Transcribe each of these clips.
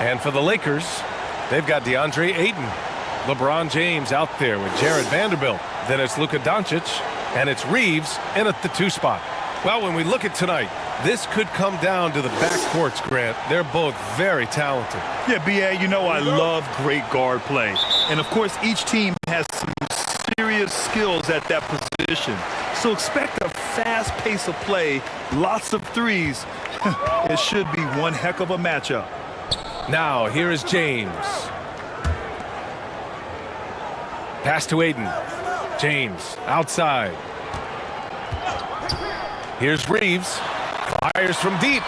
And for the Lakers, they've got DeAndre Ayton. LeBron James out there with Jared Vanderbilt. Then it's Luka Doncic, and it's Reeves in at the 2 spot. Well, when we look at tonight, this could come down to the backcourts, Grant. They're both very talented. Yeah, B.A., you know I love great guard play. And, of course, each team has some serious skills at that position. So expect a fast pace of play, lots of threes. It should be one heck of a matchup. Now, here is James. Pass to Ayton. James outside. Here's Reeves. Fires from deep.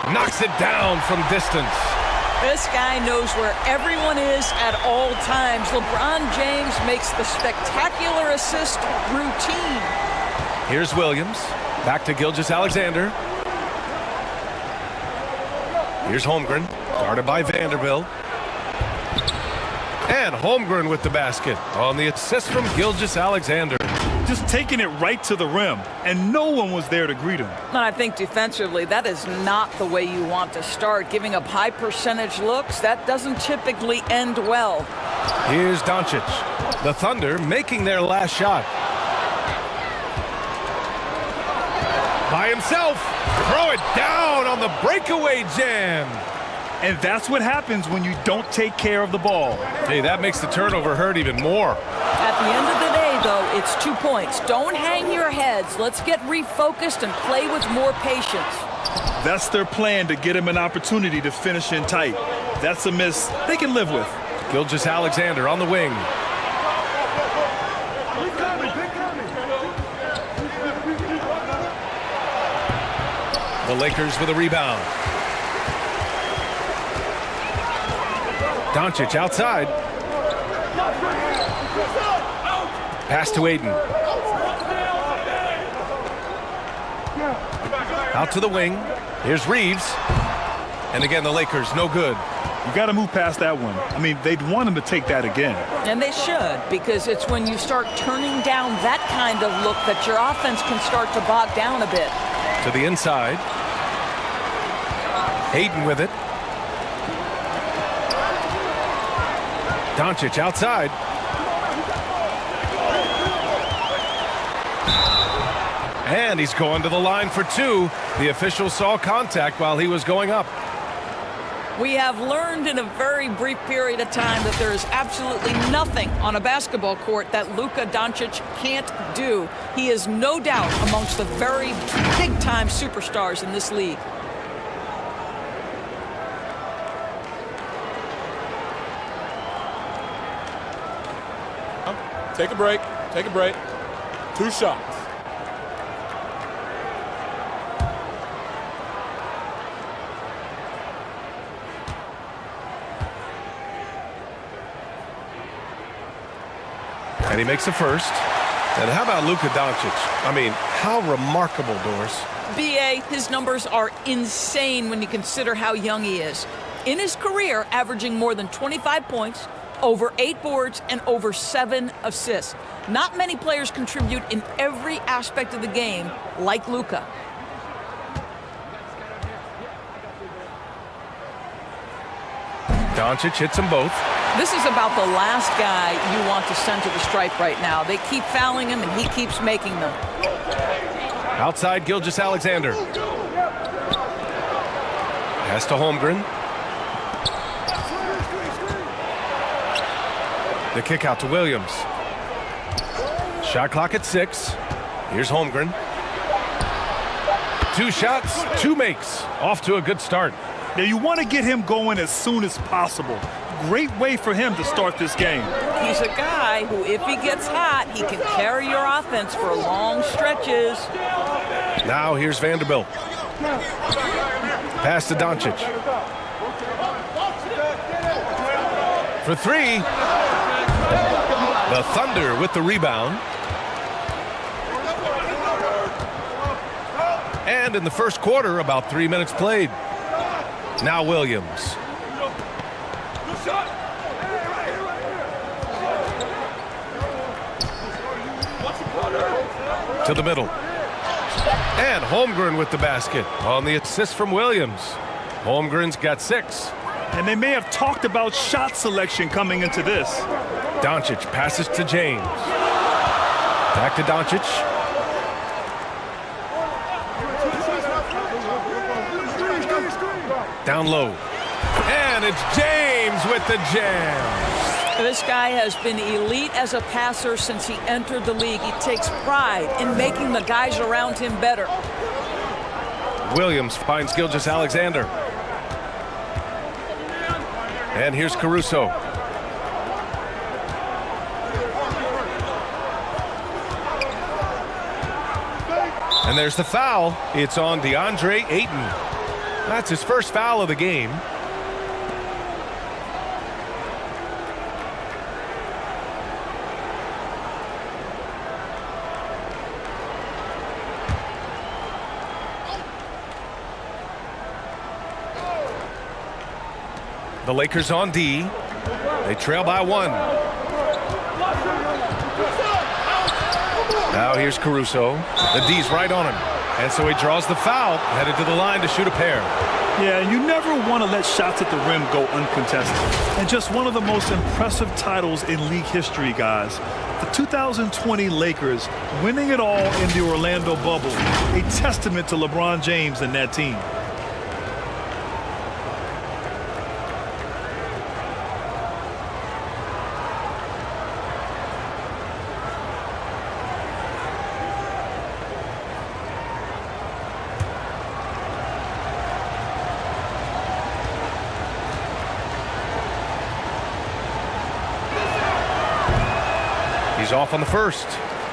Knocks it down from distance. This guy knows where everyone is at all times. LeBron James makes the spectacular assist routine. Here's Williams. Back to Gilgeous-Alexander. Here's Holmgren. Guarded by Vanderbilt. And Holmgren with the basket on the assist from Gilgeous-Alexander. Just taking it right to the rim, and no one was there to greet him. And I think defensively, that is not the way you want to start. Giving up high percentage looks, that doesn't typically end well. Here's Doncic. The Thunder making their last shot. By himself. Throw it down on the breakaway jam. And that's what happens when you don't take care of the ball. Hey, that makes the turnover hurt even more. At the end of the day, though, it's 2 points. Don't hang your heads. Let's get refocused and play with more patience. That's their plan, to get him an opportunity to finish in tight. That's a miss they can live with. Gilgeous-Alexander on the wing. The Lakers with a rebound. Doncic outside. Pass to Ayton. Out to the wing. Here's Reeves. And again, the Lakers, no good. You got to move past that one. I mean, they'd want him to take that again. And they should, because it's when you start turning down that kind of look that your offense can start to bog down a bit. To the inside. Ayton with it. Doncic outside. And he's going to the line for 2. The official saw contact while he was going up. We have learned in a very brief period of time that there is absolutely nothing on a basketball court that Luka Doncic can't do. He is no doubt amongst the very big-time superstars in this league. Take a break. Take a break. 2 shots. And he makes the first. And how about Luka Doncic? I mean, how remarkable, Doris. B.A., his numbers are insane when you consider how young he is. In his career, averaging more than 25 points, over 8 boards, and over 7 assists. Not many players contribute in every aspect of the game like Luka. Doncic hits them both. This is about the last guy you want to send to the stripe right now. They keep fouling him, and he keeps making them. Outside, Gilgeous-Alexander. Pass to Holmgren. The kick out to Williams. Shot clock at 6. Here's Holmgren. 2 shots, 2 makes. Off to a good start. Now, you want to get him going as soon as possible. Great way for him to start this game. He's a guy who, if he gets hot, he can carry your offense for long stretches. Now here's Vanderbilt. Pass to Doncic. For 3. The Thunder with the rebound. And in the first quarter, about 3 minutes played. Now Williams. To the middle. And Holmgren with the basket on the assist from Williams. Holmgren's got 6. And they may have talked about shot selection coming into this. Doncic passes to James. Back to Doncic. Down low. And it's James with the jam. This guy has been elite as a passer since he entered the league. He takes pride in making the guys around him better. Williams finds Gilgeous-Alexander. And here's Caruso. And there's the foul. It's on DeAndre Ayton. That's his first foul of the game. The Lakers on D. They trail by 1. Now here's Caruso. The D's right on him. And so he draws the foul, headed to the line to shoot a pair. Yeah, you never want to let shots at the rim go uncontested. And just one of the most impressive titles in league history, guys. The 2020 Lakers winning it all in the Orlando bubble. A testament to LeBron James and that team. He's off on the first.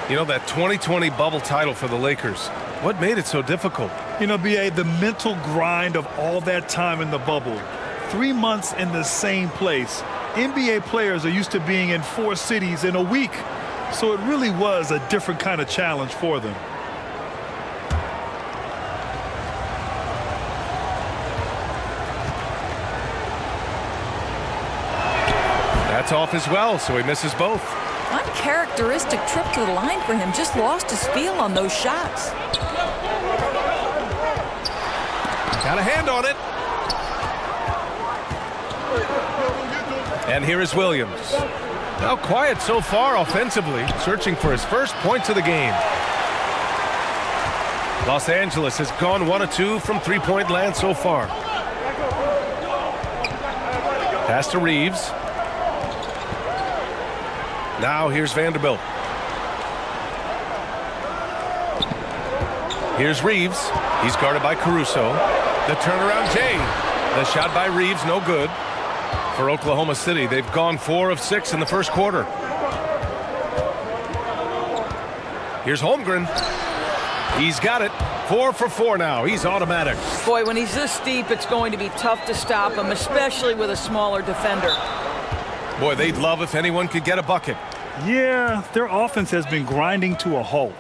You know, that 2020 bubble title for the Lakers, what made it so difficult? You know, B.A., the mental grind of all that time in the bubble. 3 months in the same place. NBA players are used to being in 4 cities in a week. So it really was a different kind of challenge for them. That's off as well, so he misses both. Uncharacteristic trip to the line for him. Just lost his feel on those shots. Got a hand on it. And here is Williams. Now quiet so far offensively, searching for his first points of the game. Los Angeles has gone 1 of 2 from three-point land so far. Pass to Reeves. Now here's Vanderbilt. Here's Reeves. He's guarded by Caruso. The turnaround Jay. The shot by Reeves, no good. For Oklahoma City, they've gone 4 of 6 in the first quarter. Here's Holmgren. He's got it. 4 for 4 now. He's automatic. Boy, when he's this deep, it's going to be tough to stop him, especially with a smaller defender. Boy, they'd love if anyone could get a bucket. Yeah, their offense has been grinding to a halt.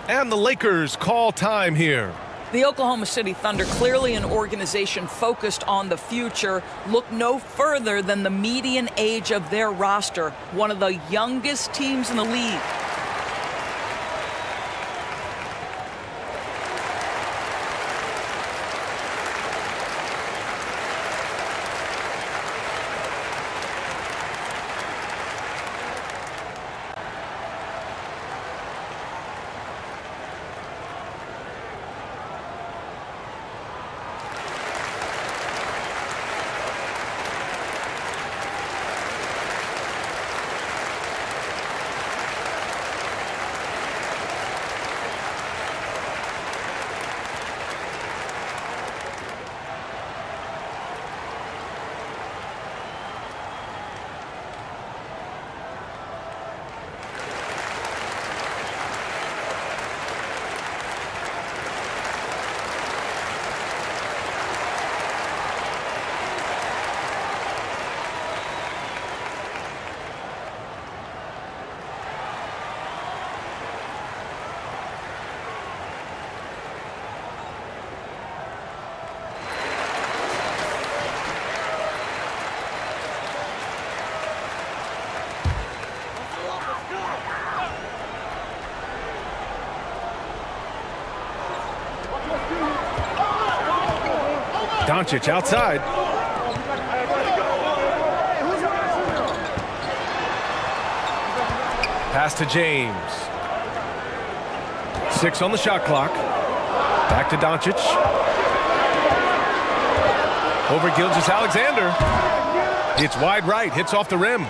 And the Lakers call time here. The Oklahoma City Thunder, clearly an organization focused on the future, look no further than the median age of their roster, one of the youngest teams in the league. Doncic outside. Pass to James. 6 on the shot clock. Back to Doncic. Over Gilgeous-Alexander. It's wide right. Hits off the rim.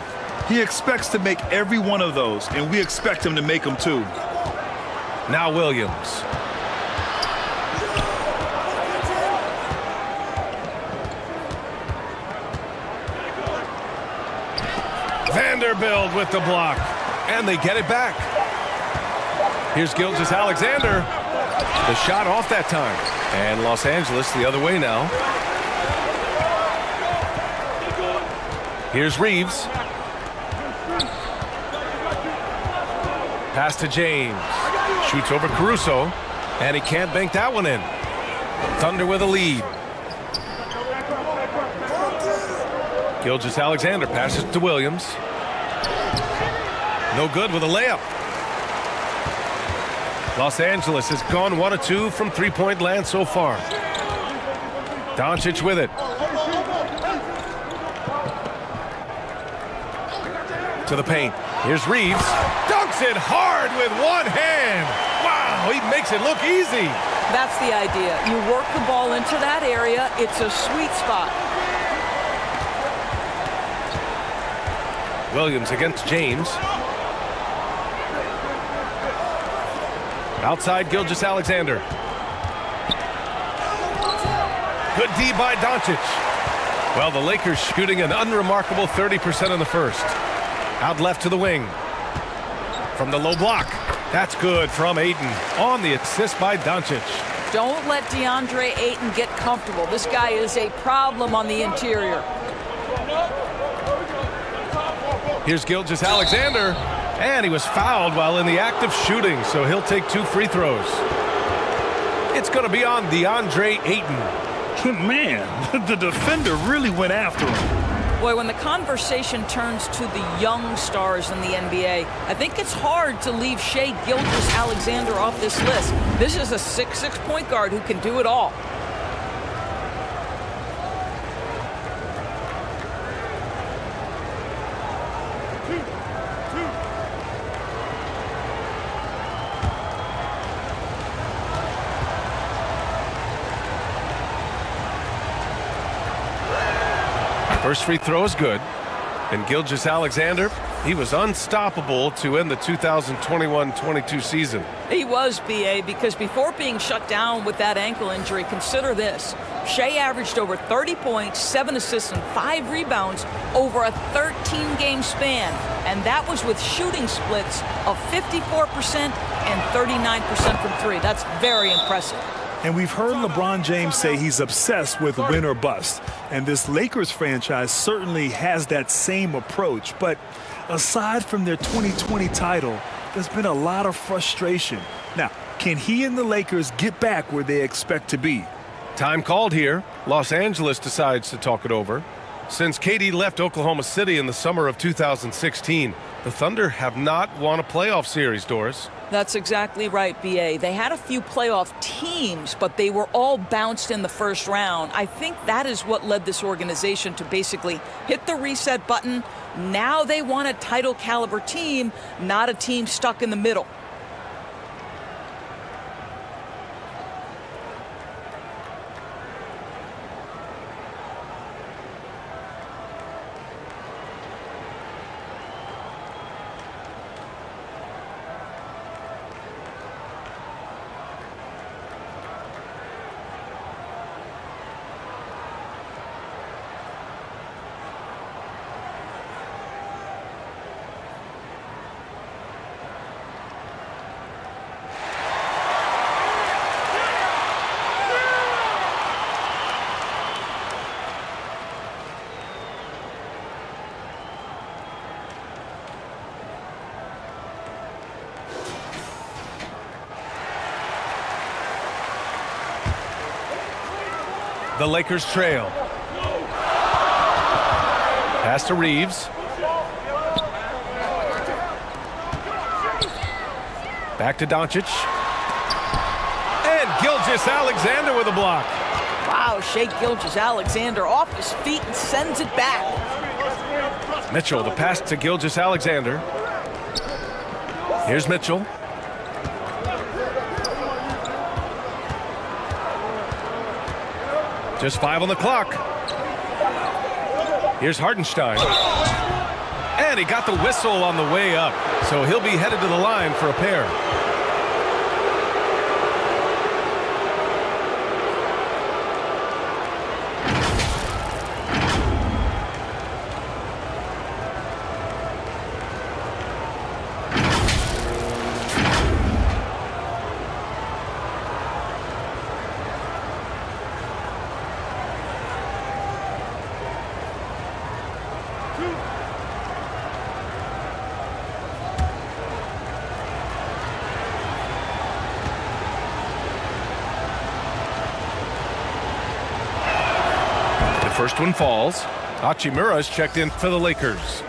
He expects to make every one of those, and we expect him to make them too. Now Williams. Vanderbilt with the block. And they get it back. Here's Gilgeous-Alexander. The shot off that time. And Los Angeles the other way now. Here's Reeves. Pass to James. Shoots over Caruso. And he can't bank that one in. Thunder with a lead. Gilgeous-Alexander passes to Williams. No good with a layup. Los Angeles has gone 1 of 2 from three-point land so far. Doncic with it. To the paint. Here's Reeves. Dunks it hard with one hand. Wow, he makes it look easy. That's the idea. You work the ball into that area. It's a sweet spot. Williams against James. Outside Gilgeous-Alexander. Good D by Doncic. Well, the Lakers shooting an unremarkable 30% in the first. Out left to the wing. From the low block. That's good from Ayton. On the assist by Doncic. Don't let DeAndre Ayton get comfortable. This guy is a problem on the interior. Here's Gilgeous-Alexander. And he was fouled while in the act of shooting, so he'll take 2 free throws. It's going to be on DeAndre Ayton. Man, the defender really went after him. Boy, when the conversation turns to the young stars in the NBA, I think it's hard to leave Shai Gilgeous-Alexander off this list. This is a 6'6" point guard who can do it all. First free throw is good. And Gilgeous-Alexander, he was unstoppable to end the 2021-22 season. He was, B.A., because before being shut down with that ankle injury, consider this. Shai averaged over 30 points, 7 assists, and 5 rebounds over a 13-game span. And that was with shooting splits of 54% and 39% from 3. That's very impressive. And we've heard LeBron James say he's obsessed with win or bust. And this Lakers franchise certainly has that same approach. But aside from their 2020 title, there's been a lot of frustration. Now, can he and the Lakers get back where they expect to be? Time called here. Los Angeles decides to talk it over. Since KD left Oklahoma City in the summer of 2016, the Thunder have not won a playoff series, Doris. That's exactly right, B.A. They had a few playoff teams, but they were all bounced in the first round. I think that is what led this organization to basically hit the reset button. Now they want a title caliber team, not a team stuck in the middle. The Lakers trail. Pass to Reeves. Back to Doncic. And Gilgeous-Alexander with a block. Wow, Wow, Shai Gilgeous-Alexander off his feet and sends it back. Mitchell, the pass to Gilgeous-Alexander. Here's Mitchell. Just 5 on the clock. Here's Hartenstein. And he got the whistle on the way up. So he'll be headed to the line for a pair. First one falls. Hachimura's checked in for the Lakers.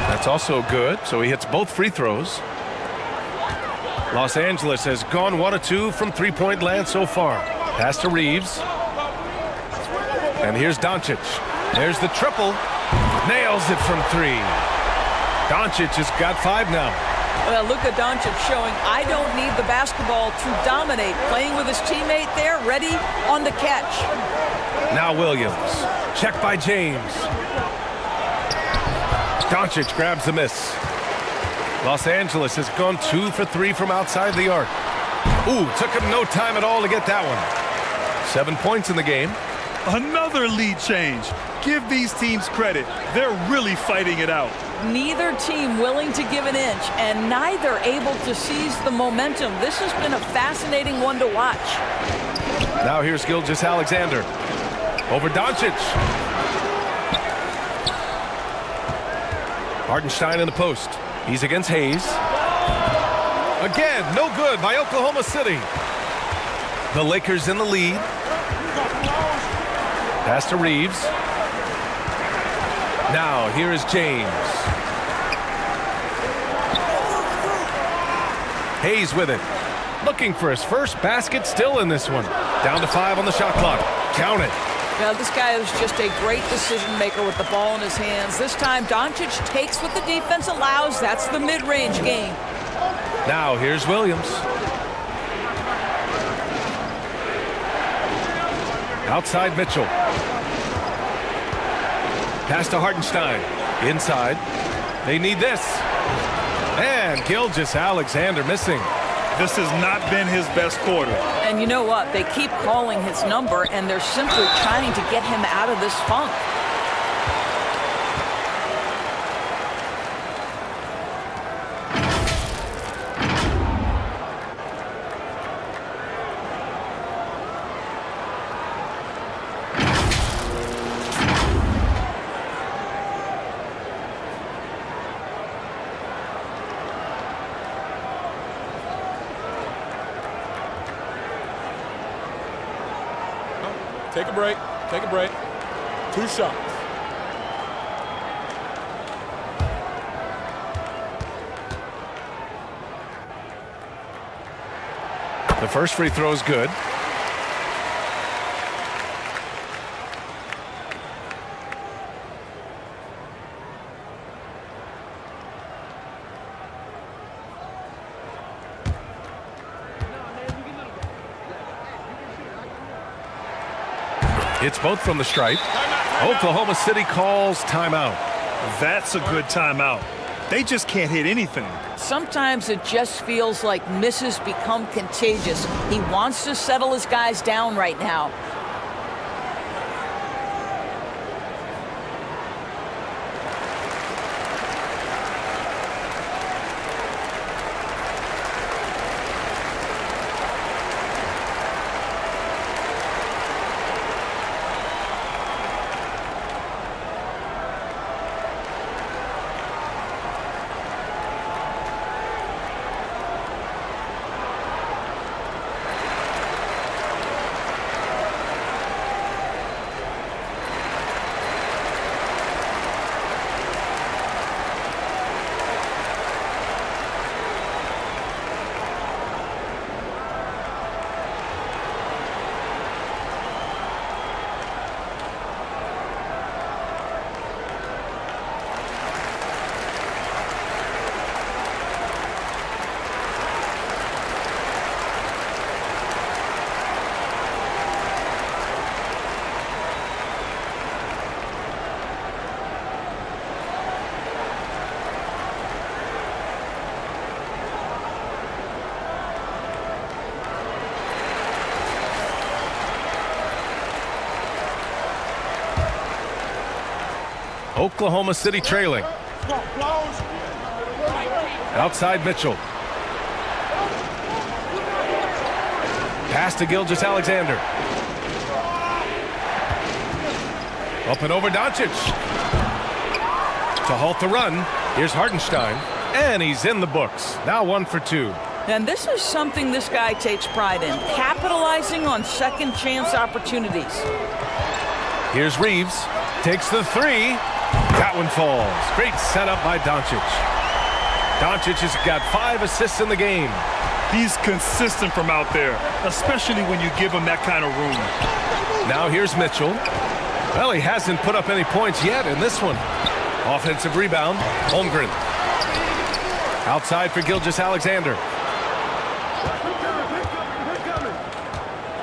That's also good, so he hits both free throws. Los Angeles has gone 1 of 2 from three-point land so far. Pass to Reeves. And here's Doncic. There's the triple. Nails it from 3. Doncic has got 5 now. Well, Luka Doncic showing I don't need the basketball to dominate. Playing with his teammate there, ready on the catch. Now Williams. Checked by James. Doncic grabs the miss. Los Angeles has gone 2 for 3 from outside the arc. Ooh, took him no time at all to get that one. 7 points in the game. Another lead change. Give these teams credit. They're really fighting it out. Neither team willing to give an inch, and neither able to seize the momentum. This has been a fascinating one to watch. Now here's Gilgeous-Alexander. Over Doncic. Hartenstein in the post. He's against Hayes. Again, no good by Oklahoma City. The Lakers in the lead. Pass to Reeves. Now here is James. Hayes with it. Looking for his first basket, still in this one. Down to 5 on the shot clock. Count it. Now, this guy is just a great decision maker with the ball in his hands. This time, Doncic takes what the defense allows. That's the mid-range game. Now, here's Williams. Outside Mitchell. Pass to Hartenstein. Inside. They need this. And Gilgeous-Alexander missing. This has not been his best quarter. And you know what? They keep calling his number, and they're simply trying to get him out of this funk. Take a break. Take a break. 2 shots. The first free throw is good. It's both from the stripe. Oklahoma City calls timeout. That's a good timeout. They just can't hit anything. Sometimes it just feels like misses become contagious. He wants to settle his guys down right now. Oklahoma City trailing. Outside Mitchell. Pass to Gilgeous-Alexander. Up and over Doncic. To halt the run, here's Hartenstein. And he's in the books. Now 1 for 2. And this is something this guy takes pride in, capitalizing on second chance opportunities. Here's Reeves. Takes the 3. That one falls. Great setup by Doncic. Doncic has got 5 assists in the game. He's consistent from out there, especially when you give him that kind of room. Now here's Mitchell. Well, he hasn't put up any points yet in this one. Offensive rebound, Holmgren. Outside for Gilgeous-Alexander.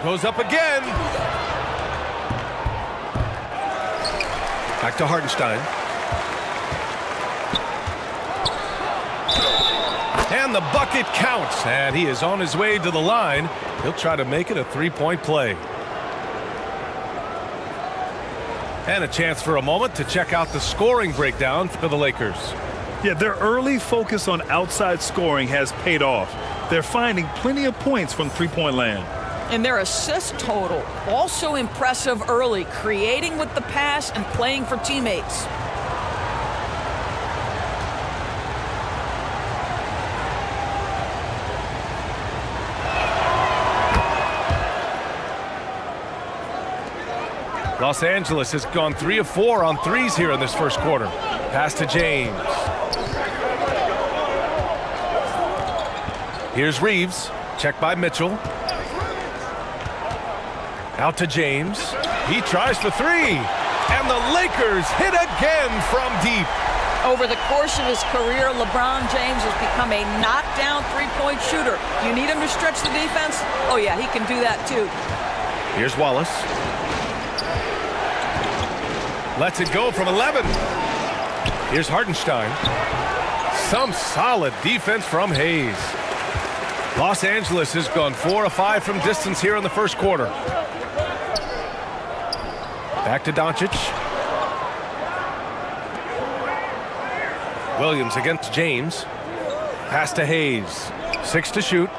Goes up again. Back to Hartenstein. And the bucket counts. And he is on his way to the line. He'll try to make it a 3-point play. And a chance for a moment to check out the scoring breakdown for the Lakers. Yeah, their early focus on outside scoring has paid off. They're finding plenty of points from three-point land. And their assist total, also impressive early, creating with the pass and playing for teammates. Los Angeles has gone 3 of 4 on threes here in this first quarter. Pass to James. Here's Reeves. Check by Mitchell. Out to James. He tries for 3. And the Lakers hit again from deep. Over the course of his career, LeBron James has become a knockdown three-point shooter. You need him to stretch the defense? Oh, yeah, he can do that, too. Here's Wallace. Lets it go from 11. Here's Hartenstein. Some solid defense from Hayes. Los Angeles has gone 4 of 5 from distance here in the first quarter. Back to Doncic. Williams against James. Pass to Hayes. 6 to shoot.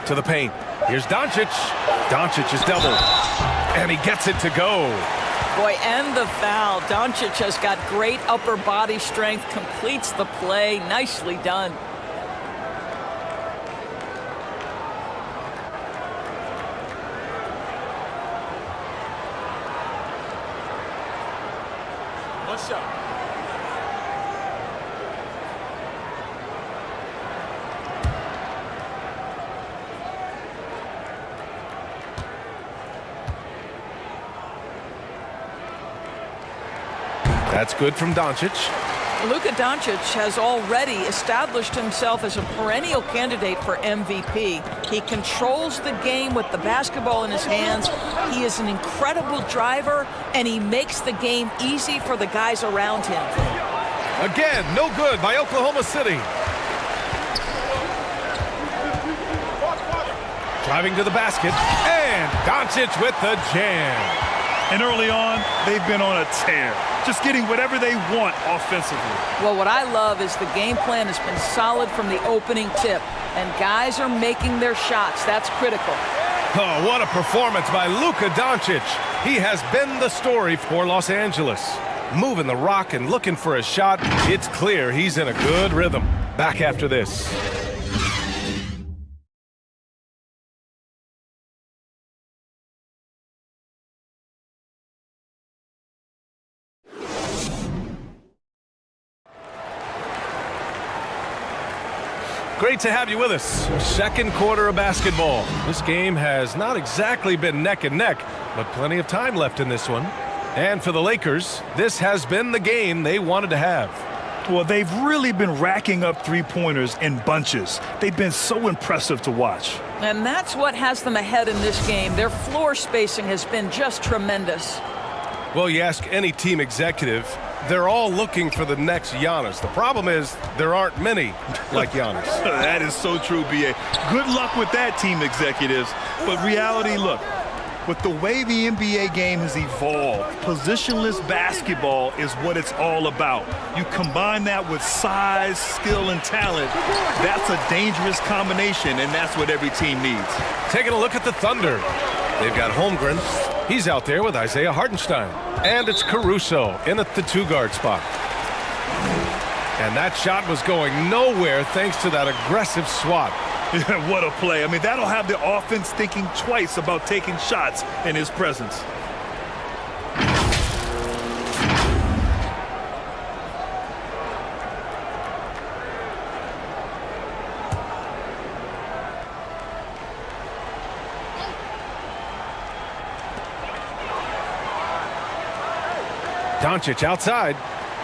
To the paint. Here's Doncic. Doncic is doubled. And he gets it to go. Boy, and the foul. Doncic has got great upper body strength, completes the play. Nicely done. One shot. That's good from Doncic. Luka Doncic has already established himself as a perennial candidate for MVP. He controls the game with the basketball in his hands. He is an incredible driver, and he makes the game easy for the guys around him. Again, no good by Oklahoma City. Driving to the basket, and Doncic with the jam. And early on, they've been on a tear, just getting whatever they want offensively. Well, what I love is the game plan has been solid from the opening tip, and guys are making their shots. That's critical. Oh, what a performance by Luka Doncic. He has been the story for Los Angeles. Moving the rock and looking for a shot. It's clear he's in a good rhythm. Back after this. Great to have you with us. Second quarter of basketball. This game has not exactly been neck and neck, but plenty of time left in this one. And for the Lakers, this has been the game they wanted to have. Well, they've really been racking up three-pointers in bunches. They've been so impressive to watch. And that's what has them ahead in this game. Their floor spacing has been just tremendous. Well, you ask any team executive, they're all looking for the next Giannis. The problem is there aren't many like Giannis. That is so true, B.A. Good luck with that, team executives. But reality, look, With the way the NBA game has evolved, positionless basketball is what it's all about. You combine that with size, skill, and talent, that's a dangerous combination, and that's what every team needs. Taking a look at the Thunder. They've got Holmgren. He's out there with Isaiah Hartenstein. And it's Caruso in at the 2-guard spot. And that shot was going nowhere thanks to that aggressive swat. What a play. I mean, that'll have the offense thinking twice about taking shots in his presence. Doncic outside.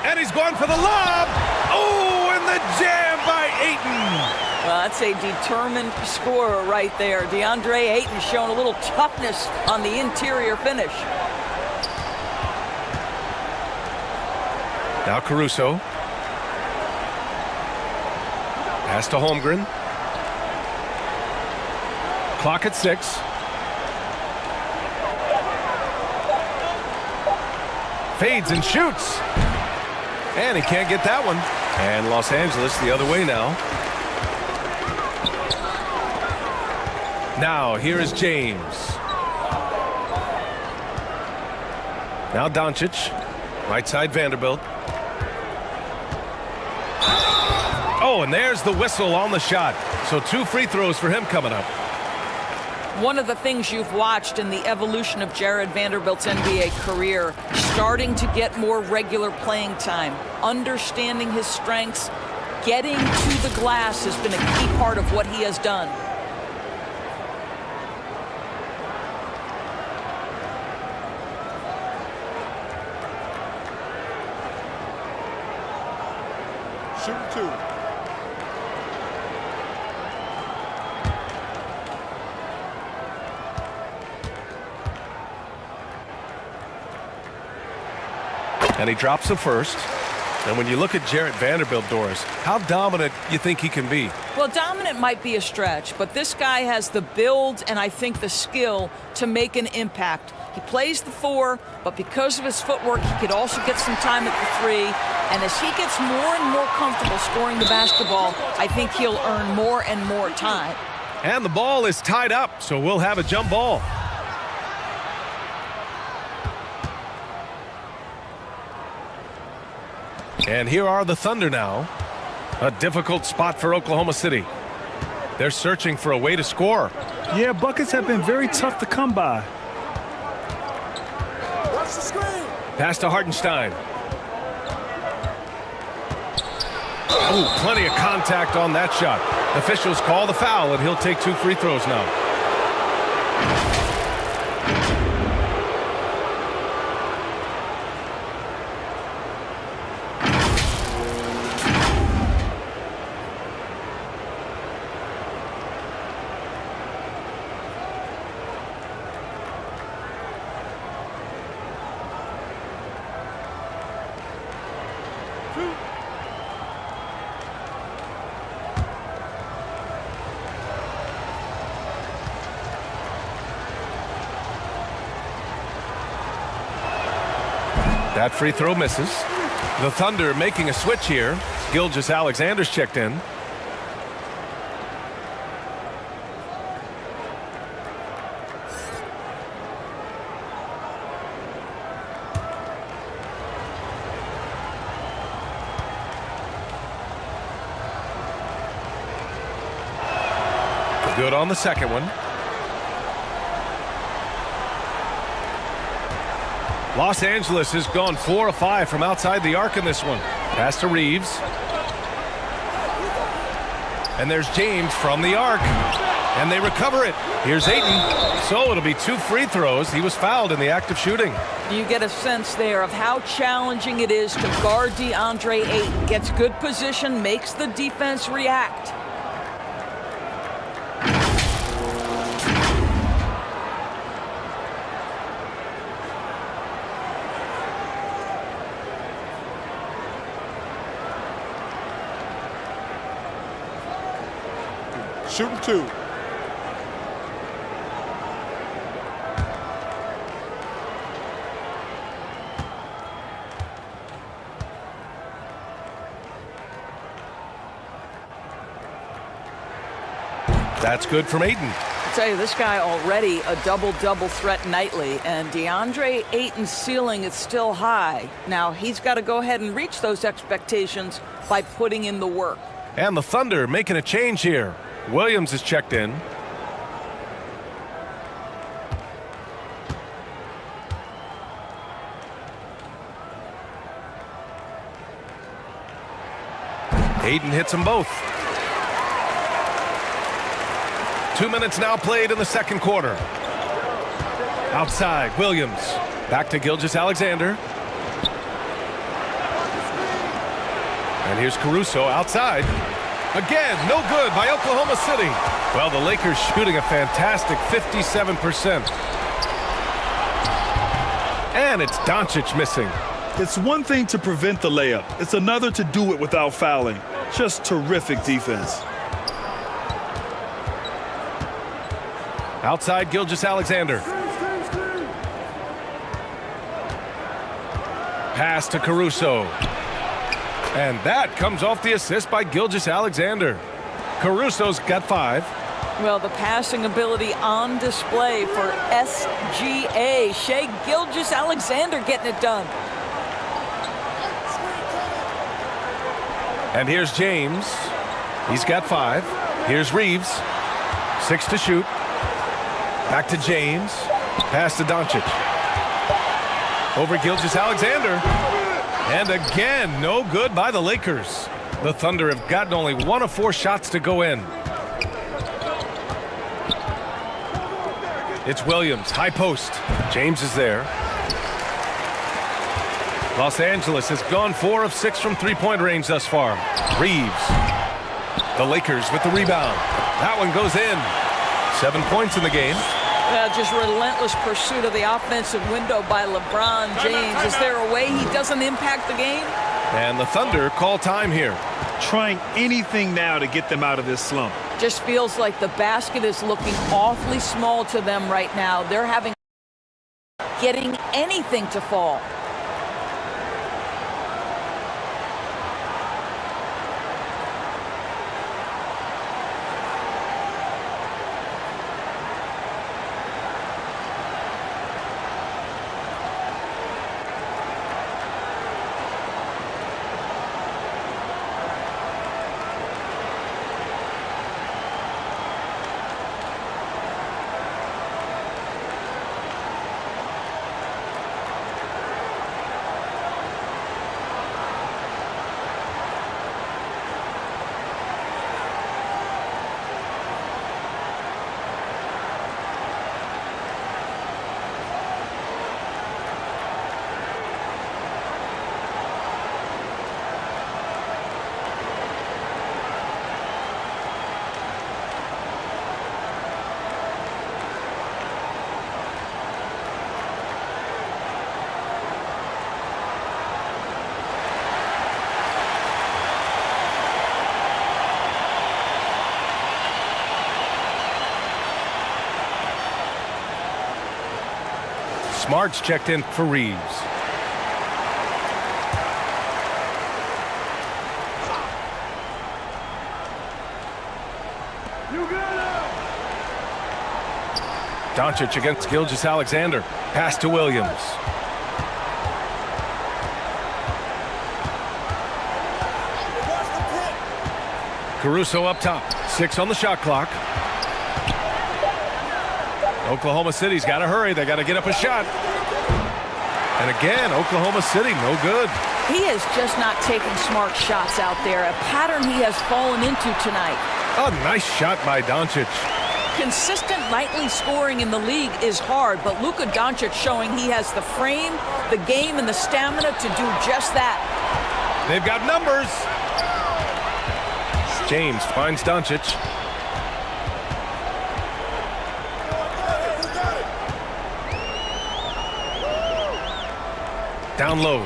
And he's going for the lob. Oh, and the jam by Ayton. Well, that's a determined scorer right there. DeAndre Ayton showing a little toughness on the interior finish. Now Caruso. Pass to Holmgren. Clock at 6. Fades and shoots. And he can't get that one. And Los Angeles the other way now. Now, here is James. Now Doncic. Right side Vanderbilt. Oh, and there's the whistle on the shot. So 2 free throws for him coming up. One of the things you've watched in the evolution of Jared Vanderbilt's NBA career, starting to get more regular playing time, understanding his strengths, getting to the glass has been a key part of what he has done. Shooting 2. And he drops the first. And when you look at Jarrett Vanderbilt, Doris, how dominant you think he can be? Well, dominant might be a stretch, but this guy has the build and I think the skill to make an impact. He plays the 4, but because of his footwork, he could also get some time at the 3. And as he gets more and more comfortable scoring the basketball, I think he'll earn more and more time. And the ball is tied up, so we'll have a jump ball. And here are the Thunder now. A difficult spot for Oklahoma City. They're searching for a way to score. Yeah, buckets have been very tough to come by. Watch the screen. Pass to Hartenstein. Oh, plenty of contact on that shot. Officials call the foul, and he'll take 2 free throws now. That free throw misses. The Thunder making a switch here. Gilgeous-Alexander's checked in. Good on the second one. Los Angeles has gone 4 of 5 from outside the arc in this one. Pass to Reeves. And there's James from the arc. And they recover it. Here's Ayton. So it'll be 2 free throws. He was fouled in the act of shooting. You get a sense there of how challenging it is to guard DeAndre Ayton. Gets good position, makes the defense react. Shooting 2. That's good from Ayton. I tell you, this guy already a double-double threat nightly, and DeAndre Ayton's ceiling is still high. Now, he's got to go ahead and reach those expectations by putting in the work. And the Thunder making a change here. Williams is checked in. Ayton hits them both. 2 minutes now played in the second quarter. Outside, Williams. Back to Gilgeous-Alexander. And here's Caruso outside. Again, no good by Oklahoma City. Well, the Lakers shooting a fantastic 57%. And it's Doncic missing. It's one thing to prevent the layup. It's another to do it without fouling. Just terrific defense. Outside, Gilgeous-Alexander. Pass to Caruso. And that comes off the assist by Gilgeous-Alexander. Caruso's got 5. Well, the passing ability on display for SGA. Shai Gilgeous-Alexander getting it done. And here's James. He's got 5. Here's Reeves. 6 to shoot. Back to James. Pass to Doncic. Over Gilgeous-Alexander. And again, no good by the Lakers. The Thunder have gotten only 1 of 4 shots to go in. It's Williams, high post. James is there. Los Angeles has gone 4 of 6 from three-point range thus far. Reeves. The Lakers with the rebound. That one goes in. 7 points in the game. Just relentless pursuit of the offensive window by LeBron James. Is there a way he doesn't impact the game? And the Thunder call time here. Trying anything now to get them out of this slump. Just feels like the basket is looking awfully small to them right now. They're having getting anything to fall. Smart's checked in for Reeves. Doncic against Gilgeous-Alexander. Pass to Williams. Caruso up top. 6 on the shot clock. Oklahoma City's got to hurry. They got to get up a shot. And again, Oklahoma City, no good. He is just not taking smart shots out there, a pattern he has fallen into tonight. A nice shot by Doncic. Consistent nightly scoring in the league is hard, but Luka Doncic showing he has the frame, the game, and the stamina to do just that. They've got numbers. James finds Doncic. Down low.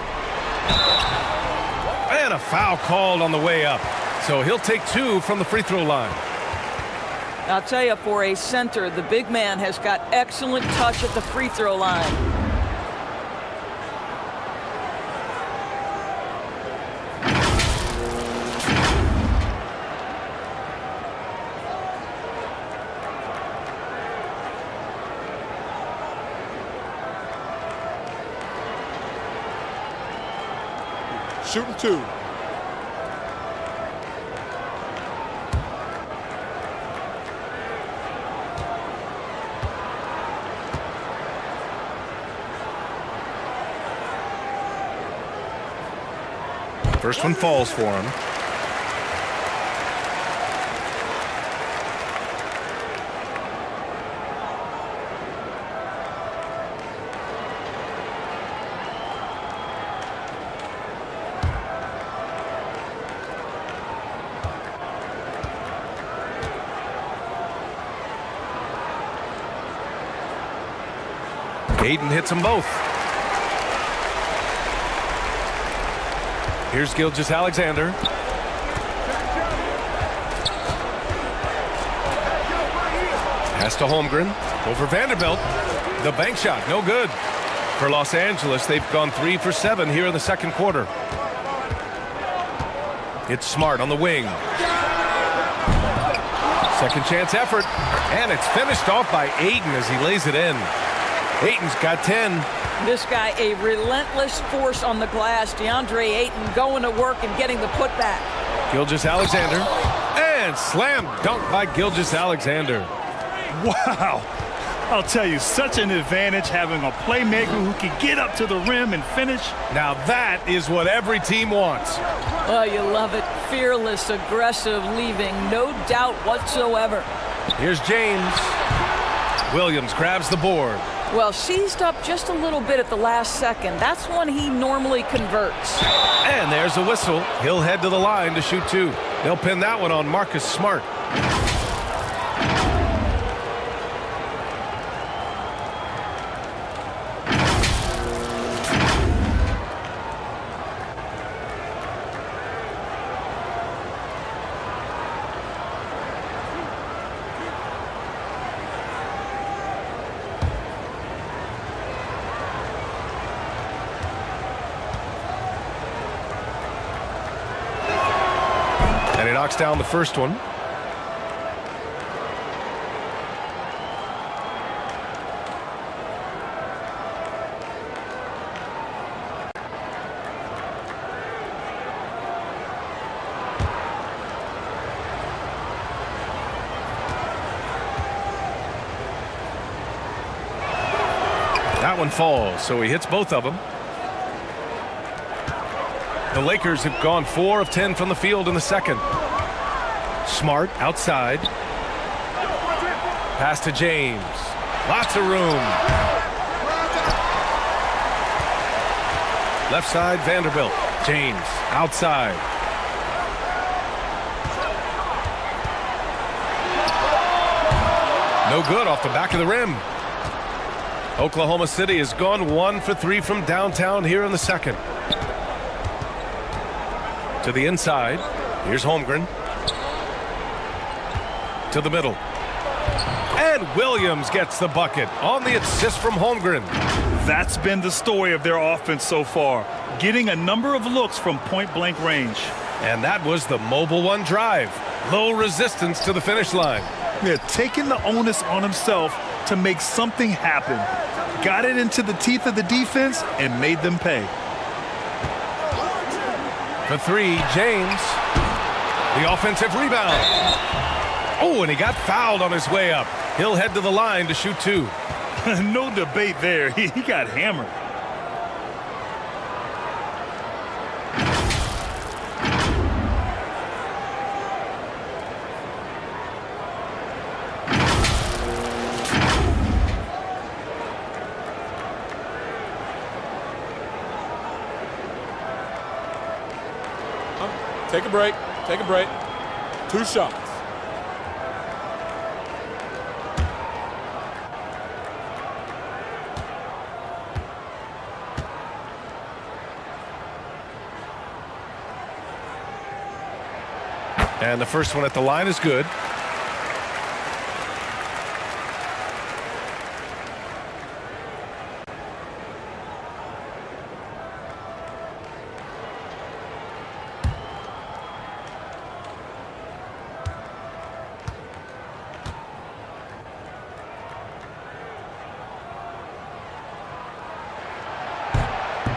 And a foul called on the way up. So he'll take 2 from the free throw line. I'll tell you, for a center, the big man has got excellent touch at the free throw line. Shooting 2. First one falls for him. Ayton hits them both. Here's Gilgeous-Alexander. Pass to Holmgren. Over Vanderbilt. The bank shot, no good. For Los Angeles, they've gone 3 for 7 here in the second quarter. It's Smart on the wing. Second chance effort. And it's finished off by Ayton as he lays it in. Ayton's got 10. This guy, a relentless force on the glass. DeAndre Ayton going to work and getting the putback. Gilgeous-Alexander. And slam dunk by Gilgeous-Alexander. Wow. I'll tell you, such an advantage having a playmaker who can get up to the rim and finish. Now that is what every team wants. Oh, you love it. Fearless, aggressive, leaving no doubt whatsoever. Here's James. Williams grabs the board. Well, seized up just a little bit at the last second. That's when he normally converts. And there's a whistle. He'll head to the line to shoot 2. They'll pin that one on Marcus Smart. And he knocks down the first one. That one falls, so he hits both of them. The Lakers have gone 4 of 10 from the field in the second. Smart outside. Pass to James. Lots of room. Left side, Vanderbilt. James outside. No good off the back of the rim. Oklahoma City has gone 1 for 3 from downtown here in the second. To the inside. Here's Holmgren. To the middle. And Williams gets the bucket on the assist from Holmgren. That's been the story of their offense so far, getting a number of looks from point-blank range. And that was the mobile one drive. Low resistance to the finish line. Yeah, taking the onus on himself to make something happen. Got it into the teeth of the defense and made them pay. For 3, James. The offensive rebound. Oh, and he got fouled on his way up. He'll head to the line to shoot 2. No debate there. He got hammered. Take a break. Take a break. 2 shots. And the first one at the line is good.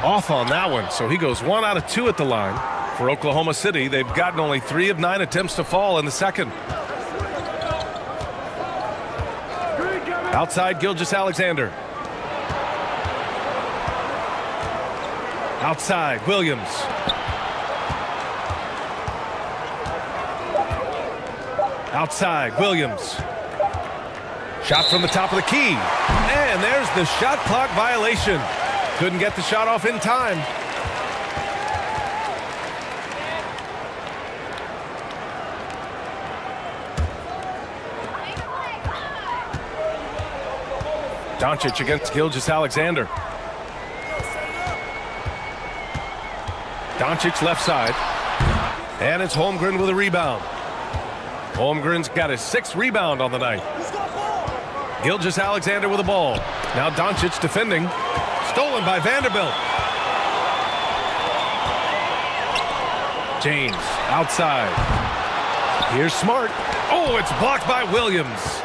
Off on that one, so he goes 1 out of 2 at the line. For Oklahoma City, they've gotten only 3 of 9 attempts to fall in the second. Outside, Gilgeous-Alexander. Outside, Williams. Outside, Williams. Shot from the top of the key. And there's the shot clock violation. Couldn't get the shot off in time. Doncic against Gilgeous-Alexander. Doncic left side. And it's Holmgren with a rebound. Holmgren's got his 6th rebound on the night. Gilgeous-Alexander with the ball. Now Doncic defending. Stolen by Vanderbilt. James outside. Here's Smart. Oh, it's blocked by Williams.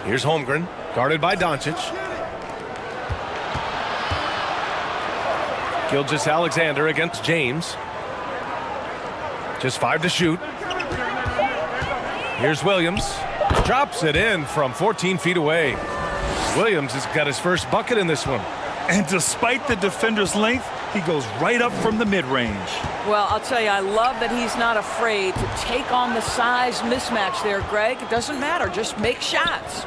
Here's Holmgren, guarded by Doncic. Gilgeous-Alexander against James. Just 5 to shoot. Here's Williams. Drops it in from 14 feet away. Williams has got his first bucket in this one. And despite the defender's length, he goes right up from the mid-range. Well, I'll tell you, I love that he's not afraid to take on the size mismatch there, Greg. It doesn't matter. Just make shots.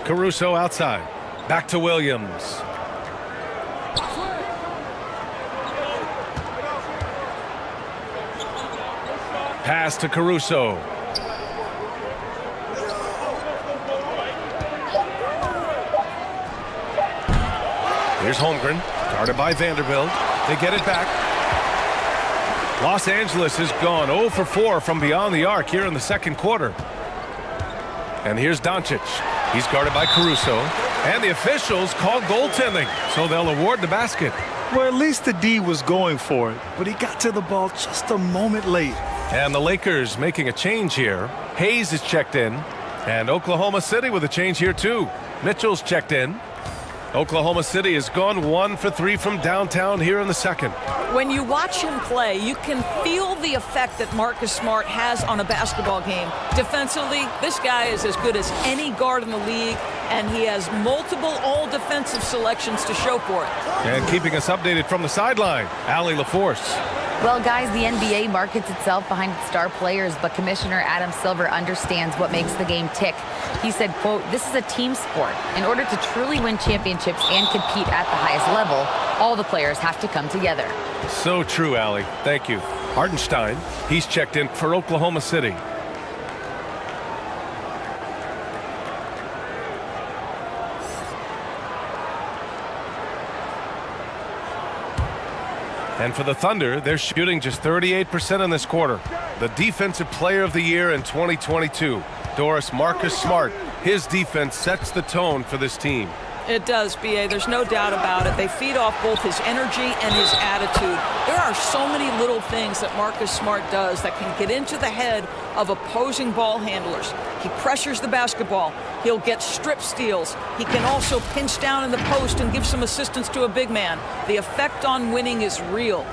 Caruso outside. Back to Williams. Pass to Caruso. Here's Holmgren, guarded by Vanderbilt. They get it back. Los Angeles has gone 0 for 4 from beyond the arc here in the second quarter. And here's Doncic. He's guarded by Caruso. And the officials call goaltending, so they'll award the basket. Well, at least the D was going for it, but he got to the ball just a moment late. And the Lakers making a change here. Hayes is checked in. And Oklahoma City with a change here too. Mitchell's checked in. Oklahoma City has gone 1 for 3 from downtown here in the second. When you watch him play, you can feel the effect that Marcus Smart has on a basketball game. Defensively, this guy is as good as any guard in the league, and he has multiple all-defensive selections to show for it. And keeping us updated from the sideline, Allie LaForce. Well, guys, the NBA markets itself behind its star players, but Commissioner Adam Silver understands what makes the game tick. He said, quote, "This is a team sport. In order to truly win championships and compete at the highest level, all the players have to come together." So true, Allie. Thank you. Hartenstein, he's checked in for Oklahoma City. And for the Thunder, they're shooting just 38% in this quarter. The Defensive Player of the Year in 2022, Doris Marcus Smart. His defense sets the tone for this team. It does, B.A. There's no doubt about it. They feed off both his energy and his attitude. There are so many little things that Marcus Smart does that can get into the head of opposing ball handlers. He pressures the basketball. He'll get strip steals. He can also pinch down in the post and give some assistance to a big man. The effect on winning is real.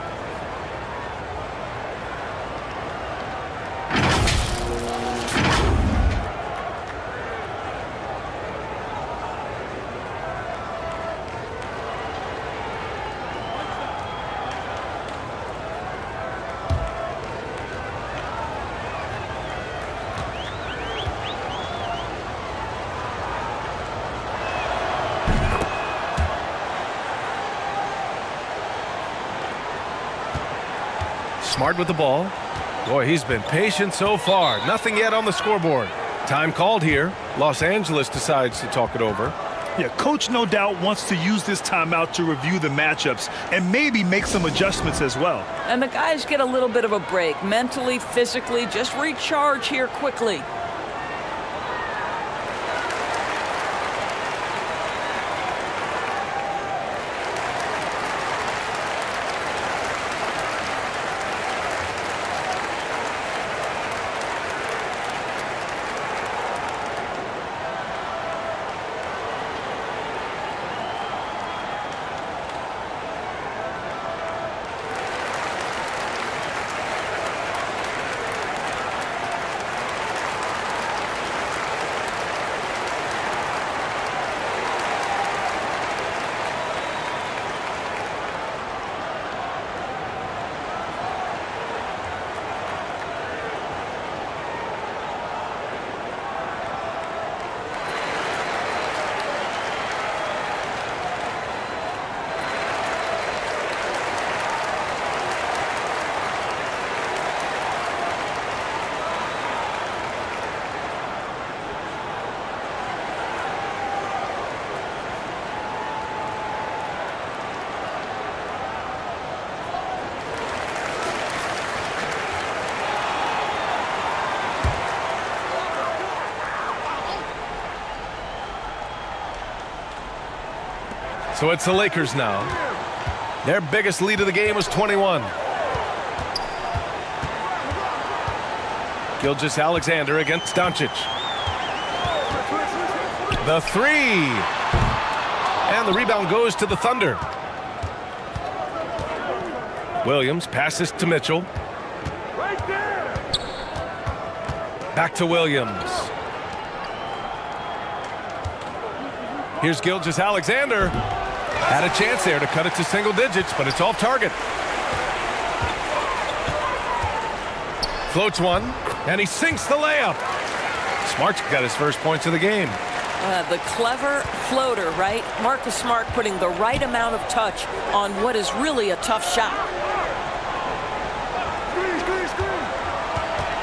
Smart with the ball. Boy, he's been patient so far. Nothing yet on the scoreboard. Time called here. Los Angeles decides to talk it over. Yeah, coach no doubt wants to use this timeout to review the matchups and maybe make some adjustments as well. And the guys get a little bit of a break. Mentally, physically, just recharge here quickly. So it's the Lakers now. Their biggest lead of the game was 21. Gilgeous-Alexander against Doncic. The three. And the rebound goes to the Thunder. Williams passes to Mitchell. Back to Williams. Here's Gilgeous-Alexander. Had a chance there to cut it to single digits, but it's off target. Floats one, and he sinks the layup. Smart's got his first points of the game. The clever floater, right? Marcus Smart putting the right amount of touch on what is really a tough shot.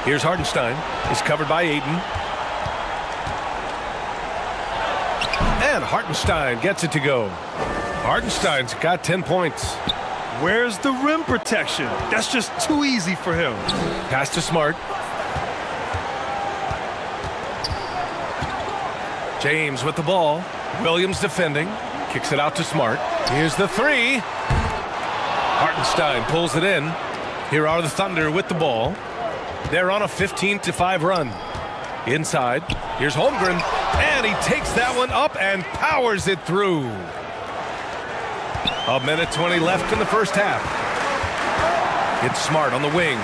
Here's Hartenstein. He's covered by Ayton. And Hartenstein gets it to go. Hartenstein's got 10 points. Where's the rim protection? That's just too easy for him. Pass to Smart. James with the ball. Williams defending. Kicks it out to Smart. Here's the three. Hartenstein pulls it in. Here are the Thunder with the ball. They're on a 15-5 run. Inside. Here's Holmgren. And he takes that one up and powers it through. A minute 20 left in the first half. It's Smart on the wing.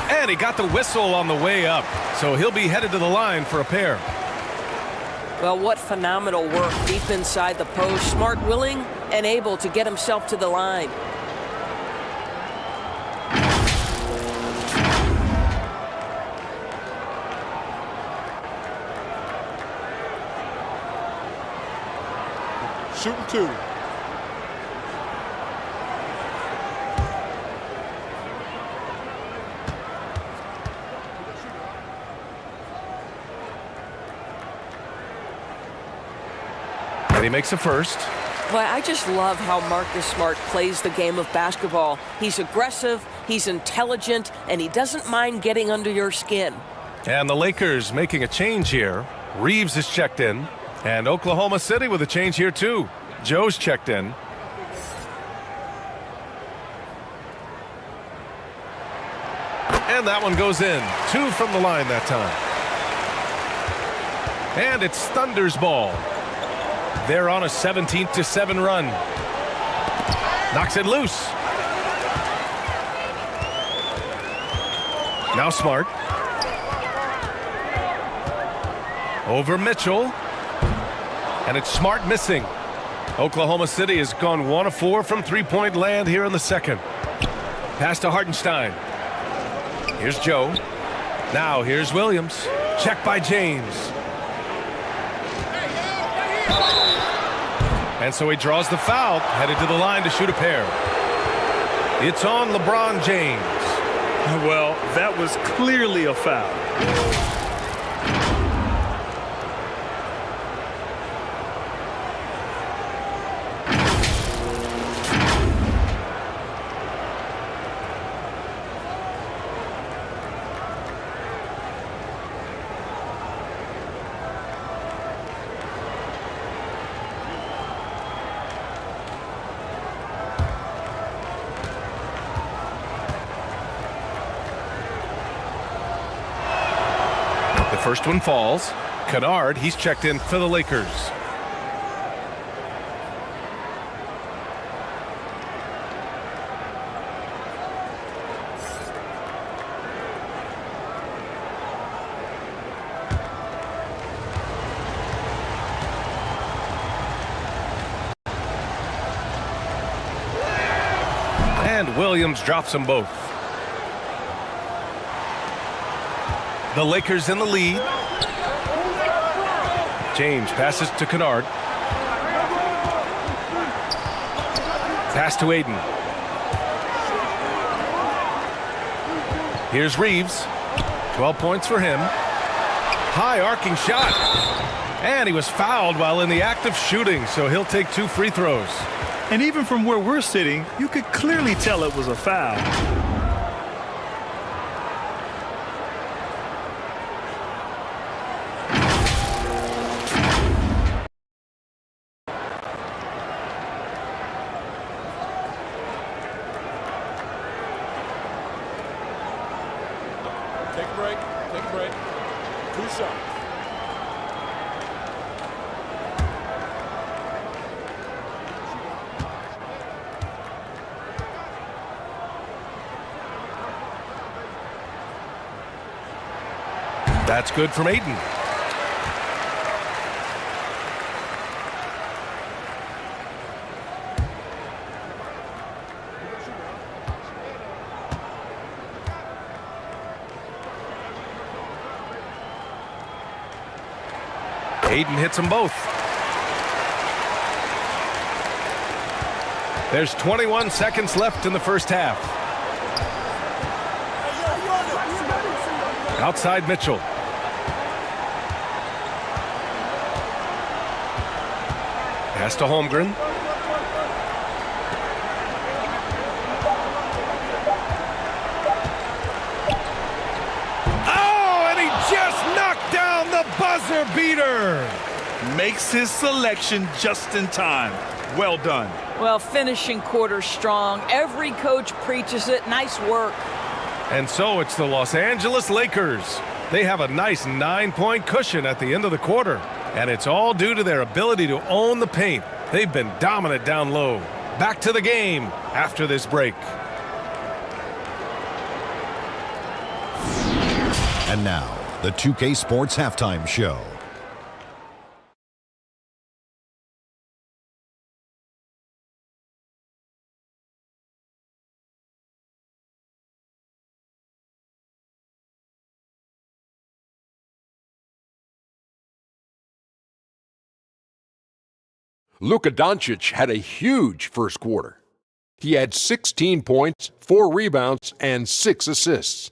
And he got the whistle on the way up. So he'll be headed to the line for a pair. Well, what phenomenal work deep inside the post. Smart willing and able to get himself to the line. Shooting two. And he makes a first. Well, I just love how Marcus Smart plays the game of basketball. He's aggressive, he's intelligent, and he doesn't mind getting under your skin. And the Lakers making a change here. Reeves is checked in. And Oklahoma City with a change here too. Joe's checked in. And that one goes in. 2 from the line that time. And it's Thunder's ball. They're on a 17-7 run. Knocks it loose. Now Smart. Over Mitchell. And it's Smart missing. Oklahoma City has gone 1 of 4 from three-point land here in the second. Pass to Hartenstein. Here's Joe. Now here's Williams. Check by James. And so he draws the foul, headed to the line to shoot a pair. It's on LeBron James. Well, that was clearly a foul. First one falls. Kennard, he's checked in for the Lakers. And Williams drops them both. The Lakers in the lead. James passes to Kennard. Pass to Ayton. Here's Reeves. 12 points for him. High arcing shot. And he was fouled while in the act of shooting, so he'll take 2 free throws. And even from where we're sitting, you could clearly tell it was a foul. Take a break. Take a break. 2 shots. That's good from Ayton. Ayton hits them both. There's 21 seconds left in the first half. Outside Mitchell. Pass to Holmgren. Oh, and he just knocked down the buzzer beater. Makes his selection just in time. Well done. Well, finishing quarter strong. Every coach preaches it. Nice work. And so it's the Los Angeles Lakers. They have a nice 9-point cushion at the end of the quarter. And it's all due to their ability to own the paint. They've been dominant down low. Back to the game after this break. And now, the 2K Sports Halftime Show. Luka Doncic had a huge first quarter. He had 16 points, 4 rebounds, and 6 assists.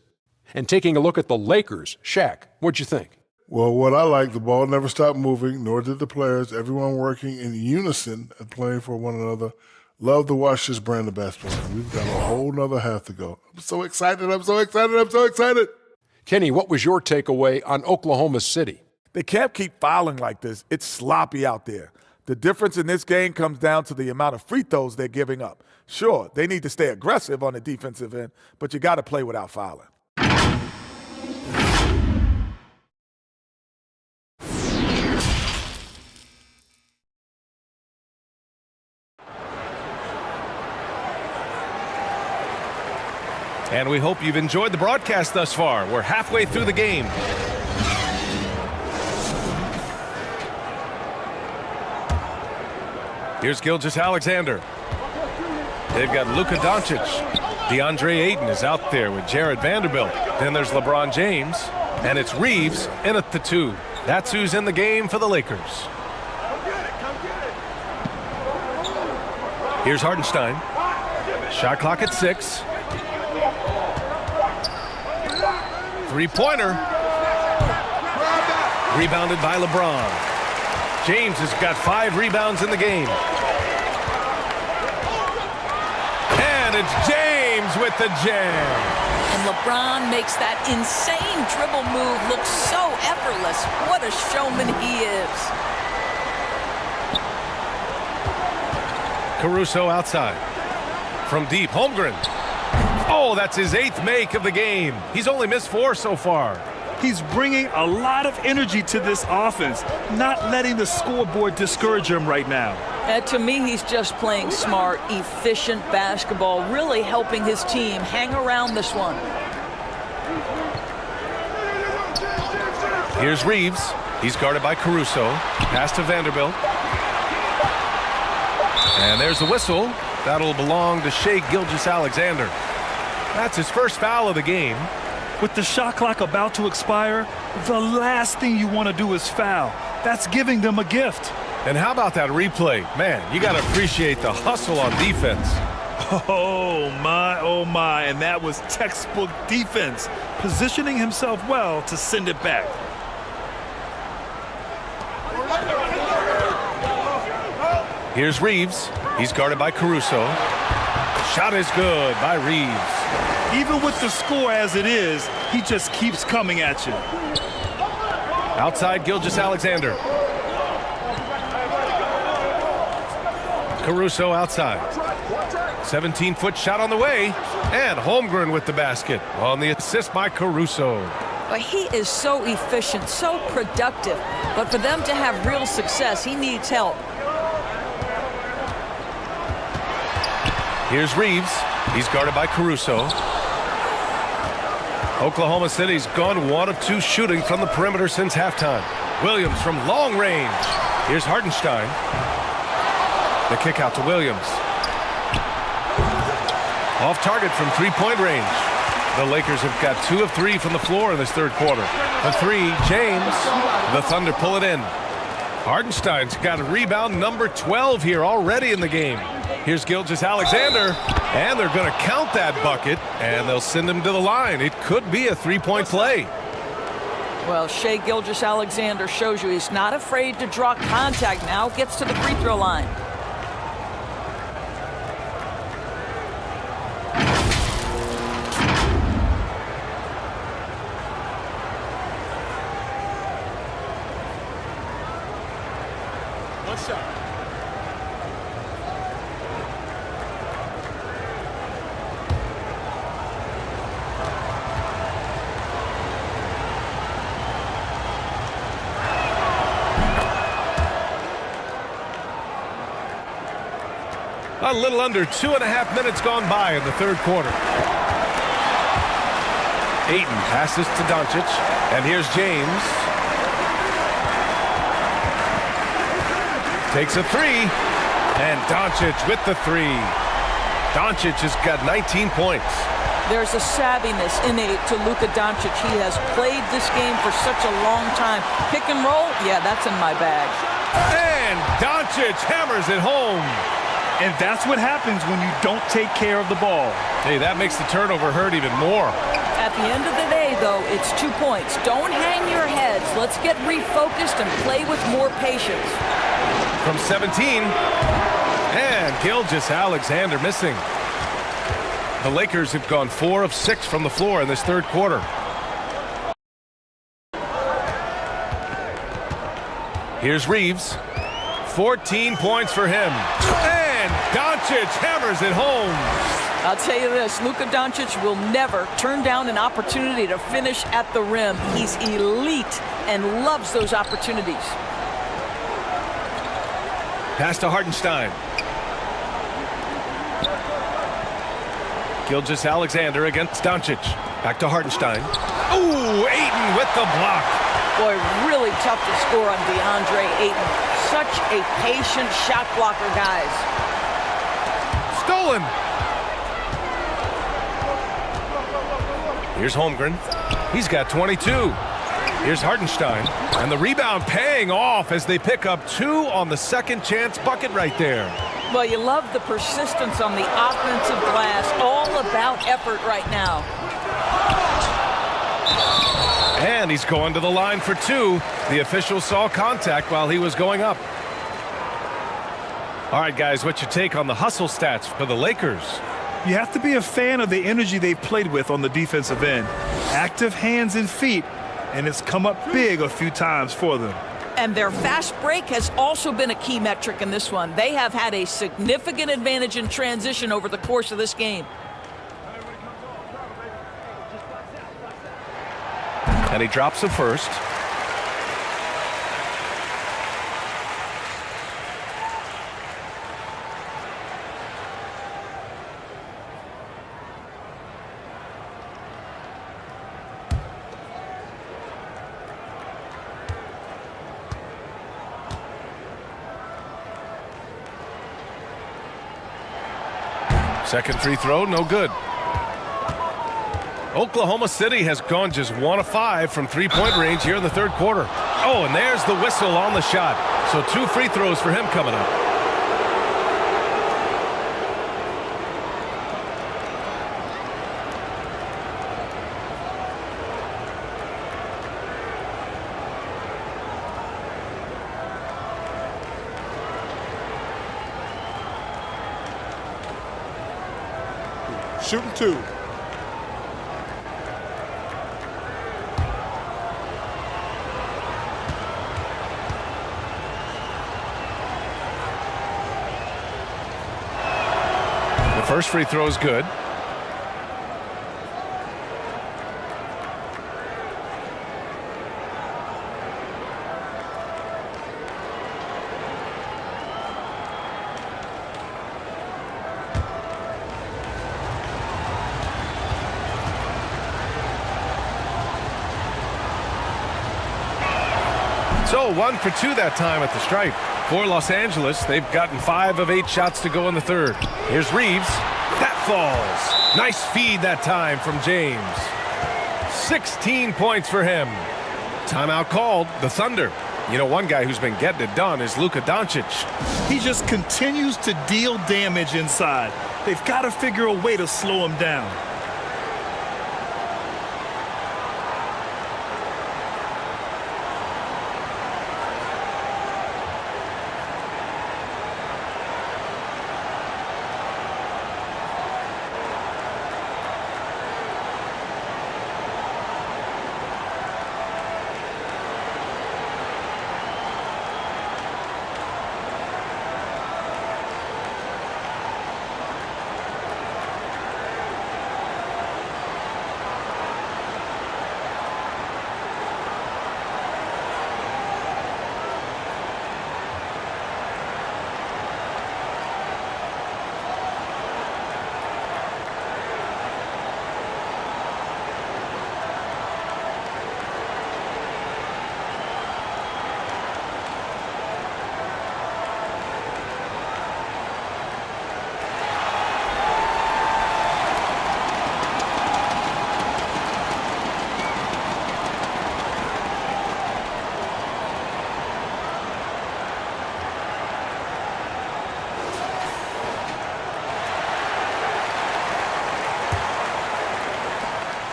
And taking a look at the Lakers, Shaq, what'd you think? Well, what I like, the ball never stopped moving, nor did the players. Everyone working in unison and playing for one another. Love to watch this brand of basketball. We've got a whole nother half to go. I'm so excited, I'm so excited, I'm so excited. Kenny, what was your takeaway on Oklahoma City? They can't keep fouling like this. It's sloppy out there. The difference in this game comes down to the amount of free throws they're giving up. Sure, they need to stay aggressive on the defensive end, but you got to play without fouling. And we hope you've enjoyed the broadcast thus far. We're halfway through the game. Here's Gilgeous-Alexander. They've got Luka Doncic. DeAndre Ayton is out there with Jared Vanderbilt. Then there's LeBron James. And it's Reeves in at the 2. That's who's in the game for the Lakers. Here's Hartenstein. Shot clock at 6. Three-pointer. Rebounded by LeBron. James has got 5 rebounds in the game. And it's James with the jam. And LeBron makes that insane dribble move look so effortless. What a showman he is. Caruso outside. From deep, Holmgren. Oh, that's his 8th make of the game. He's only missed 4 so far. He's bringing a lot of energy to this offense, not letting the scoreboard discourage him right now. To me, he's just playing smart, efficient basketball, really helping his team hang around this one. Here's Reeves. He's guarded by Caruso. Pass to Vanderbilt. And there's the whistle. That'll belong to Shai Gilgeous-Alexander. That's his first foul of the game. With the shot clock about to expire, the last thing you want to do is foul. That's giving them a gift. And how about that replay? Man, you got to appreciate the hustle on defense. Oh my, and that was textbook defense, positioning himself well to send it back. Here's Reeves. He's guarded by Caruso. Shot is good by Reeves. Even with the score as it is, he just keeps coming at you. Outside Gilgeous-Alexander. Caruso outside. 17-foot shot on the way. And Holmgren with the basket on the assist by Caruso. But he is so efficient, so productive. But for them to have real success, he needs help. Here's Reeves. He's guarded by Caruso. Oklahoma City's gone 1 of 2 shooting from the perimeter since halftime. Williams from long range. Here's Hartenstein. The kick out to Williams. Off target from three-point range. The Lakers have got 2 of 3 from the floor in this third quarter. The 3, James. The Thunder pull it in. Hartenstein's got a rebound number 12 here already in the game. Here's Gilgeous-Alexander, and they're going to count that bucket, and they'll send him to the line. It could be a three-point play. Well, Shai Gilgeous-Alexander shows you he's not afraid to draw contact now, gets to the free throw line. One shot. A little under 2.5 minutes gone by in the third quarter. Ayton passes to Doncic, and here's James. Takes a 3, and Doncic with the 3. Doncic has got 19 points. There's a savviness innate to Luka Doncic. He has played this game for such a long time. Pick and roll, yeah, that's in my bag. And Doncic hammers it home. And that's what happens when you don't take care of the ball. Hey, that makes the turnover hurt even more. At the end of the day, though, it's 2 points. Don't hang your heads. Let's get refocused and play with more patience. From 17, and Gilgeous-Alexander missing. The Lakers have gone 4 of 6 from the floor in this third quarter. Here's Reeves. 14 points for him. And Doncic hammers it home. I'll tell you this, Luka Doncic will never turn down an opportunity to finish at the rim. He's elite and loves those opportunities. Pass to Hartenstein. Gilgeous-Alexander against Doncic. Back to Hartenstein. Ooh, Ayton with the block. Boy, really tough to score on DeAndre Ayton. Such a patient shot blocker, guys. Stolen. Here's Holmgren. He's got 22. Here's Hartenstein. And the rebound paying off as they pick up 2 on the second chance bucket right there. Well, you love the persistence on the offensive glass. All about effort right now. And he's going to the line for 2. The official saw contact while he was going up. All right, guys, what's your take on the hustle stats for the Lakers? You have to be a fan of the energy they've played with on the defensive end. Active hands and feet, and it's come up big a few times for them. And their fast break has also been a key metric in this one. They have had a significant advantage in transition over the course of this game. And he drops the first. Second free throw, no good. Oklahoma City has gone just 1 of 5 from three-point range here in the third quarter. Oh, and there's the whistle on the shot. So 2 free throws for him coming up. Shooting 2. First free throw is good. So 1 for 2 that time at the stripe. For Los Angeles, they've gotten 5 of 8 shots to go in the third. Here's Reeves. That falls. Nice feed that time from James. 16 points for him. Timeout called. The Thunder. You know, one guy who's been getting it done is Luka Doncic. He just continues to deal damage inside. They've got to figure a way to slow him down.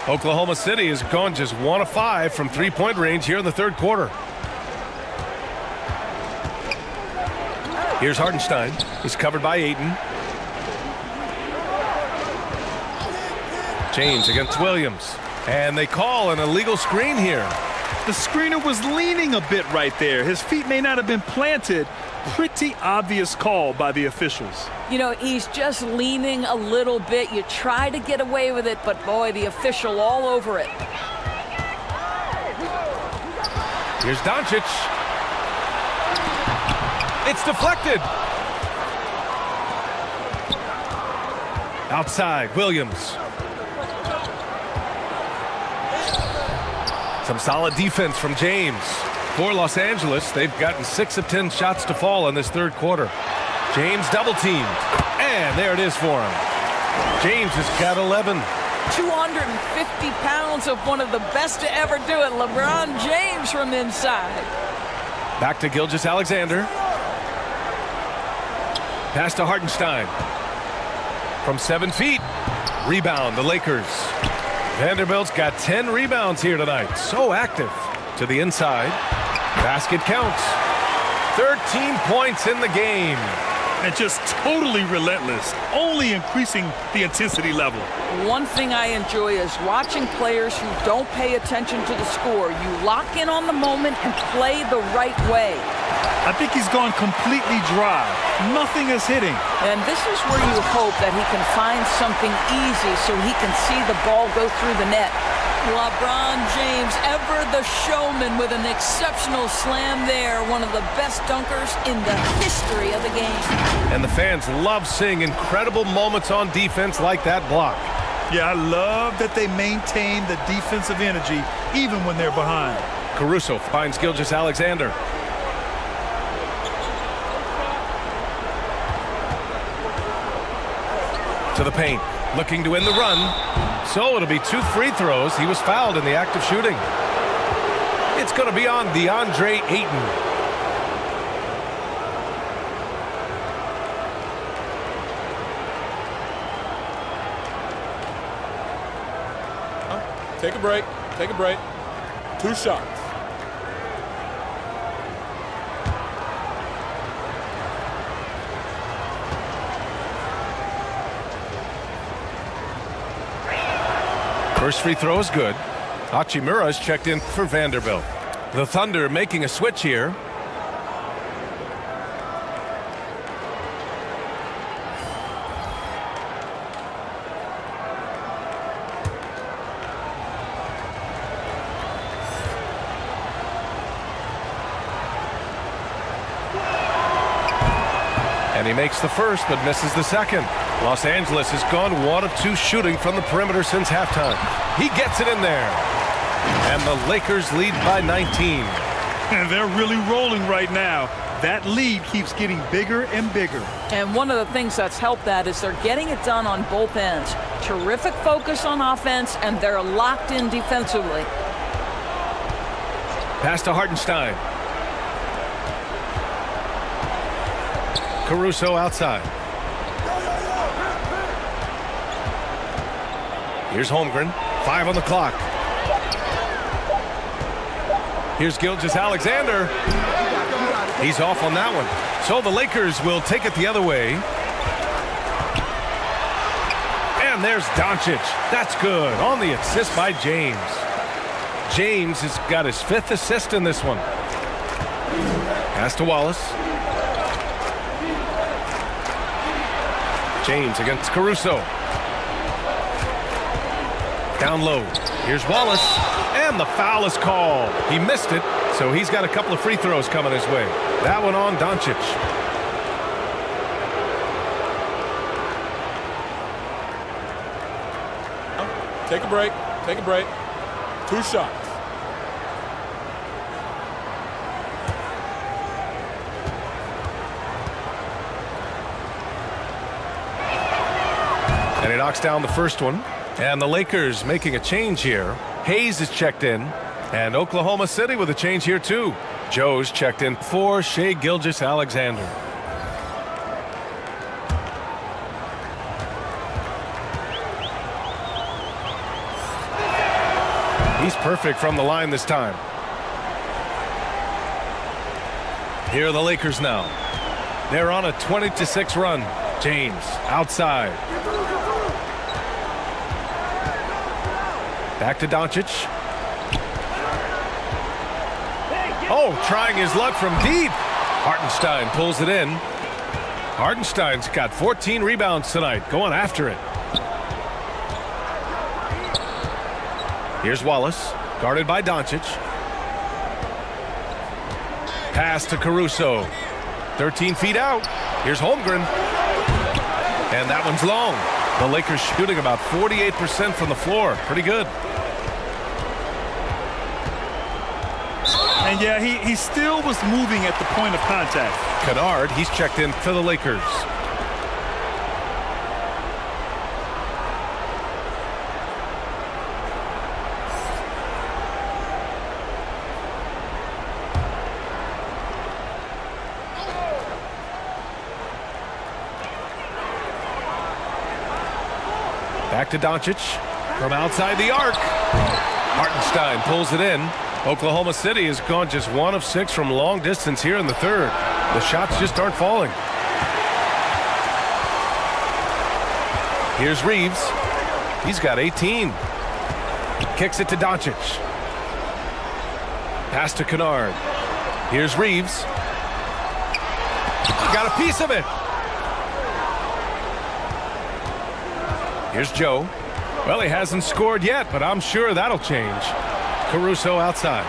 Oklahoma City is going just 1 of 5 from three-point range here in the third quarter. Here's Hartenstein. He's covered by Ayton. James against Williams. And they call an illegal screen here. The screener was leaning a bit right there. His feet may not have been planted. Pretty obvious call by the officials. You know, he's just leaning a little bit. You try to get away with it, but boy, the official all over it. Here's Doncic. It's deflected. Outside, Williams. Some solid defense from James. For Los Angeles, they've gotten 6 of 10 shots to fall in this third quarter. James double teamed. And there it is for him. James has got 11. 250 pounds of one of the best to ever do it, LeBron James from inside. Back to Gilgeous-Alexander. Pass to Hartenstein. From 7 feet. Rebound, the Lakers. Vanderbilt's got 10 rebounds here tonight. So active. To the inside. Basket counts. 13 points in the game. And just totally relentless, only increasing the intensity level. One thing I enjoy is watching players who don't pay attention to the score. You lock in on the moment and play the right way. I think he's gone completely dry. Nothing is hitting. And this is where you hope that he can find something easy so he can see the ball go through the net. LeBron James, ever the showman, with an exceptional slam there. One of the best dunkers in the history of the game. And the fans love seeing incredible moments on defense like that block. Yeah, I love that they maintain the defensive energy even when they're behind. Caruso finds Gilgeous-Alexander. To the paint, looking to win the run. So it'll be 2 free throws. He was fouled in the act of shooting. It's going to be on DeAndre Ayton. Take a break. Take a break. 2 shots. First free throw is good. Hachimura's checked in for Vanderbilt. The Thunder making a switch here. And he makes the first, but misses the second. Los Angeles has gone 1 of 2 shooting from the perimeter since halftime. He gets it in there. And the Lakers lead by 19. And they're really rolling right now. That lead keeps getting bigger and bigger. And one of the things that's helped that is they're getting it done on both ends. Terrific focus on offense, and they're locked in defensively. Pass to Hartenstein. Caruso outside. Here's Holmgren. 5 on the clock. Here's Gilgeous-Alexander. He's off on that one. So the Lakers will take it the other way. And there's Doncic. That's good. On the assist by James. James has got his 5th assist in this one. Pass to Wallace. James against Caruso. Down low. Here's Wallace. And the foul is called. He missed it, so he's got a couple of free throws coming his way. That one on Doncic. Take a break. Take a break. 2 shots. And he knocks down the first one. And the Lakers making a change here. Hayes is checked in. And Oklahoma City with a change here too. Joe's checked in for Shai Gilgeous-Alexander. He's perfect from the line this time. Here are the Lakers now. They're on a 20-6 run. James outside. Back to Doncic. Oh, trying his luck from deep. Hartenstein pulls it in. Hartenstein's got 14 rebounds tonight, going after it. Here's Wallace, guarded by Doncic. Pass to Caruso. 13 feet out. Here's Holmgren. And that one's long. The Lakers shooting about 48% from the floor. Pretty good. And yeah, he still was moving at the point of contact. Kennard, he's checked in for the Lakers. Back to Doncic from outside the arc. Hartenstein pulls it in. Oklahoma City has gone just 1 of 6 from long distance here in the third. The shots just aren't falling. Here's Reeves. He's got 18. Kicks it to Doncic. Pass to Kennard. Here's Reeves. Got a piece of it. Here's Joe. Well, he hasn't scored yet, but I'm sure that'll change. Caruso outside.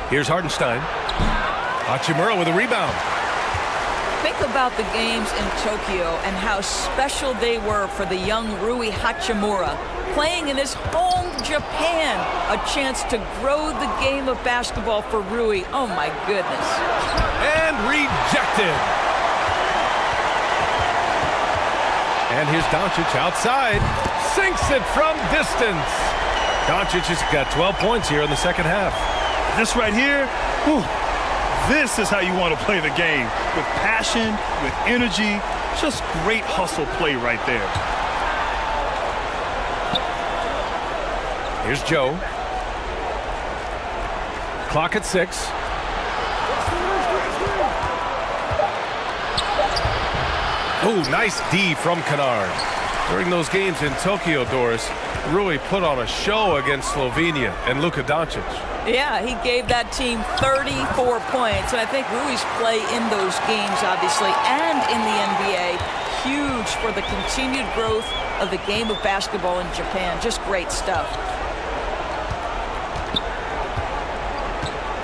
Here's Hartenstein. Hachimura with a rebound. Think about the games in Tokyo and how special they were for the young Rui Hachimura. Playing in his home, Japan. A chance to grow the game of basketball for Rui. Oh, my goodness. And rejected. And here's Doncic outside. Sinks it from distance. Doncic has got 12 points here in the second half. This right here, whew, this is how you want to play the game. With passion, with energy, just great hustle play right there. Here's Joe. Clock at 6. Oh, nice D from Kennard. During those games in Tokyo, Doris, Rui put on a show against Slovenia and Luka Doncic. Yeah, he gave that team 34 points. And I think Rui's play in those games, obviously, and in the NBA, huge for the continued growth of the game of basketball in Japan. Just great stuff.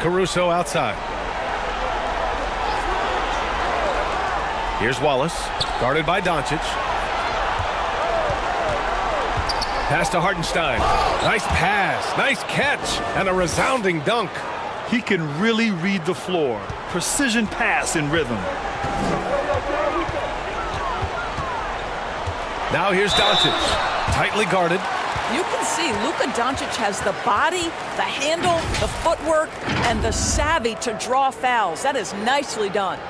Caruso outside. Here's Wallace, guarded by Doncic. Pass to Hartenstein. Nice pass, nice catch, and a resounding dunk. He can really read the floor. Precision pass in rhythm. Now here's Doncic, tightly guarded. You can see Luka Doncic has the body, the handle, the footwork, and the savvy to draw fouls. That is nicely done.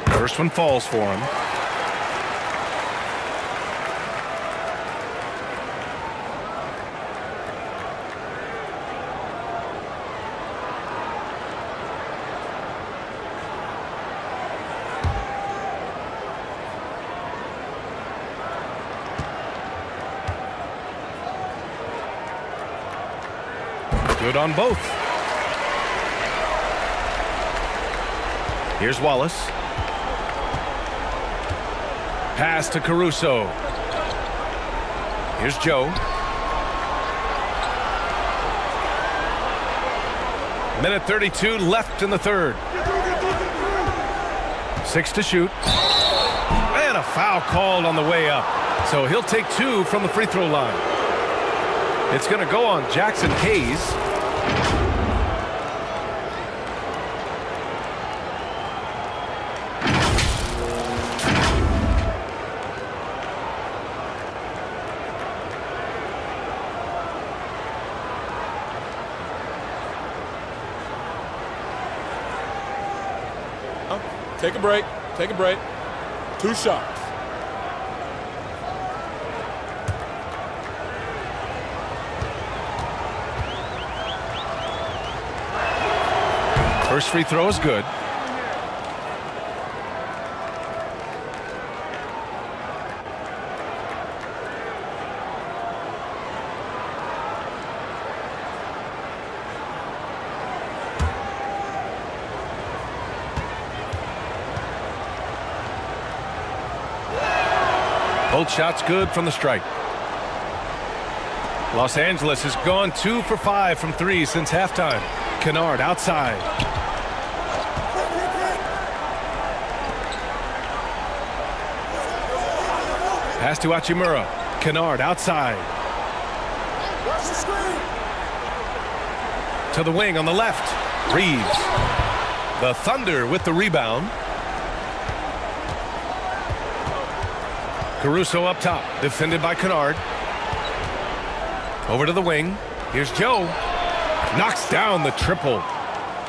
First one falls for him. Good on both. Here's Wallace. Pass to Caruso. Here's Joe. Minute 32 left in the third. 6 to shoot. And a foul called on the way up. So he'll take 2 from the free throw line. It's going to go on Jackson Hayes. Take a break. Take a break. 2 shots. First free throw is good. Both shots good from the stripe. Los Angeles has gone 2 for 5 from 3 since halftime. Kennard outside. Pass to Hachimura. Kennard outside. To the wing on the left. Reeves. The Thunder with the rebound. Caruso up top, defended by Kennard. Over to the wing. Here's Joe. Knocks down the triple.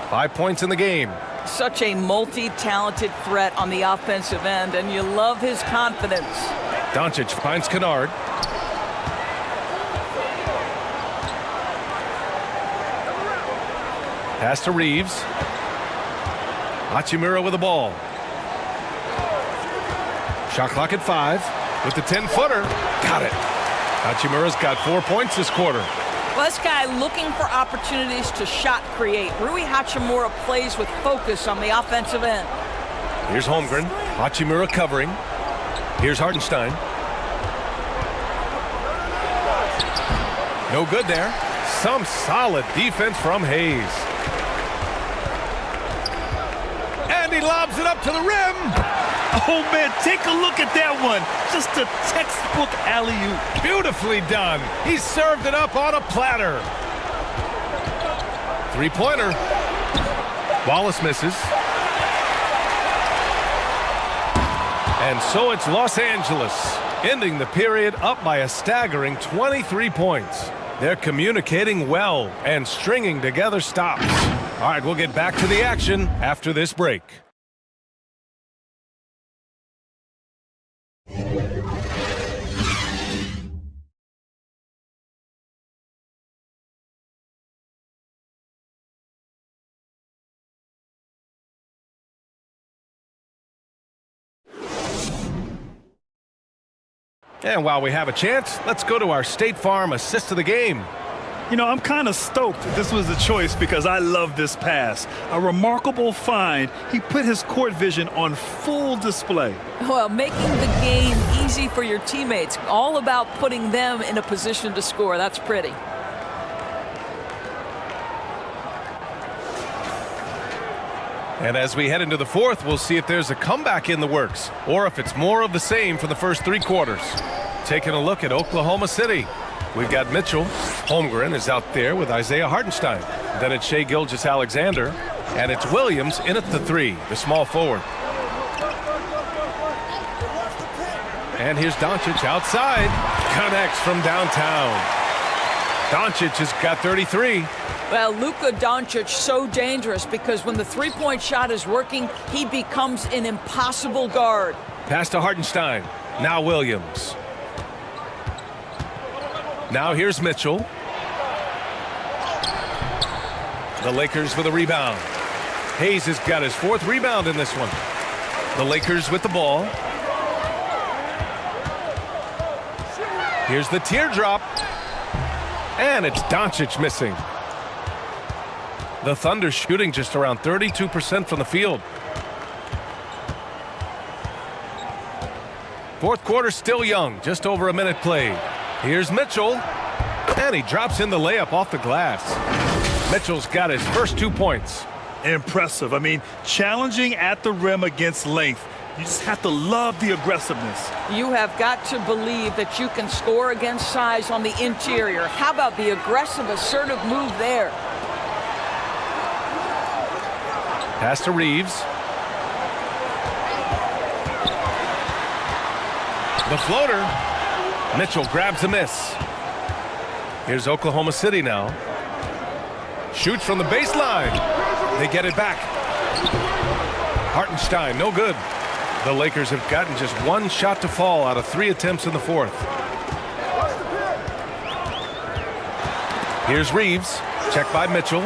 5 points in the game. Such a multi-talented threat on the offensive end, and you love his confidence. Doncic finds Kennard. Pass to Reeves. Hachimura with the ball. Shot clock at 5. With the 10-footer, got it. Hachimura's got 4 points this quarter. Well, this guy looking for opportunities to shot create. Rui Hachimura plays with focus on the offensive end. Here's Holmgren. Hachimura covering. Here's Hartenstein. No good there. Some solid defense from Hayes. And he lobs it up to the rim. Oh, man, take a look at that one. Just a textbook alley-oop. Beautifully done. He served it up on a platter. 3-pointer. Wallace misses. And so it's Los Angeles, ending the period up by a staggering 23 points. They're communicating well and stringing together stops. All right, we'll get back to the action after this break. And while we have a chance, let's go to our State Farm assist of the game. You know, I'm kind of stoked this was a choice because I love this pass. A remarkable find. He put his court vision on full display. Well, making the game easy for your teammates. All about putting them in a position to score. That's pretty. And as we head into the fourth, we'll see if there's a comeback in the works or if it's more of the same for the first 3 quarters. Taking a look at Oklahoma City. We've got Mitchell. Holmgren is out there with Isaiah Hartenstein. Then it's Shai Gilgeous-Alexander. And it's Williams in at the 3, the small forward. And here's Doncic outside. Connects from downtown. Doncic has got 33. Well, Luka Doncic so dangerous because when the three-point shot is working, he becomes an impossible guard. Pass to Hartenstein. Now Williams. Now here's Mitchell. The Lakers with a rebound. Hayes has got his 4th rebound in this one. The Lakers with the ball. Here's the teardrop. And it's Doncic missing. The Thunder shooting just around 32% from the field. Fourth quarter still young, just over a minute played. Here's Mitchell, and he drops in the layup off the glass. Mitchell's got his first 2 points. Impressive. I mean, challenging at the rim against length. You just have to love the aggressiveness. You have got to believe that you can score against size on the interior. How about the aggressive, assertive move there? Pass to Reeves. The floater. Mitchell grabs a miss. Here's Oklahoma City now. Shoots from the baseline. They get it back. Hartenstein, no good. The Lakers have gotten just 1 shot to fall out of 3 attempts in the fourth. Here's Reeves. Check by Mitchell.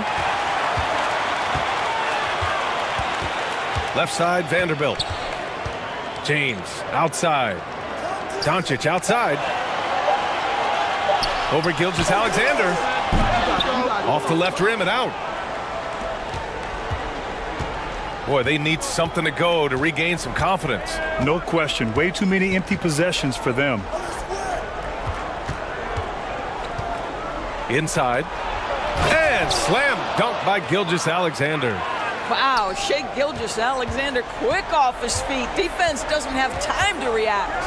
Left side, Vanderbilt. James outside. Doncic outside. Over Gilgeous-Alexander. Off the left rim and out. Boy, they need something to go to regain some confidence. No question. Way too many empty possessions for them. Inside. And slam dunk by Gilgeous-Alexander. Wow, Shai Gilgeous-Alexander quick off his feet. Defense doesn't have time to react.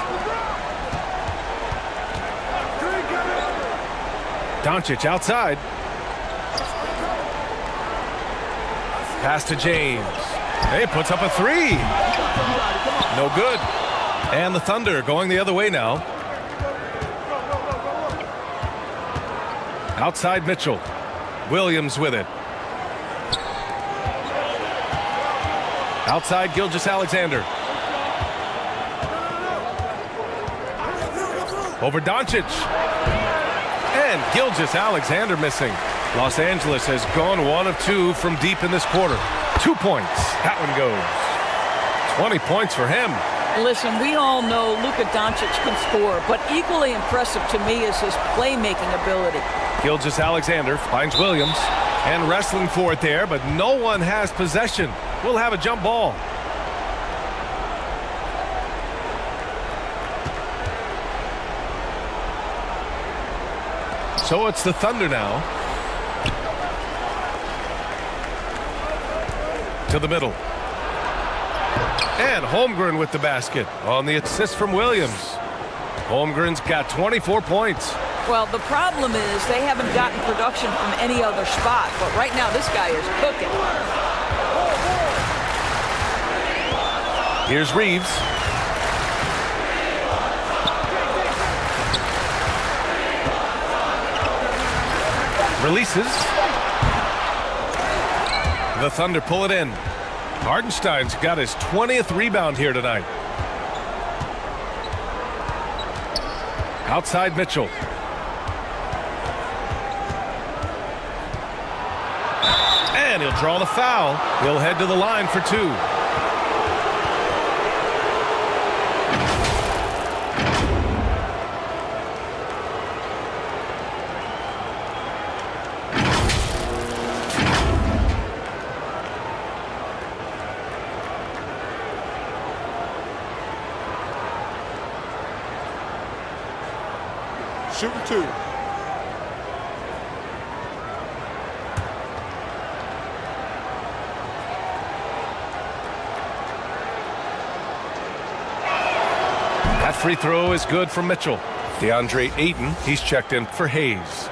Doncic outside. Pass to James. He puts up a 3. No good. And the Thunder going the other way now. Outside Mitchell. Williams with it. Outside Gilgeous-Alexander. Over Doncic. And Gilgeous-Alexander missing. Los Angeles has gone 1 of 2 from deep in this quarter. 2 points. That one goes. 20 points for him. Listen, we all know Luka Doncic can score, but equally impressive to me is his playmaking ability. Gilgeous-Alexander finds Williams and wrestling for it there, but no one has possession. We'll have a jump ball. So it's the Thunder now. To the middle. And Holmgren with the basket on the assist from Williams. Holmgren's got 24 points. Well, the problem is they haven't gotten production from any other spot, but right now this guy is cooking. Here's Reeves. Releases. The Thunder pull it in. Hartenstein's got his 20th rebound here tonight. Outside Mitchell. And he'll draw the foul. He'll head to the line for 2. shooting 2. That free throw is good for Mitchell. DeAndre Ayton, he's checked in for Hayes.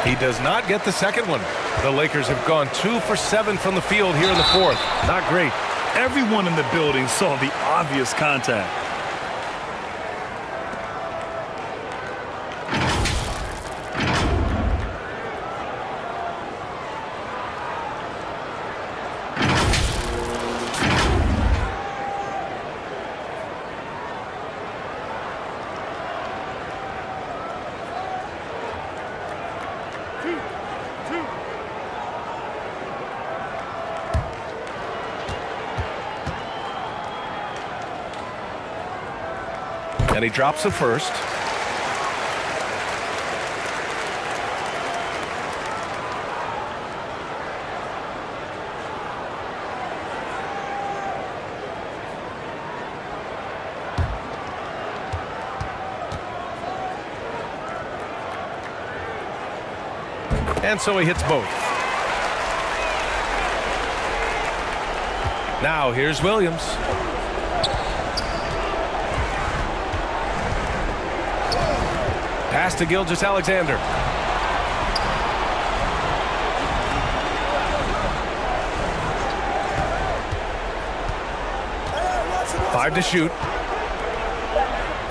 He does not get the second one. The Lakers have gone 2 for 7 from the field here in the fourth. Not great. Everyone in the building saw the obvious contact. And he drops the first. And so he hits both. Now here's Williams. Pass to Gilgeous-Alexander. Five to shoot.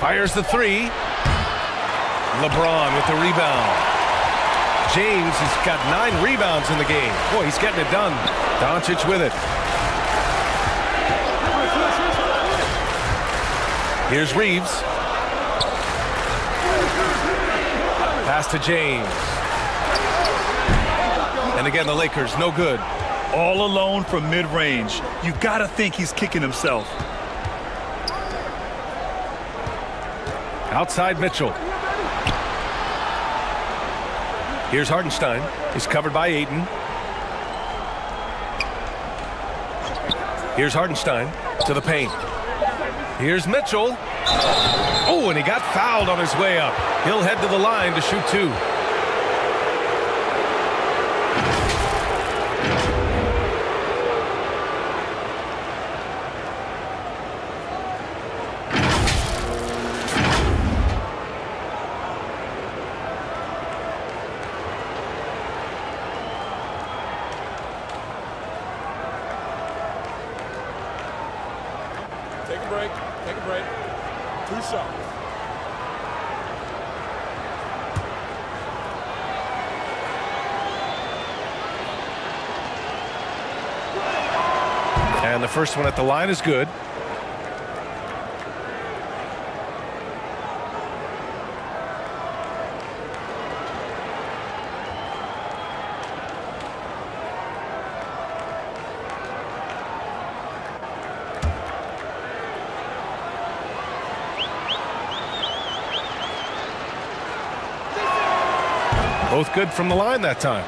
Fires the three. LeBron with the rebound. James has got 9 rebounds in the game. Boy, he's getting it done. Doncic with it. Here's Reeves. Pass to James. And again, the Lakers, no good. All alone from mid-range. You gotta think he's kicking himself. Outside Mitchell. Here's Hartenstein. He's covered by Ayton. Here's Hartenstein to the paint. Here's Mitchell. Oh, and he got fouled on his way up. He'll head to the line to shoot 2. Take a break. Take a break. 2 shots. And the first one at the line is good. Both good from the line that time.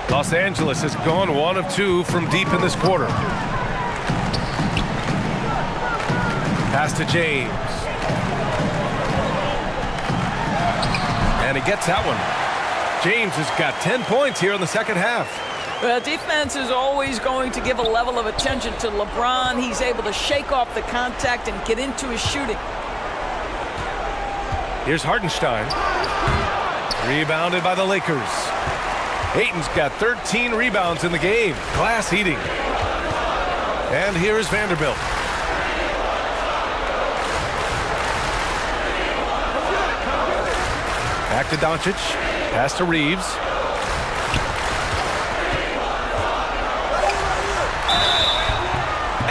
Los Angeles has gone 1 of 2 from deep in this quarter. Pass to James. And he gets that one. James has got 10 points here in the second half. Well, defense is always going to give a level of attention to LeBron. He's able to shake off the contact and get into his shooting. Here's Hartenstein. Rebounded by the Lakers. Ayton's got 13 rebounds in the game. Glass eating. And here is Vanderbilt. Back to Doncic. Pass to Reeves.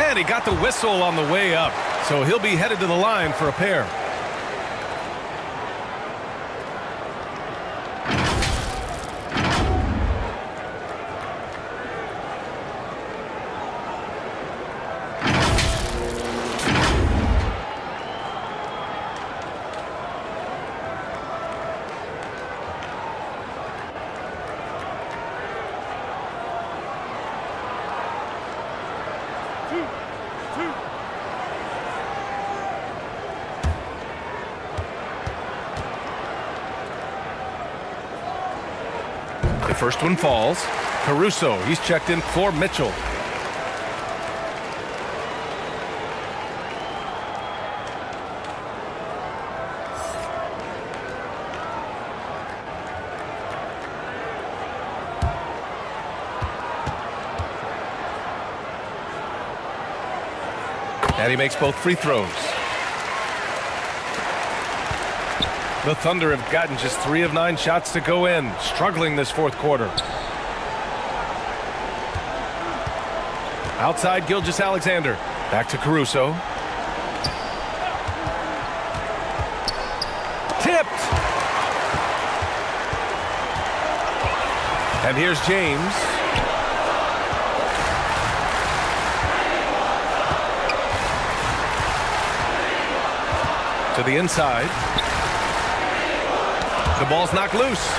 And he got the whistle on the way up. So he'll be headed to the line for a pair. first one falls. Caruso, he's checked in for Mitchell. And he makes both free throws. The Thunder have gotten just 3 of 9 shots to go in, struggling this fourth quarter. Outside, Gilgeous-Alexander. Back to Caruso. Tipped. And here's James. To the inside. The ball's knocked loose.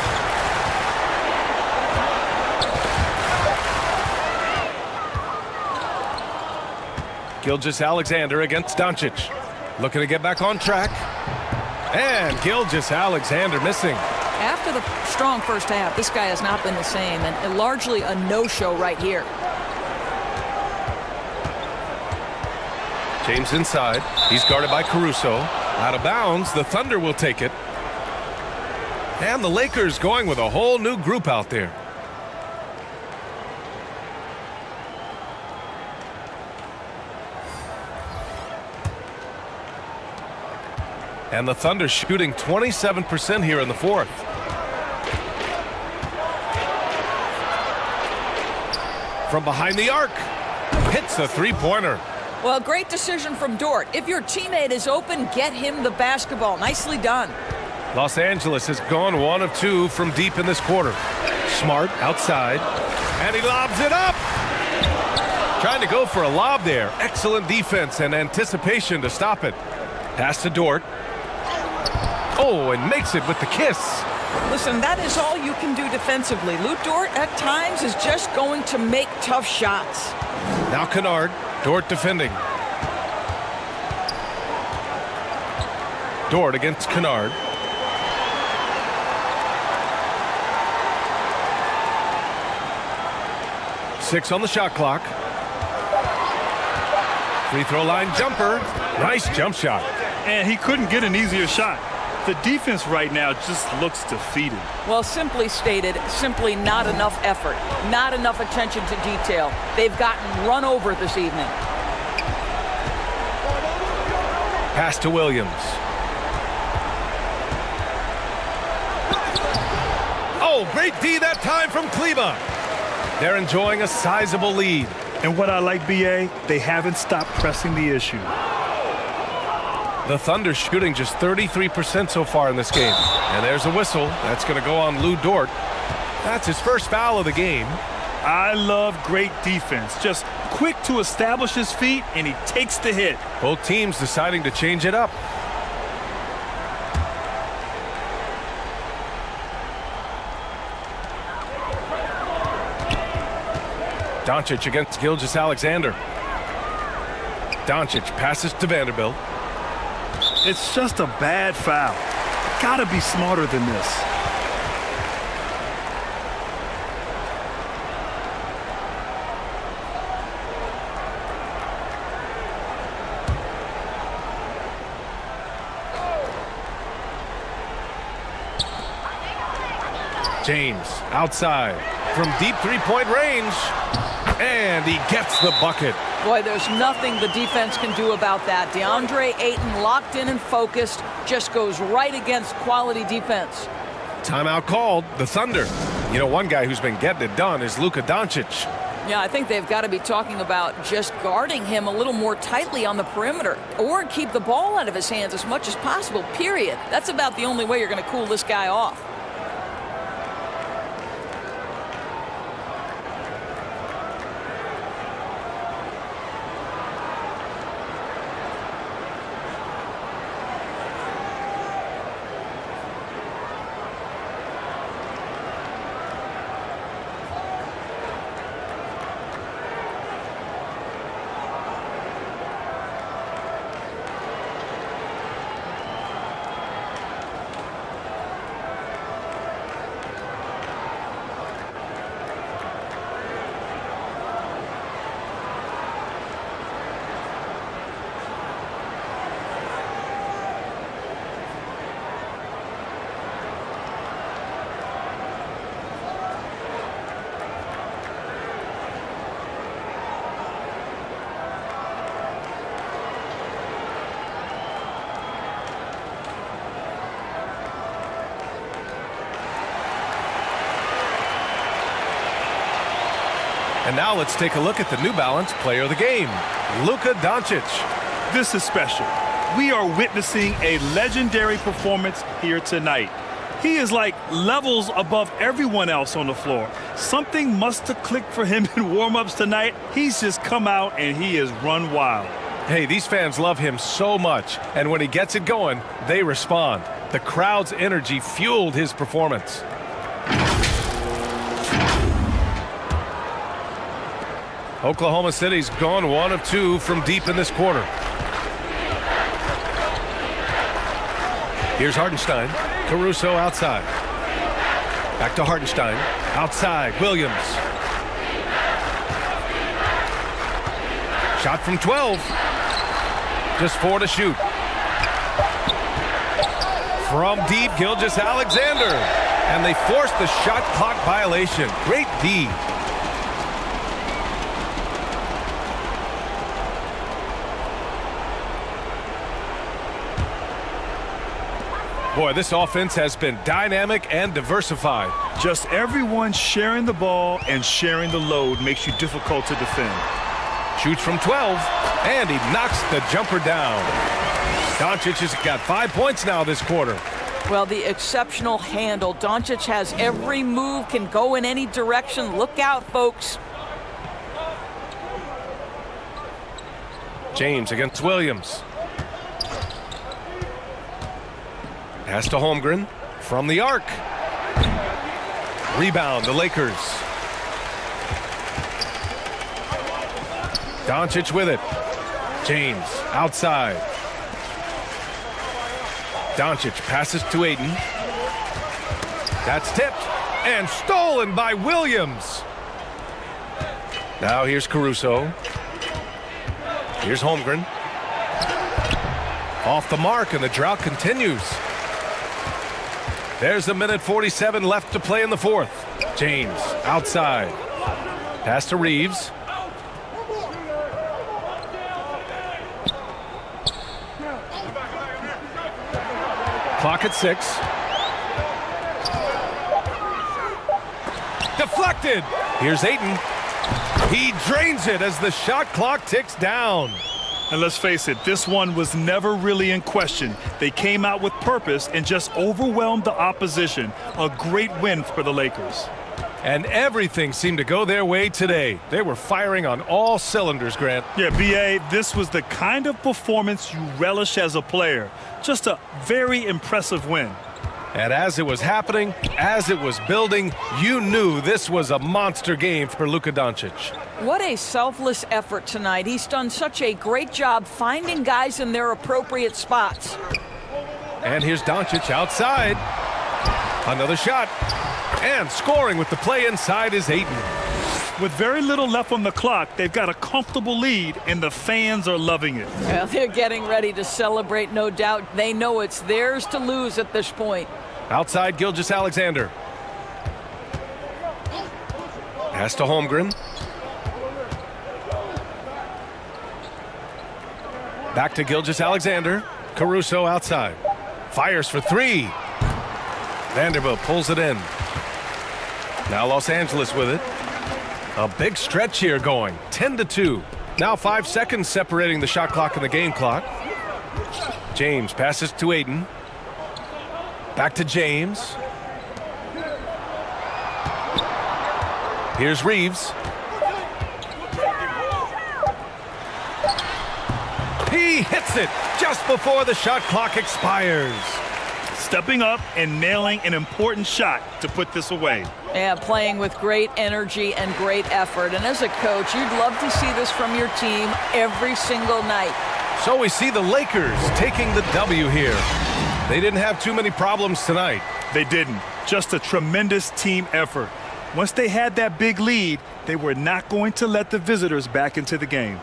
Gilgeous-Alexander against Doncic. Looking to get back on track. And Gilgeous-Alexander missing. After the strong first half, this guy has not been the same, and largely a no-show right here. James inside. He's guarded by Caruso. Out of bounds. The Thunder will take it. And the Lakers going with a whole new group out there. And the Thunder shooting 27% here in the fourth. From behind the arc. Hits a three-pointer. Well, great decision from Dort. If your teammate is open, get him the basketball. Nicely done. Los Angeles has gone 1 of 2 from deep in this quarter. Smart outside. And he lobs it up. Trying to go for a lob there. Excellent defense and anticipation to stop it. Pass to Dort. Oh, and makes it with the kiss. Listen, that is all you can do defensively. Lou Dort, at times, is just going to make tough shots. Now Kennard. Dort defending. Dort against Kennard. Six on the shot clock. Free throw line jumper. Nice jump shot. And he couldn't get an easier shot. The defense right now just looks defeated. Well, simply stated, simply not enough effort, not enough attention to detail. They've gotten run over this evening. Pass to Williams. Oh, great D that time from Kleba. They're enjoying a sizable lead. And what I like, BA, they haven't stopped pressing the issue. The Thunder shooting just 33% so far in this game. And there's a whistle. That's going to go on Lou Dort. That's his first foul of the game. I love great defense. Just quick to establish his feet, and he takes the hit. Both teams deciding to change it up. Doncic against Gilgeous-Alexander. Doncic passes to Vanderbilt. It's just a bad foul. Gotta be smarter than this. James outside from deep three-point range. And he gets the bucket. Boy, there's nothing the defense can do about that. DeAndre Ayton, locked in and focused, just goes right against quality defense. Timeout called. The Thunder. You know, one guy who's been getting it done is Luka Doncic. Yeah, I think they've got to be talking about just guarding him a little more tightly on the perimeter or keep the ball out of his hands as much as possible, period. That's about the only way you're going to cool this guy off. And now let's take a look at the New Balance Player of the Game, Luka Doncic. This is special. We are witnessing a legendary performance here tonight. He is like levels above everyone else on the floor. Something must have clicked for him in warm-ups tonight. He's just come out and he has run wild. Hey, these fans love him so much, and when he gets it going, they respond. The crowd's energy fueled his performance. Oklahoma City's gone 1 of 2 from deep in this quarter. Here's Hartenstein. Caruso outside. Back to Hartenstein. Outside, Williams. Shot from 12. Just 4 to shoot. From deep, Gilgeous-Alexander. And they forced the shot clock violation. Great D. Boy, this offense has been dynamic and diversified. Just everyone sharing the ball and sharing the load makes you difficult to defend. Shoots from 12, and he knocks the jumper down. Doncic has got 5 points now this quarter. Well, the exceptional handle. Doncic has every move, can go in any direction. Look out, folks. James against Williams. Pass to Holmgren from the arc. Rebound, the Lakers. Doncic with it. James outside. Doncic passes to Ayton. That's tipped and stolen by Williams. Now here's Caruso. Here's Holmgren. Off the mark, and the drought continues. There's a minute 47 left to play in the fourth. James outside. Pass to Reeves. Clock at 6. Deflected. Here's Ayton. He drains it as the shot clock ticks down. And let's face it, this one was never really in question. They came out with purpose and just overwhelmed the opposition. A great win for the Lakers. And everything seemed to go their way today. They were firing on all cylinders, Grant. Yeah, B.A., this was the kind of performance you relish as a player. Just a very impressive win. And as it was happening, as it was building, you knew this was a monster game for Luka Doncic. What a selfless effort tonight. He's done such a great job finding guys in their appropriate spots. And here's Doncic outside. Another shot. And scoring with the play inside is Ayton. With very little left on the clock, they've got a comfortable lead, and the fans are loving it. Well, they're getting ready to celebrate, no doubt. They know it's theirs to lose at this point. Outside, Gilgeous-Alexander. Pass to Holmgren. Back to Gilgeous-Alexander. Caruso outside. Fires for 3. Vanderbilt pulls it in. Now Los Angeles with it. A big stretch here going. 10-2. Now 5 seconds separating the shot clock and the game clock. James passes to Ayton. Back to James. Here's Reeves. He hits it just before the shot clock expires. Stepping up and nailing an important shot to put this away. Yeah, playing with great energy and great effort. And as a coach, you'd love to see this from your team every single night. So we see the Lakers taking the W here. They didn't have too many problems tonight. They didn't. Just a tremendous team effort. Once they had that big lead, they were not going to let the visitors back into the game.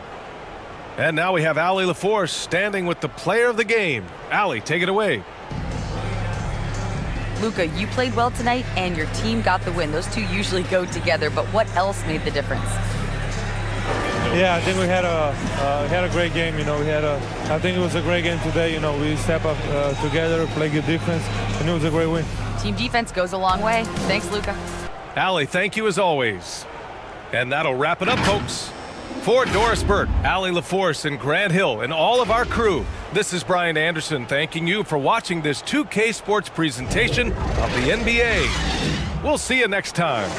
And now we have Allie LaForce standing with the player of the game. Allie, take it away. Luka, you played well tonight, and your team got the win. Those two usually go together, but what else made the difference? Yeah, I think we had a great game. I think it was a great game today. We step up together, play good defense, and it was a great win. Team defense goes a long way. Thanks, Luka. Allie, thank you as always. And that'll wrap it up, folks. For Doris Burke, Allie LaForce, and Grant Hill, and all of our crew, this is Brian Anderson thanking you for watching this 2K Sports presentation of the NBA. We'll see you next time.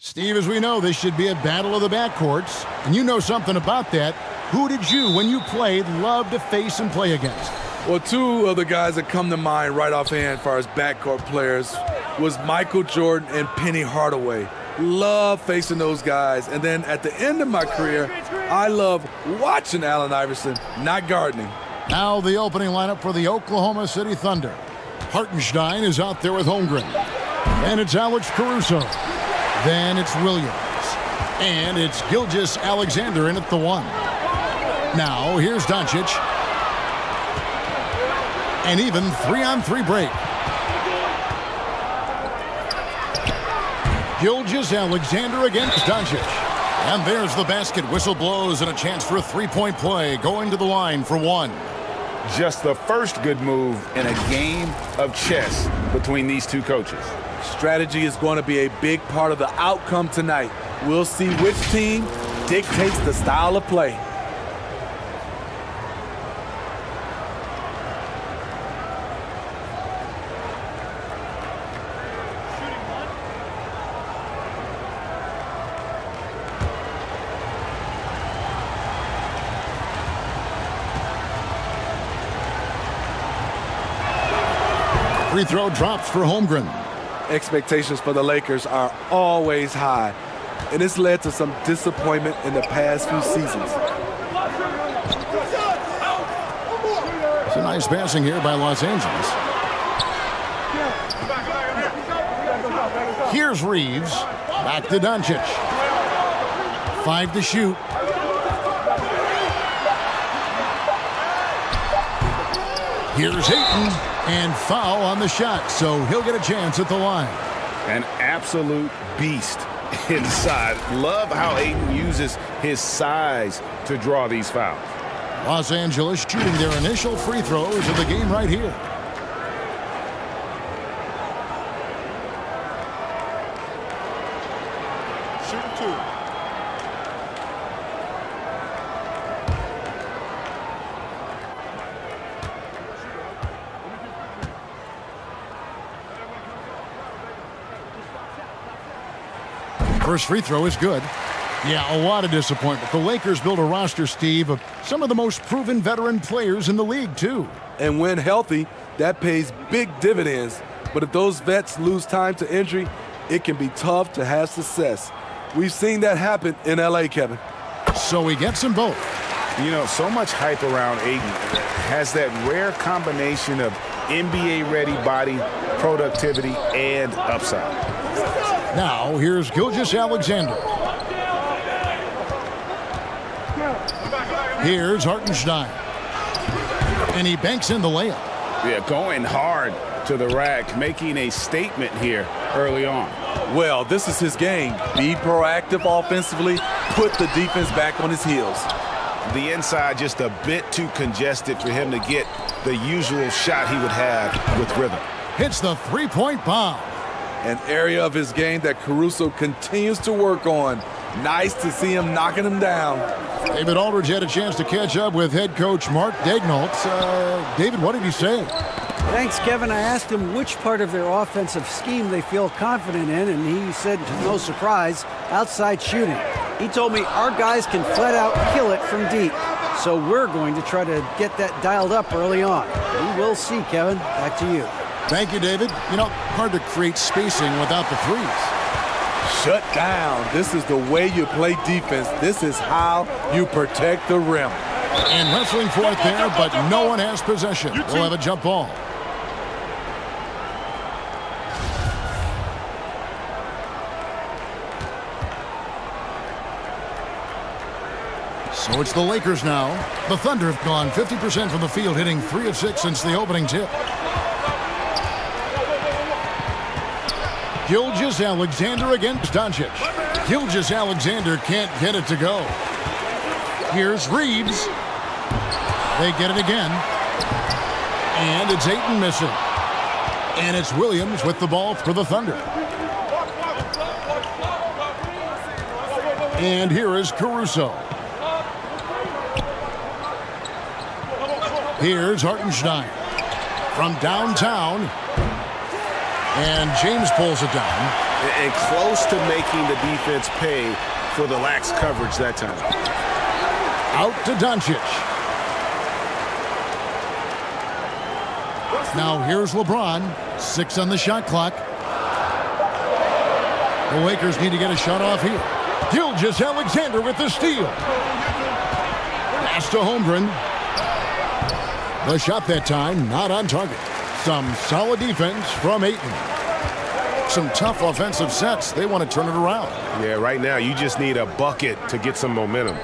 Steve, as we know, this should be a battle of the backcourts, and you know something about that. Who did you, when you played, love to face and play against? Well, two of the guys that come to mind right offhand as far as backcourt players was Michael Jordan and Penny Hardaway. Love facing those guys. And then at the end of my career, I love watching Allen Iverson, not gardening. Now the opening lineup for the Oklahoma City Thunder. Hartenstein is out there with Holmgren. And it's Alex Caruso. Then it's Williams. And it's Gilgeous-Alexander in at the 1. Now here's Doncic. And even 3-on-3 break. Gilgeous-Alexander against Doncic. And there's the basket. Whistle blows and a chance for a three-point play. Going to the line for 1. Just the first good move in a game of chess between these two coaches. Strategy is going to be a big part of the outcome tonight. We'll see which team dictates the style of play. Free throw drops for Holmgren. Expectations for the Lakers are always high, and it's led to some disappointment in the past few seasons. It's a nice passing here by Los Angeles. Here's Reeves. Back to Doncic. 5 to shoot. Here's Ayton. And foul on the shot, so he'll get a chance at the line. An absolute beast inside. Love how Ayton uses his size to draw these fouls. Los Angeles shooting their initial free throws of the game right here. Shooting 2. First free throw is good. Yeah, a lot of disappointment. The Lakers built a roster, Steve, of some of the most proven veteran players in the league, too. And when healthy, that pays big dividends. But if those vets lose time to injury, it can be tough to have success. We've seen that happen in LA, Kevin. So he gets them both. You know, so much hype around Ayton. Has that rare combination of NBA-ready body, productivity, and upside. Now, here's Gilgeous-Alexander. Here's Hartenstein. And he banks in the layup. Yeah, going hard to the rack, making a statement here early on. Well, this is his game. Be proactive offensively, put the defense back on his heels. The inside just a bit too congested for him to get the usual shot he would have with rhythm. Hits the three-point bomb. An area of his game that Caruso continues to work on. Nice to see him knocking him down. David Aldridge had a chance to catch up with head coach Mark Daigneault. David, what did he say? Thanks, Kevin. I asked him which part of their offensive scheme they feel confident in, and he said, to no surprise, outside shooting. He told me our guys can flat out kill it from deep, so we're going to try to get that dialed up early on. We will see, Kevin. Back to you. Thank you, David. You know, hard to create spacing without the threes. Shut down. This is the way you play defense. This is how you protect the rim. And wrestling for it there, but no one has possession. We'll have a jump ball. So it's the Lakers now. The Thunder have gone 50% from the field, hitting 3 of 6 since the opening tip. Gilgeous-Alexander against Doncic. Gilgeous-Alexander can't get it to go. Here's Reeves. They get it again. And it's Ayton missing. And it's Williams with the ball for the Thunder. And here is Caruso. Here's Hartenstein from downtown. And James pulls it down. and close to making the defense pay for the lax coverage that time. Out to Doncic. Now here's LeBron. 6 on the shot clock. The Lakers need to get a shot off here. Gilgeous-Alexander with the steal. Pass to Holmgren. The shot that time not on target. Some solid defense from Ayton. Some tough offensive sets. They want to turn it around. Yeah, right now you just need a bucket to get some momentum.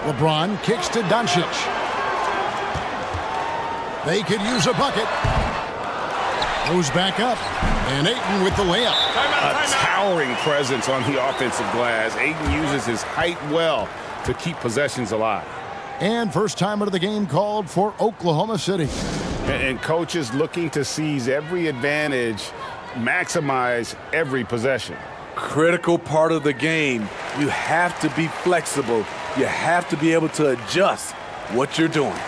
LeBron kicks to Doncic. They could use a bucket. Goes back up. And Ayton with the layup. A towering presence on the offensive glass. Ayton uses his height well to keep possessions alive. And first time out of the game called for Oklahoma City. And coaches looking to seize every advantage, maximize every possession. Critical part of the game. You have to be flexible. You have to be able to adjust what you're doing.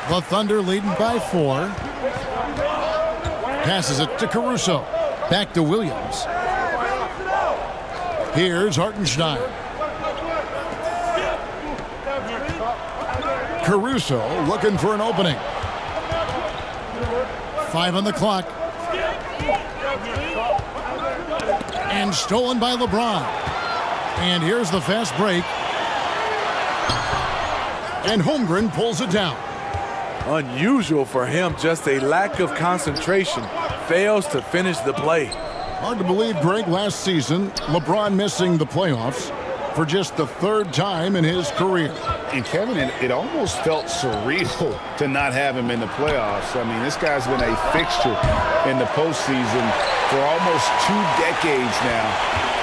The Thunder leading by 4. Passes it to Caruso. Back to Williams. Here's Hartenstein. Caruso looking for an opening. 5 on the clock. And stolen by LeBron. And here's the fast break. And Holmgren pulls it down. Unusual for him, just a lack of concentration. Fails to finish the play. Hard to believe, Greg, last season, LeBron missing the playoffs for just the 3rd time in his career. And Kevin, it almost felt surreal to not have him in the playoffs. I mean, this guy's been a fixture in the postseason for almost 2 decades now.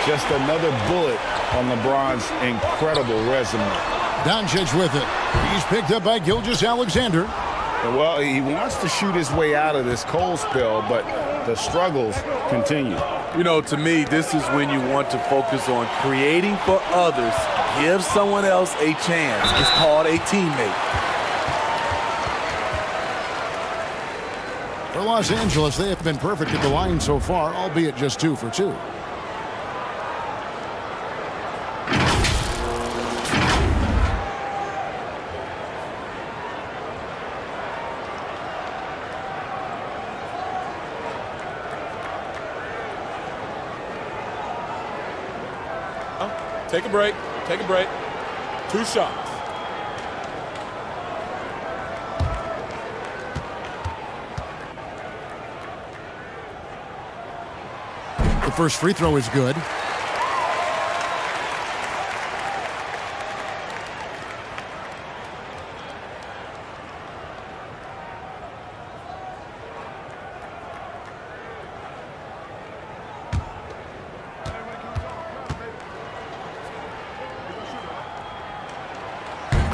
Just another bullet on LeBron's incredible resume. Doncic with it. He's picked up by Gilgeous-Alexander. Well, he wants to shoot his way out of this cold spell, but the struggles continue. You know, to me, this is when you want to focus on creating for others. Give someone else a chance. It's called a teammate. For Los Angeles, they have been perfect at the line so far, albeit just 2 for 2. Take a break. Take a break. 2 shots. The first free throw is good.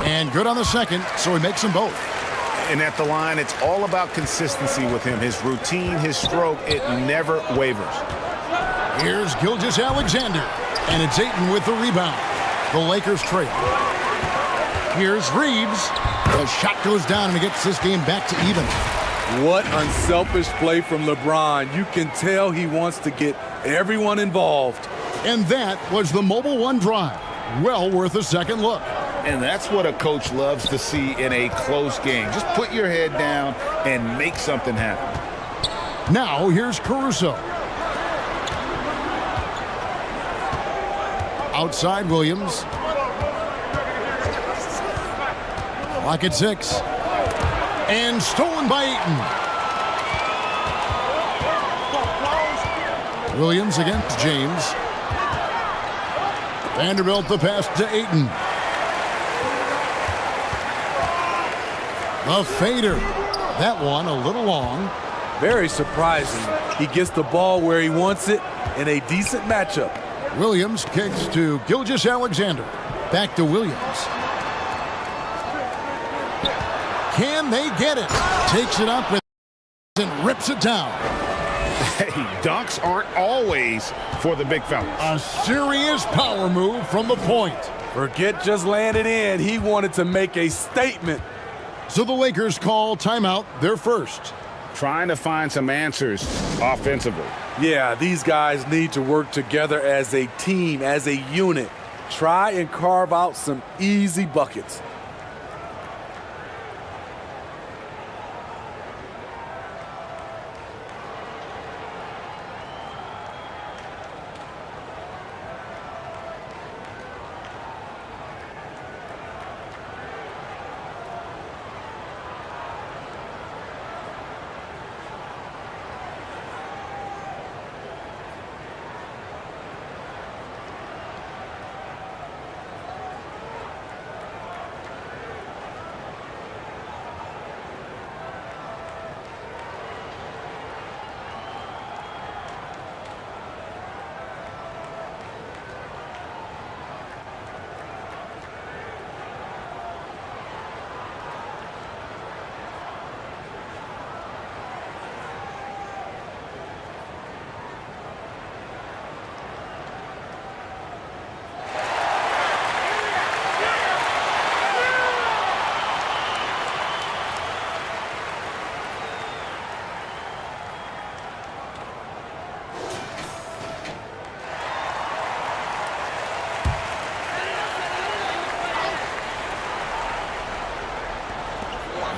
And good on the second, so he makes them both. And at the line, it's all about consistency with him. His routine, his stroke, it never wavers. Here's Gilgeous-Alexander, and it's Ayton with the rebound. The Lakers trail. Here's Reeves. The shot goes down and it gets this game back to even. What unselfish play from LeBron. You can tell he wants to get everyone involved. And that was the Mobile One drive. Well worth a second look. And that's what a coach loves to see in a close game. Just put your head down and make something happen. Now here's Caruso. Outside Williams. Clock at 6. And stolen by Ayton. Williams against James. Vanderbilt the pass to Ayton. The fader. That one a little long. Very surprising. He gets the ball where he wants it in a decent matchup. Williams kicks to Gilgeous-Alexander. Back to Williams. Can they get it? Takes it up with and rips it down. Hey, dunks aren't always for the big fellas. A serious power move from the point. Forget just landed in. He wanted to make a statement. So the Lakers call timeout, their first. Trying to find some answers offensively. Yeah, these guys need to work together as a team, as a unit. Try and carve out some easy buckets.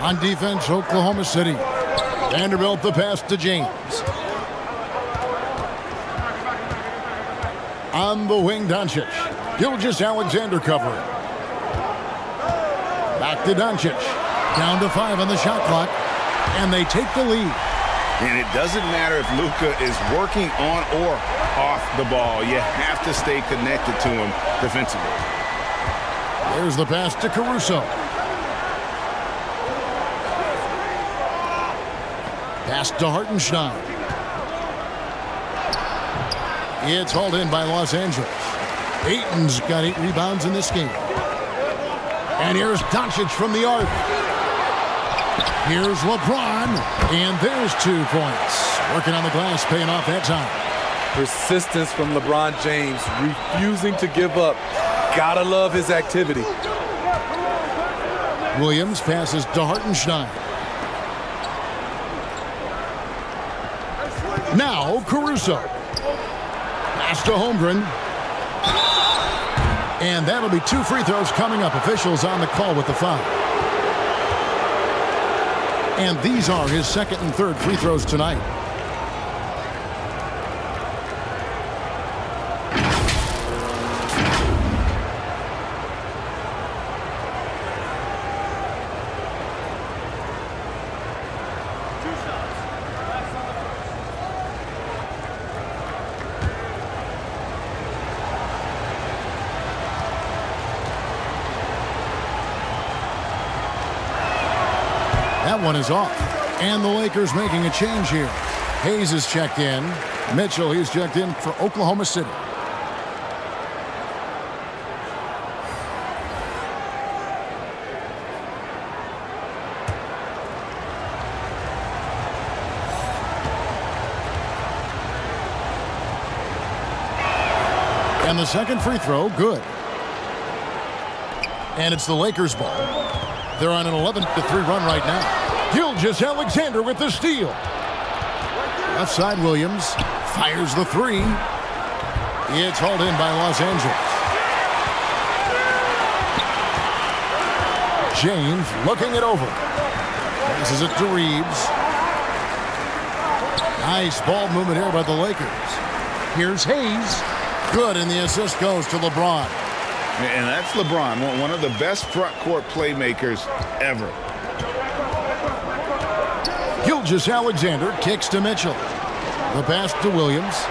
On defense, Oklahoma City. Vanderbilt the pass to James. On the wing, Doncic. Gilgeous-Alexander covering. Back to Doncic. Down to 5 on the shot clock. And they take the lead. And it doesn't matter if Luka is working on or off the ball. You have to stay connected to him defensively. There's the pass to Caruso. Pass to Hartenstein. It's hauled in by Los Angeles. Ayton's got 8 rebounds in this game. And here's Doncic from the arc. Here's LeBron. And there's 2 points. Working on the glass, paying off that time. Persistence from LeBron James, refusing to give up. Gotta love his activity. Williams passes to Hartenstein. Now Caruso. Pass to Holmgren. And that'll be 2 free throws coming up. Officials on the call with the foul. And these are his 2nd and 3rd free throws tonight. That one is off. And the Lakers making a change here. Hayes is checked in. Mitchell, he's checked in for Oklahoma City. And the 2nd free throw, good. And it's the Lakers' ball. They're on an 11-3 run right now. Gilgeous-Alexander with the steal. Left side, Williams fires the 3. It's hauled in by Los Angeles. James looking it over. Passes it to Reeves. Nice ball movement here by the Lakers. Here's Hayes. Good, and the assist goes to LeBron. And that's LeBron, one of the best front court playmakers ever. Gilgeous-Alexander kicks to Mitchell. The pass to Williams.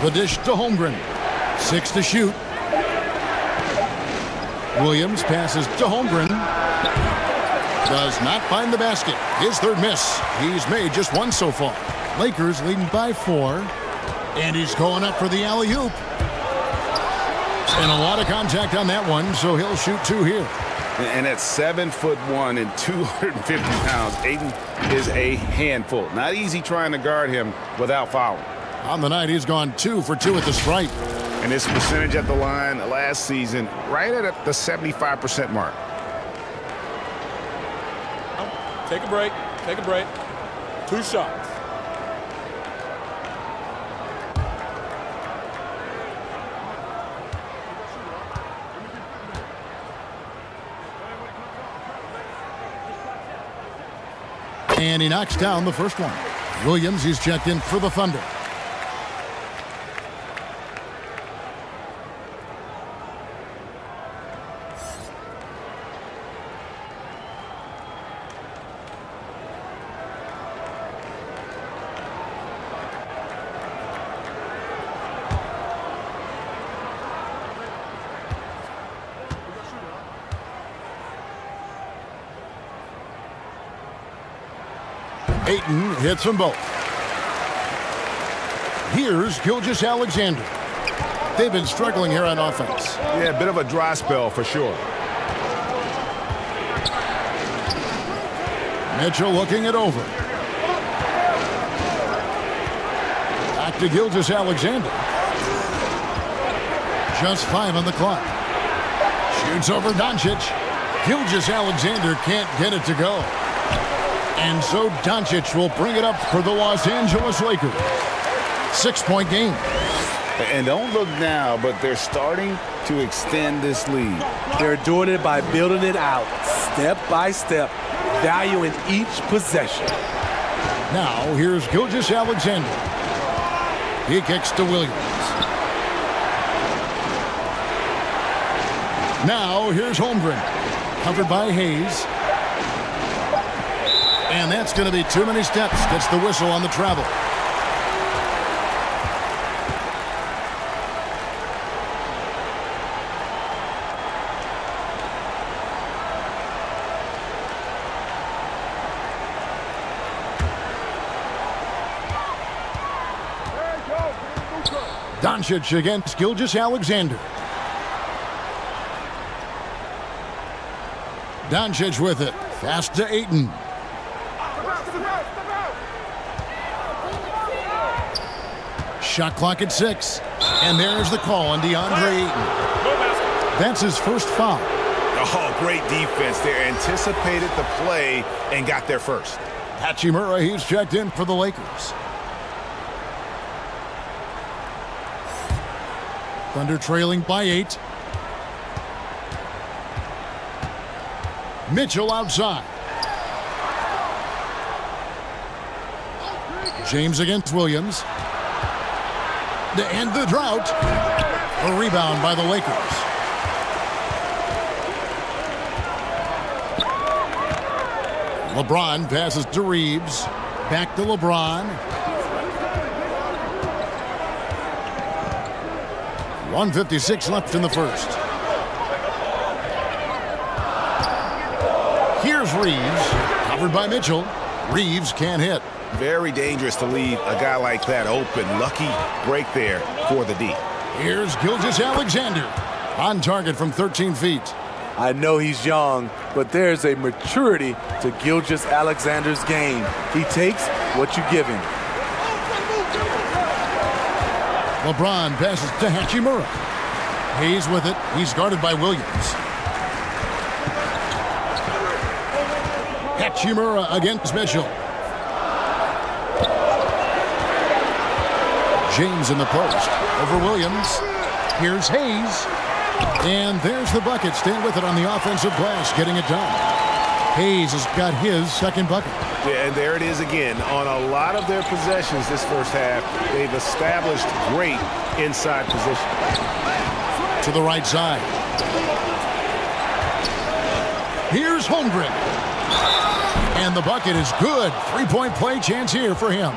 The dish to Holmgren. 6 to shoot. Williams passes to Holmgren. Does not find the basket. His third miss. He's made just one so far. Lakers leading by 4. And he's going up for the alley-oop. And a lot of contact on that one, so he'll shoot 2 here. And at 7'1" and 250 pounds, Ayton is a handful. Not easy trying to guard him without fouling. On the night, he's gone 2 for 2 at the stripe. And his percentage at the line last season, right at the 75% mark. Take a break. Take a break. 2 shots. And he knocks down the first one. Williams, he's checked in for the Thunder. Ayton hits them both. Here's Gilgeous-Alexander. They've been struggling here on offense. Yeah, a bit of a dry spell for sure. Mitchell looking it over. Back to Gilgeous-Alexander. Just 5 on the clock. Shoots over Doncic. Gilgeous-Alexander can't get it to go. And so Doncic will bring it up for the Los Angeles Lakers. 6-point game. And don't look now, but they're starting to extend this lead. They're doing it by building it out, step by step, valuing each possession. Now, here's Gilgeous-Alexander. He kicks to Williams. Now, here's Holmgren. Covered by Hayes. And that's going to be too many steps. Gets the whistle on the travel. Doncic against Gilgeous-Alexander. Doncic with it. Fast to Ayton. Shot clock at 6. And there's the call on DeAndre Ayton. That's his first foul. Oh, great defense there. Anticipated the play and got there first. Hachimura, he's checked in for the Lakers. Thunder trailing by 8. Mitchell outside. James against Williams. To end the drought. A rebound by the Lakers. LeBron passes to Reeves. Back to LeBron. 1:56 left in the first. Here's Reeves. Covered by Mitchell. Reeves can't hit. Very dangerous to leave a guy like that open. Lucky break there for the D. Here's Gilgeous-Alexander. On target from 13 feet. I know he's young, but there's a maturity to Gilgeous-Alexander's game. He takes what you give him. LeBron passes to Hachimura. Hayes with it. He's guarded by Williams. Hachimura against Mitchell. James in the post. Over Williams. Here's Hayes. And there's the bucket. Staying with it on the offensive glass, getting it done. Hayes has got his second bucket. Yeah, and there it is again. On a lot of their possessions this first half, they've established great inside position. To the right side. Here's Holmgren. And the bucket is good. Three-point play chance here for him.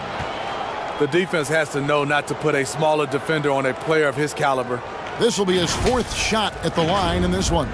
The defense has to know not to put a smaller defender on a player of his caliber. This will be his fourth shot at the line in this one.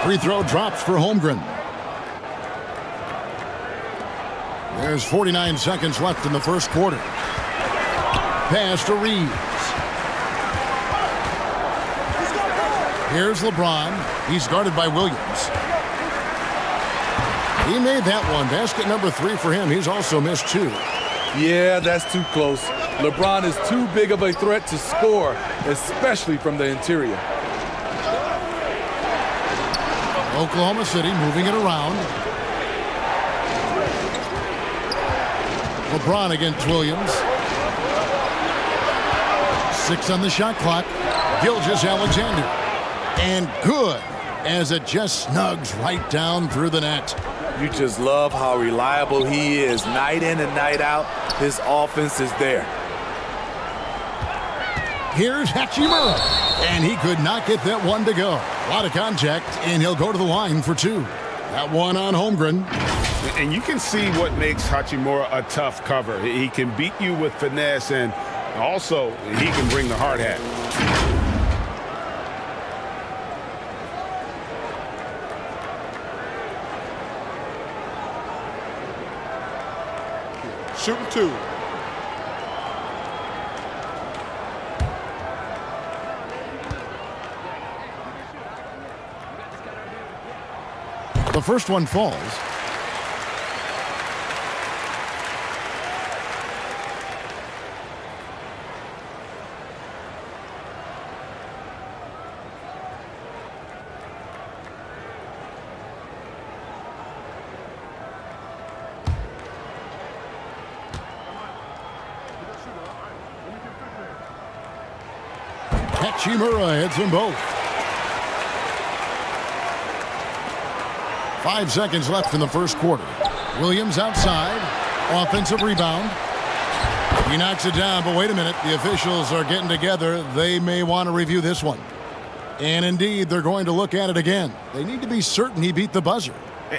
Free throw drops for Holmgren. There's 49 seconds left in the first quarter. Pass to Reeves. Here's LeBron. He's guarded by Williams. He made that one. Basket number 3 for him. He's also missed 2. Yeah, that's too close. LeBron is too big of a threat to score, especially from the interior. Oklahoma City moving it around. LeBron against Williams. 6 on the shot clock. Gilgeous-Alexander. And good, as it just snugs right down through the net. You just love how reliable he is. Night in and night out, his offense is there. Here's Hachimura. And he could not get that one to go. A lot of contact, and he'll go to the line for 2. That one on Holmgren. And you can see what makes Hachimura a tough cover. He can beat you with finesse, and also he can bring the hard hat. Shooting 2. The first one falls. Hachimura hits them both. 5 seconds left in the first quarter. Williams outside. Offensive rebound. He knocks it down, but wait a minute. The officials are getting together. They may want to review this one. And indeed, they're going to look at it again. They need to be certain he beat the buzzer.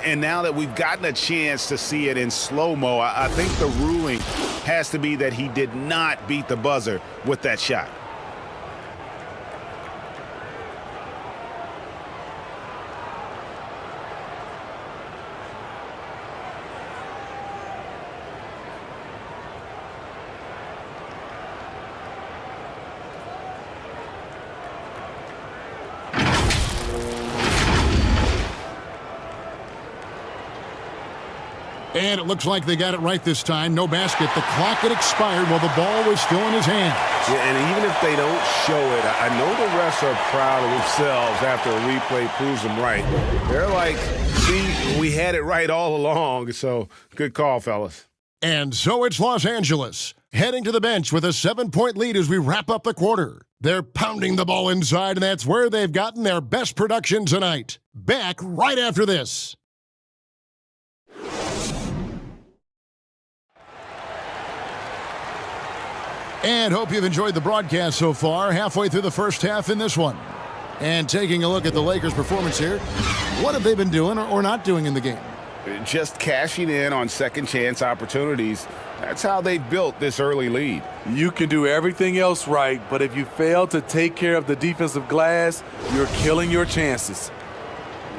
And now that we've gotten a chance to see it in slow-mo, I think the ruling has to be that he did not beat the buzzer with that shot. And it looks like they got it right this time. No basket. The clock had expired while the ball was still in his hands. Yeah, and even if they don't show it, I know the refs are proud of themselves after a replay proves them right. They're like, see, we had it right all along. So good call, fellas. And so it's Los Angeles, heading to the bench with a 7-point lead as we wrap up the quarter. They're pounding the ball inside, and that's where they've gotten their best production tonight. Back right after this. And hope you've enjoyed the broadcast so far, halfway through the first half in this one. And taking a look at the Lakers' performance here, what have they been doing or not doing in the game? Just cashing in on second chance opportunities. That's how they built this early lead. You can do everything else right, but if you fail to take care of the defensive glass, you're killing your chances.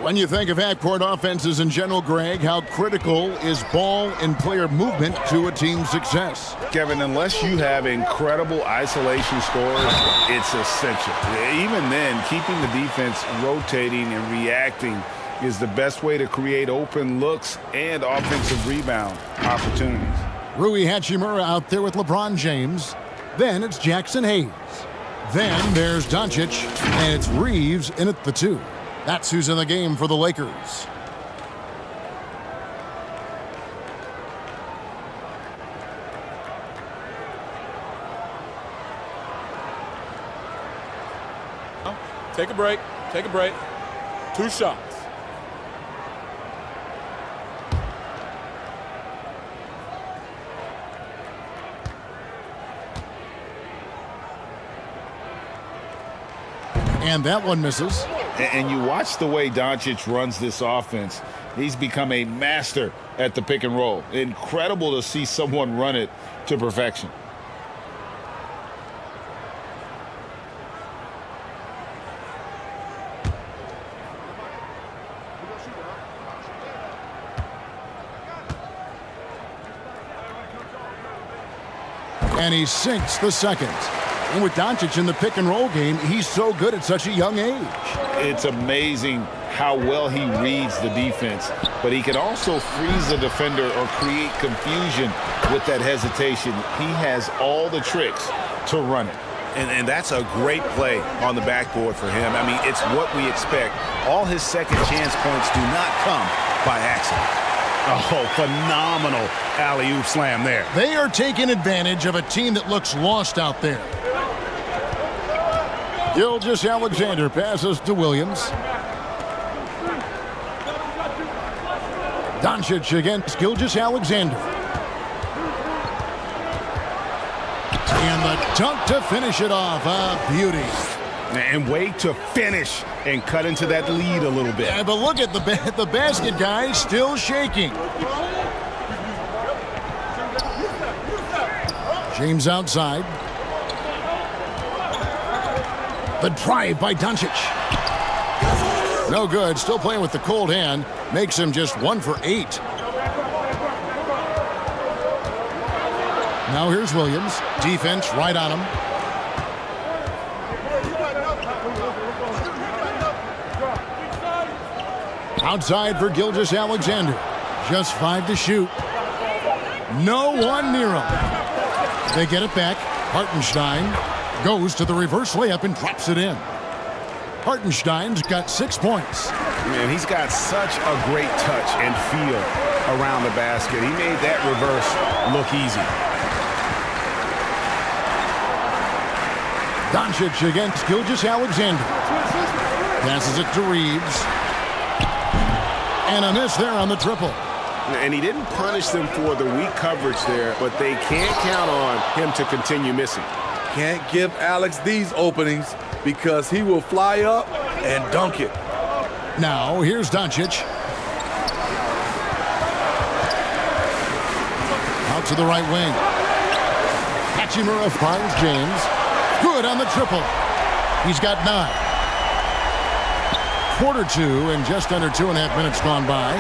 When you think of half-court offenses in general, Greg, how critical is ball and player movement to a team's success? Kevin, unless you have incredible isolation scores, it's essential. Even then, keeping the defense rotating and reacting is the best way to create open looks and offensive rebound opportunities. Rui Hachimura out there with LeBron James. Then it's Jackson Hayes. Then there's Doncic, and it's Reeves in at the 2. That's who's in the game for the Lakers. Take a break. Take a break. 2 shots. And that one misses. And you watch the way Doncic runs this offense. He's become a master at the pick and roll. Incredible to see someone run it to perfection. And he sinks the second. And with Doncic in the pick-and-roll game, he's so good at such a young age. It's amazing how well he reads the defense, but he can also freeze the defender or create confusion with that hesitation. He has all the tricks to run it. And that's a great play on the backboard for him. I mean, it's what we expect. All his second chance points do not come by accident. Oh, phenomenal alley-oop slam there. They are taking advantage of a team that looks lost out there. Gilgeous-Alexander passes to Williams. Doncic against Gilgeous-Alexander. And the dunk to finish it off. A beauty. And way to finish and cut into that lead a little bit. Yeah, but look at the basket, guys, still shaking. James outside. The drive by Doncic. No good. Still playing with the cold hand. Makes him just 1 for 8. Now here's Williams. Defense right on him. Outside for Gilgeous-Alexander. Just 5 to shoot. No one near him. They get it back. Hartenstein goes to the reverse layup and drops it in. Hartenstein's got 6 points. Man, he's got such a great touch and feel around the basket. He made that reverse look easy. Doncic against Gilgeous-Alexander. Passes it to Reeves. And a miss there on the triple. And he didn't punish them for the weak coverage there, but they can't count on him to continue missing. Can't give Alex these openings because he will fly up and dunk it. Now, here's Doncic. Out to the right wing. Hachimura finds James. Good on the triple. He's got 9. Quarter 2 and just under 2.5 minutes gone by.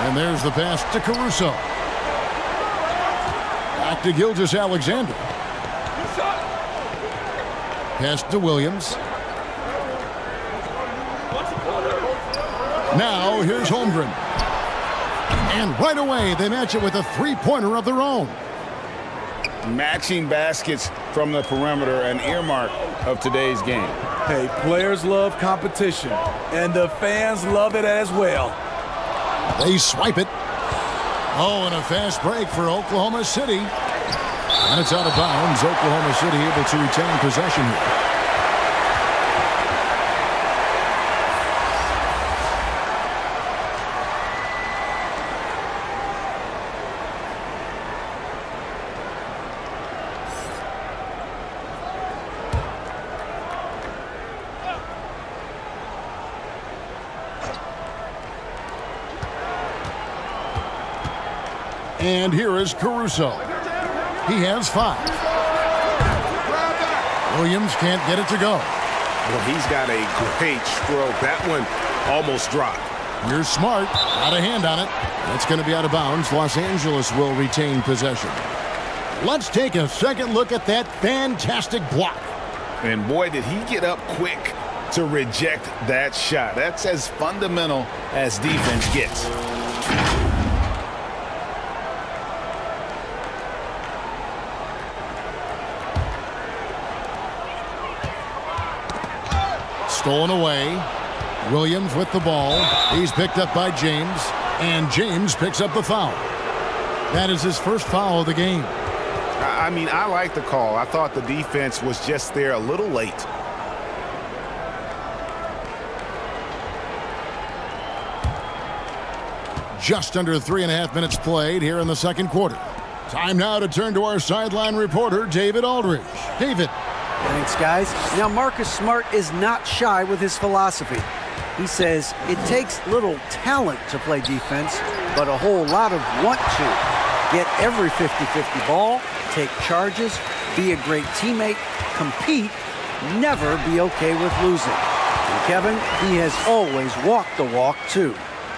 And there's the pass to Caruso. Back to Gilgeous-Alexander. Pass to Williams. Now here's Holmgren. And right away, they match it with a three-pointer of their own. Matching baskets from the perimeter, an earmark of today's game. Hey, players love competition, and the fans love it as well. They swipe it. Oh, and a fast break for Oklahoma City. And it's out of bounds. Oklahoma City able to retain possession here. And here is Caruso. He has 5. Williams can't get it to go. Well, he's got a great stroke. That one almost dropped. You're smart. Got a hand on it. It's going to be out of bounds. Los Angeles will retain possession. Let's take a second look at that fantastic block. And boy, did he get up quick to reject that shot. That's as fundamental as defense gets. Stolen away. Williams with the ball. He's picked up by James. And James picks up the foul. That is his first foul of the game. I mean, I like the call. I thought the defense was just there a little late. Just under 3.5 minutes played here in the second quarter. Time now to turn to our sideline reporter, David Aldridge. David. Thanks, guys. Now, Marcus Smart is not shy with his philosophy. He says it takes little talent to play defense, but a whole lot of want to. Get every 50-50 ball, take charges, be a great teammate, compete, never be okay with losing. And Kevin, he has always walked the walk, too.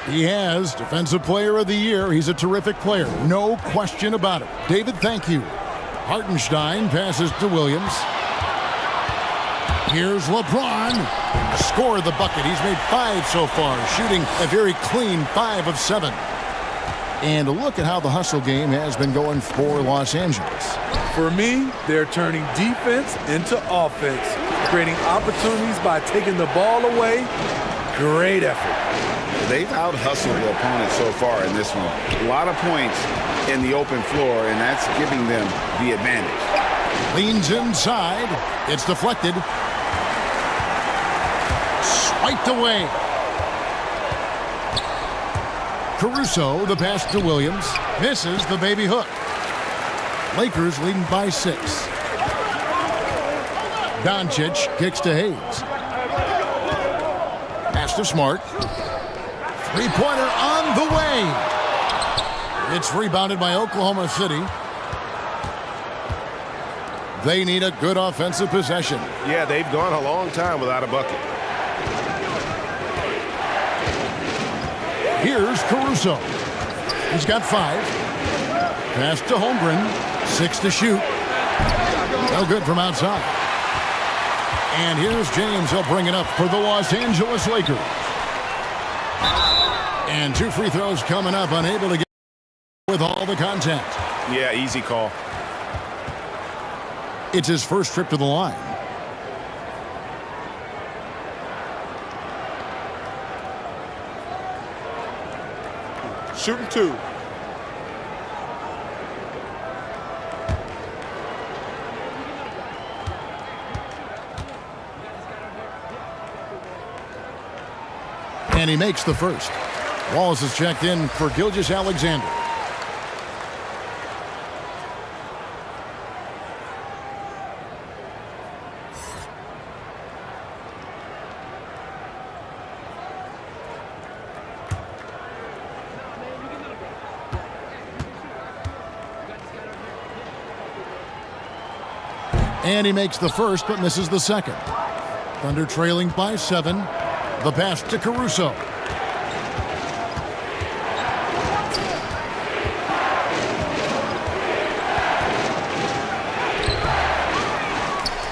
He has. Defensive Player of the Year. He's a terrific player. No question about it. David, thank you. Hartenstein passes to Williams. Here's LeBron. Scored the bucket. He's made 5 so far, shooting a very clean 5 of 7. And look at how the hustle game has been going for Los Angeles. For me, they're turning defense into offense, creating opportunities by taking the ball away. Great effort. They've out-hustled the opponent so far in this one. A lot of points in the open floor, and that's giving them the advantage. Leans inside. It's deflected. Swiped away. Caruso, the pass to Williams. Misses the baby hook. Lakers leading by 6. Doncic kicks to Hayes. Pass to Smart. Three-pointer on the way. It's rebounded by Oklahoma City. They need a good offensive possession. Yeah, they've gone a long time without a bucket. Here's Caruso. He's got 5. Pass to Holmgren. 6 to shoot. No good from outside. And here's James. He'll bring it up for the Los Angeles Lakers. And 2 free throws coming up. Unable to get with all the contact. Yeah, easy call. It's his first trip to the line. Shooting 2. And he makes the first. Wallace is checked in for Gilgeous-Alexander. And he makes the first, but misses the second. Thunder trailing by 7. The pass to Caruso.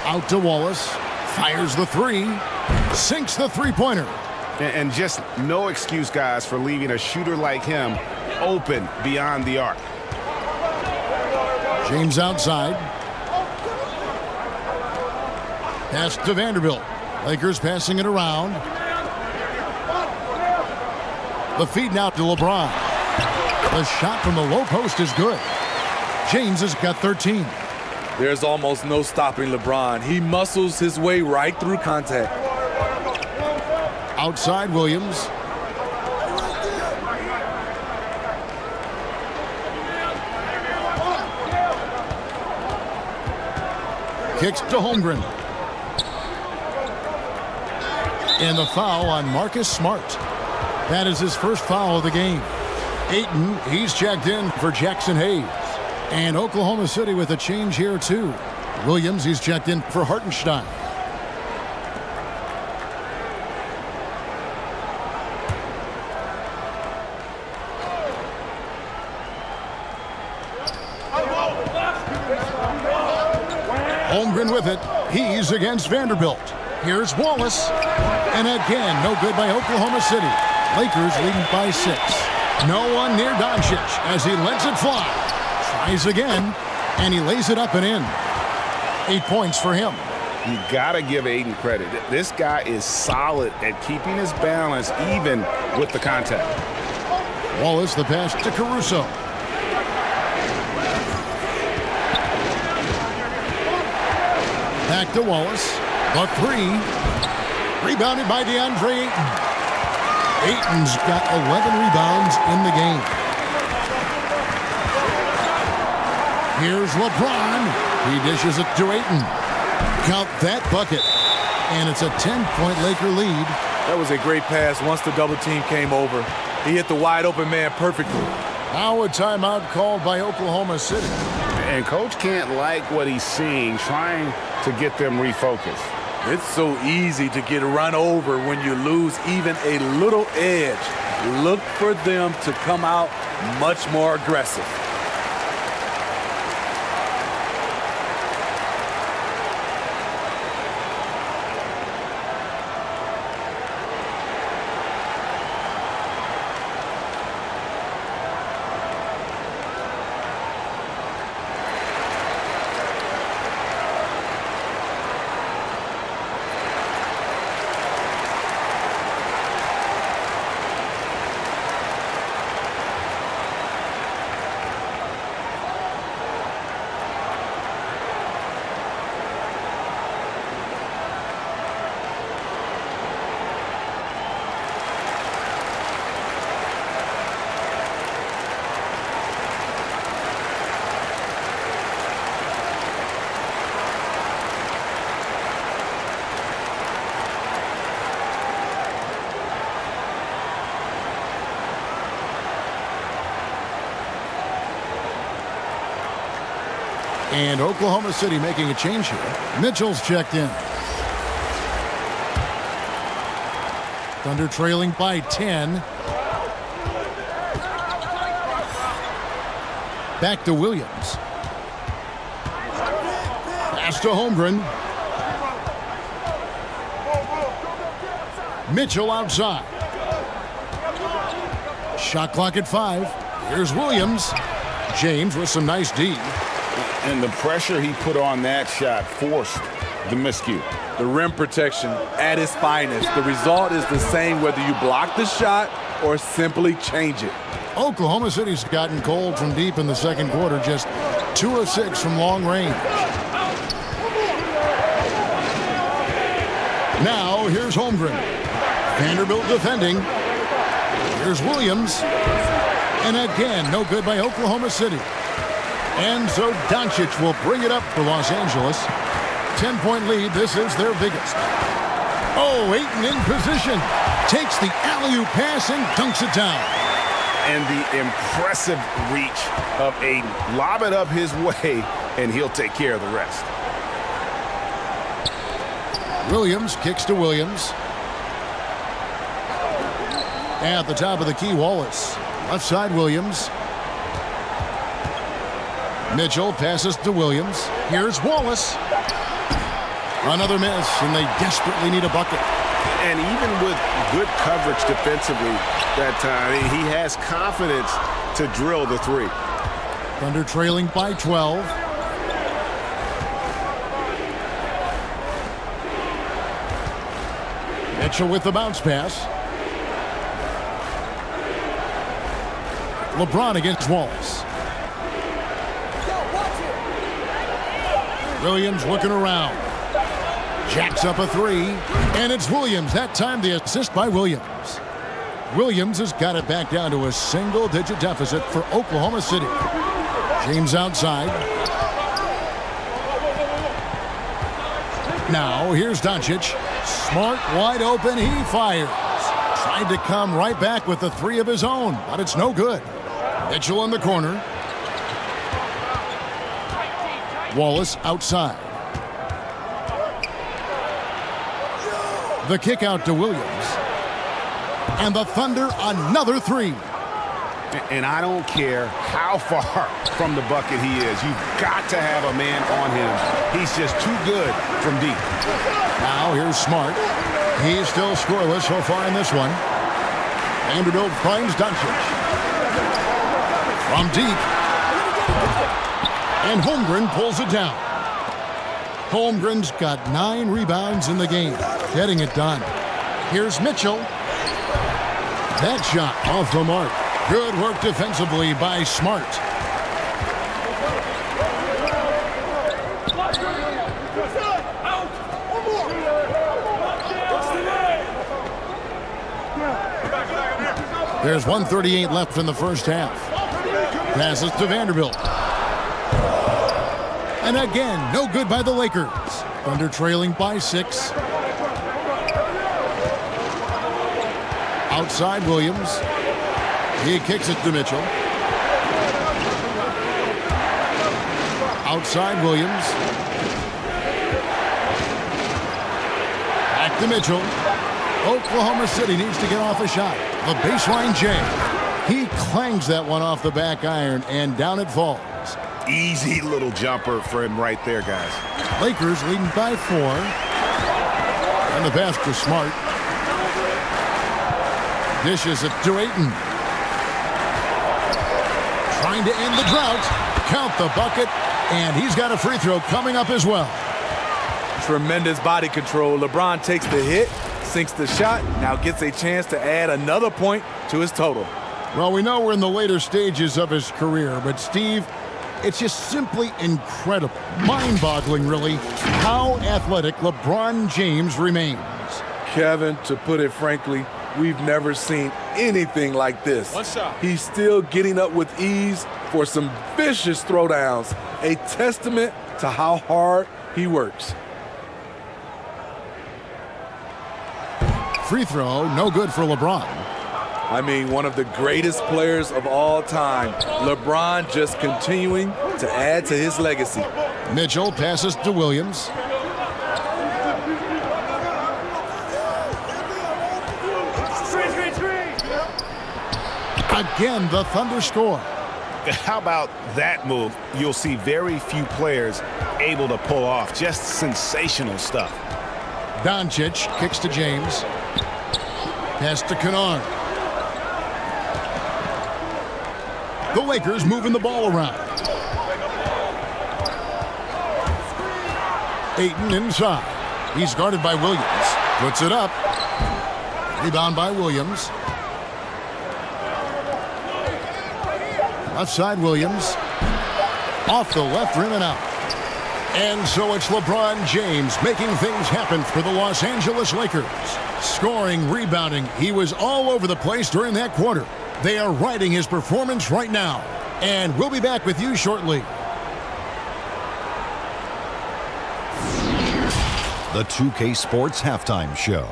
Out to Wallace. Fires the 3. Sinks the three-pointer. And just no excuse, guys, for leaving a shooter like him open beyond the arc. James outside. Pass to Vanderbilt. Lakers passing it around. The feed now to LeBron. The shot from the low post is good. James has got 13. There's almost no stopping LeBron. He muscles his way right through contact. Outside Williams. Kicks to Holmgren. And the foul on Marcus Smart. That is his first foul of the game. Ayton, he's checked in for Jackson Hayes. And Oklahoma City with a change here too. Williams, he's checked in for Hartenstein. Holmgren with it. He's against Vanderbilt. Here's Wallace. And again, no good by Oklahoma City. Lakers leading by 6. No one near Doncic as he lets it fly. Tries again, and he lays it up and in. 8 points for him. You got to give Ayton credit. This guy is solid at keeping his balance even with the contact. Wallace, the pass to Caruso. Back to Wallace. The 3. Rebounded by DeAndre Ayton. Ayton's got 11 rebounds in the game. Here's LeBron. He dishes it to Ayton. Count that bucket. And it's a 10-point Laker lead. That was a great pass once the double team came over. He hit the wide open man perfectly. Now a timeout called by Oklahoma City. And coach can't like what he's seeing, trying to get them refocused. It's so easy to get run over when you lose even a little edge. Look for them to come out much more aggressive. And Oklahoma City making a change here. Mitchell's checked in. Thunder trailing by 10. Back to Williams. Pass to Holmgren. Mitchell outside. Shot clock at 5. Here's Williams. James with some nice D. And the pressure he put on that shot forced the miscue. The rim protection at its finest. The result is the same whether you block the shot or simply change it. Oklahoma City's gotten cold from deep in the second quarter, just 2 of 6 from long range. Now here's Holmgren. Vanderbilt defending. Here's Williams. And again, no good by Oklahoma City. And so Doncic will bring it up for Los Angeles. 10-point lead. This is their biggest. Oh, Ayton in position. Takes the alley-oop pass and dunks it down. And the impressive reach of Ayton. Lob it up his way, and he'll take care of the rest. Williams kicks to Williams. At the top of the key, Wallace. Left side, Williams. Mitchell passes to Williams. Here's Wallace. Another miss, and they desperately need a bucket. And even with good coverage defensively that time, he has confidence to drill the three. Thunder trailing by 12. Mitchell with the bounce pass. LeBron against Wallace. Williams looking around. Jacks up a three, and it's Williams. That time the assist by Williams. Williams has got it back down to a single-digit deficit for Oklahoma City. James outside. Now here's Doncic. Smart, wide open, he fires. Tried to come right back with the three of his own, but it's no good. Mitchell in the corner. Wallace outside. The kick out to Williams. And the Thunder another three. And I don't care how far from the bucket he is. You've got to have a man on him. He's just too good from deep. Now here's Smart. He's still scoreless so far in this one. Vanderbilt finds Doncic. From deep. And Holmgren pulls it down. Holmgren's got 9 rebounds in the game, getting it done. Here's Mitchell. That shot off the mark. Good work defensively by Smart. There's 1:38 left in the first half. Passes to Vanderbilt. And again, no good by the Lakers. Thunder trailing by 6. Outside Williams. He kicks it to Mitchell. Outside Williams. Back to Mitchell. Oklahoma City needs to get off a shot. The baseline J. He clangs that one off the back iron, and down it falls. Easy little jumper for him right there, guys. Lakers leading by 4. And the pass to Smart. Dishes it to Ayton. Trying to end the drought. Count the bucket. And he's got a free throw coming up as well. Tremendous body control. LeBron takes the hit, sinks the shot, now gets a chance to add another point to his total. Well, we know we're in the later stages of his career, but Steve, it's just simply incredible, mind-boggling really, how athletic LeBron James remains. Kevin, to put it frankly, we've never seen anything like this. One shot. He's still getting up with ease for some vicious throwdowns, a testament to how hard he works. Free throw, no good for LeBron. I mean, one of the greatest players of all time. LeBron just continuing to add to his legacy. Mitchell passes to Williams. Again, the Thunder score. How about that move? You'll see very few players able to pull off. Just sensational stuff. Doncic kicks to James. Pass to Kennard. The Lakers moving the ball around. Ayton inside. He's guarded by Williams. Puts it up. Rebound by Williams. Left side Williams. Off the left rim and out. And so it's LeBron James making things happen for the Los Angeles Lakers. Scoring, rebounding. He was all over the place during that quarter. They are riding his performance right now. And we'll be back with you shortly. The 2K Sports Halftime Show.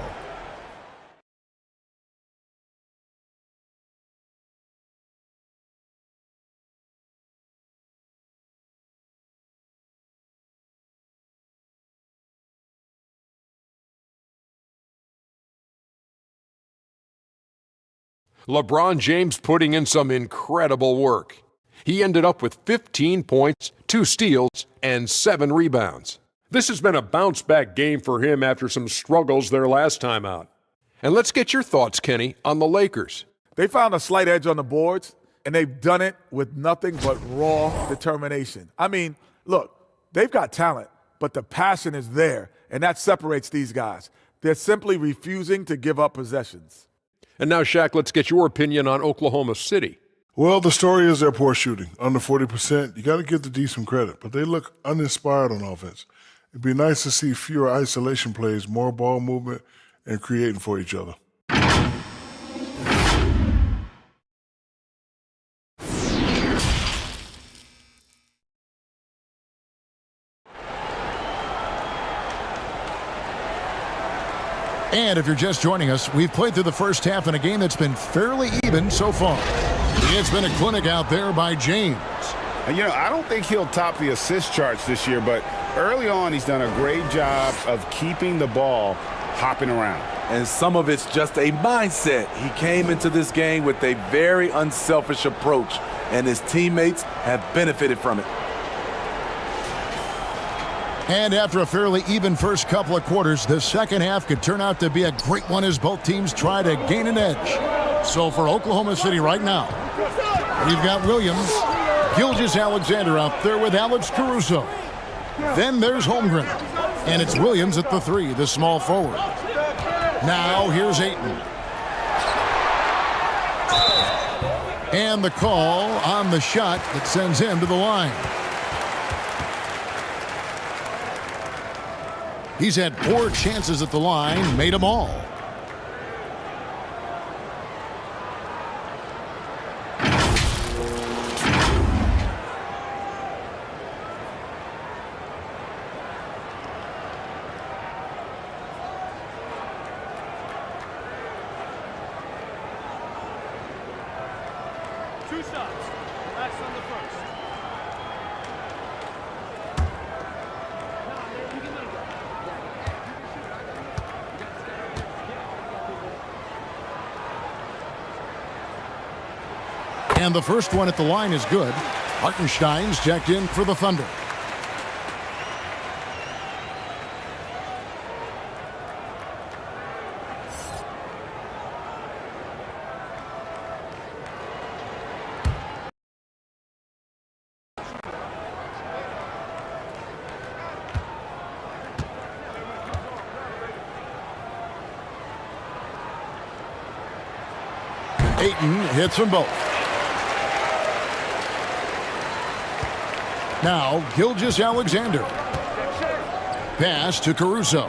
LeBron James putting in some incredible work. He ended up with 15 points, 2 steals, and 7 rebounds. This has been a bounce-back game for him after some struggles their last time out. And let's get your thoughts, Kenny, on the Lakers. They found a slight edge on the boards. and they've done it with nothing but raw determination. I mean, look, they've got talent, but the passion is there, and that separates these guys. They're simply refusing to give up possessions. And now, Shaq, let's get your opinion on Oklahoma City. Well, the story is their poor shooting. Under 40%, you got to give the D some credit, but they look uninspired on offense. It'd be nice to see fewer isolation plays, more ball movement, and creating for each other. And if you're just joining us, we've played through the first half in a game that's been fairly even so far. It's been a clinic out there by James. You know, I don't think he'll top the assist charts this year, but early on he's done a great job of keeping the ball hopping around. And some of it's just a mindset. He came into this game with a very unselfish approach, and his teammates have benefited from it. And after a fairly even first couple of quarters, the second half could turn out to be a great one as both teams try to gain an edge. So for Oklahoma City right now, we've got Williams, Gilgeous-Alexander out there with Alex Caruso. Then there's Holmgren, and it's Williams at the 3, the small forward. Now here's Ayton. And the call on the shot that sends him to the line. He's had 4 chances at the line, made them all. Two shots. Last on the first. And the first one at the line is good. Hartenstein's checked in for the Thunder. Ayton hits them both. Now, Gilgeous-Alexander. Pass to Caruso.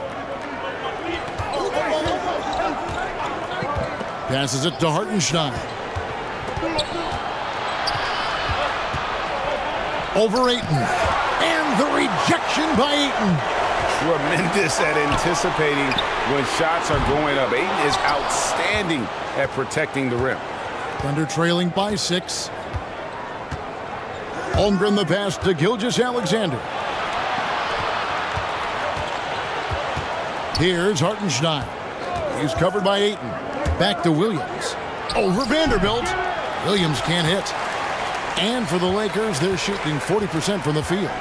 Passes it to Hartenstein. Over Ayton. And the rejection by Ayton. Tremendous at anticipating when shots are going up. Ayton is outstanding at protecting the rim. Thunder trailing by 6. Holmgren the pass to Gilgeous-Alexander. Here's Hartenstein. He's covered by Ayton. Back to Williams. Over Vanderbilt. Williams can't hit. And for the Lakers, they're shooting 40% from the field.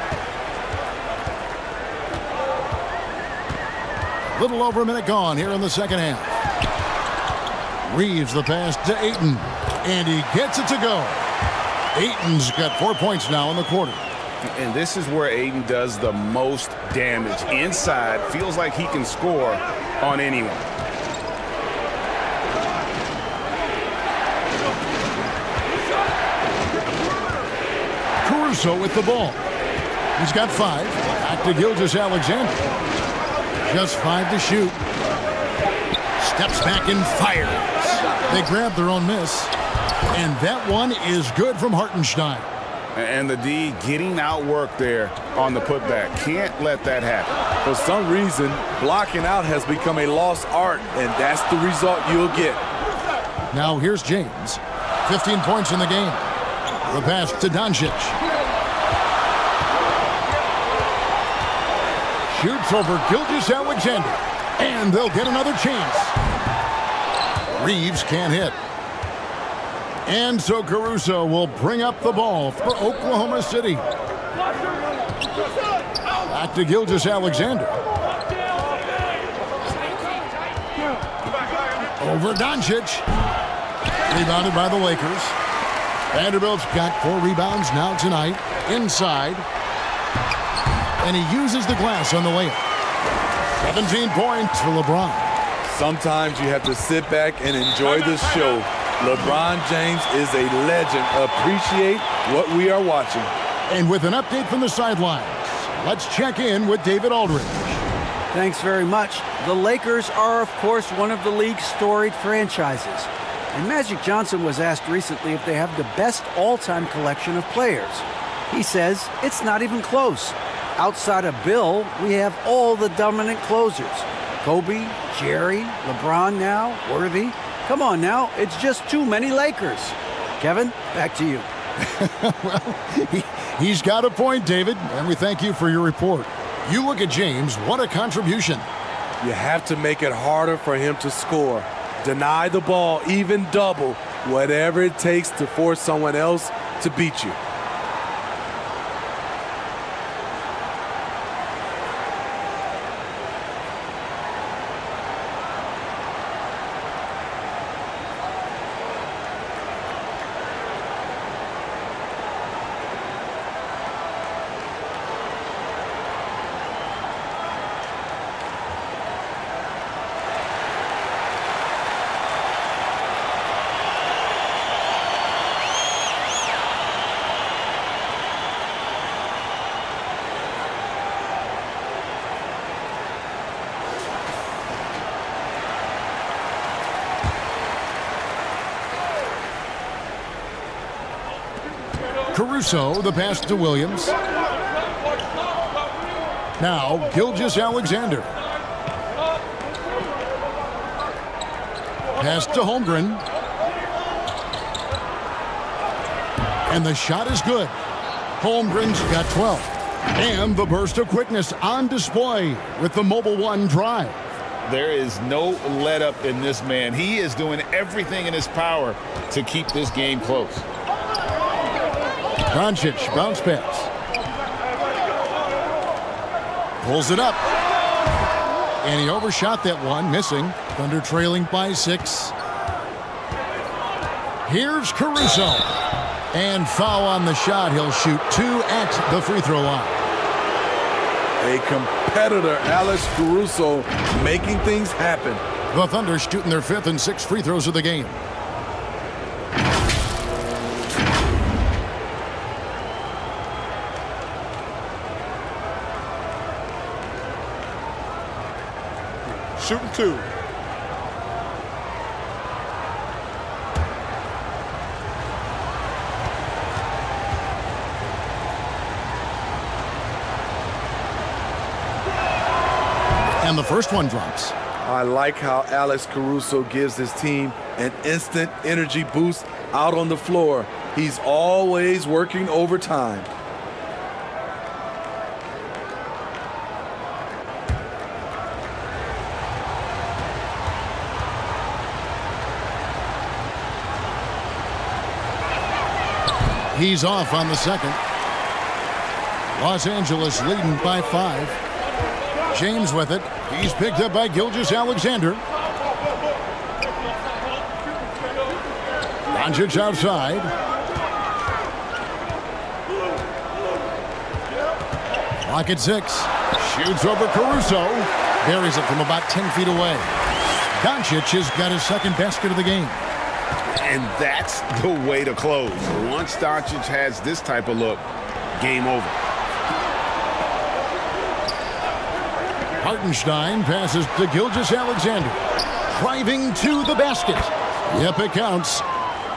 Little over a minute gone here in the second half. Reeves the pass to Ayton. And he gets it to go. Ayton's got 4 points now in the quarter. And this is where Ayton does the most damage. Inside, feels like he can score on anyone. Caruso with the ball. He's got 5. Back to Gilgeous-Alexander. Just 5 to shoot. Steps back and fires. They grab their own miss. And that one is good from Hartenstein. And the D getting outworked there on the putback. Can't let that happen. For some reason, blocking out has become a lost art, and that's the result you'll get. Now here's James. 15 points in the game. The pass to Doncic. Shoots over Gilgeous-Alexander. And they'll get another chance. Reeves can't hit. And so Caruso will bring up the ball for Oklahoma City. Back to Gilgeous-Alexander. Over Doncic. Rebounded by the Lakers. Vanderbilt's got 4 rebounds now tonight. Inside. And he uses the glass on the way up. 17 points for LeBron. Sometimes you have to sit back and enjoy the show. LeBron James is a legend. Appreciate what we are watching. And with an update from the sidelines, let's check in with David Aldridge. Thanks very much. The Lakers are, of course, one of the league's storied franchises. And Magic Johnson was asked recently if they have the best all-time collection of players. He says it's not even close. Outside of Bill, we have all the dominant closers. Kobe, Jerry, LeBron now, Worthy. Come on now, it's just too many Lakers. Kevin, back to you. Well, he's got a point, David, and we thank you for your report. You look at James, what a contribution. You have to make it harder for him to score. Deny the ball, even double, whatever it takes to force someone else to beat you. Caruso, the pass to Williams. Now, Gilgeous-Alexander. Pass to Holmgren. And the shot is good. Holmgren's got 12. And the burst of quickness on display with the Mobile One drive. There is no let up in this man. He is doing everything in his power to keep this game close. Doncic, bounce pass. Pulls it up. And he overshot that one, missing. Thunder trailing by 6. Here's Caruso. And foul on the shot. He'll shoot 2 at the free throw line. A competitor, Alex Caruso, making things happen. The Thunder shooting their 5th and 6th free throws of the game. Shooting 2. And the first one drops. I like how Alex Caruso gives his team an instant energy boost out on the floor. He's always working overtime. He's off on the second. Los Angeles leading by 5. James with it. He's picked up by Gilgeous-Alexander. Doncic outside. Clock at 6. Shoots over Caruso. Buries it from about 10 feet away. Doncic has got his second basket of the game. And that's the way to close. Once Doncic has this type of look, game over. Hartenstein passes to Gilgeous-Alexander. Driving to the basket. Yep, it counts.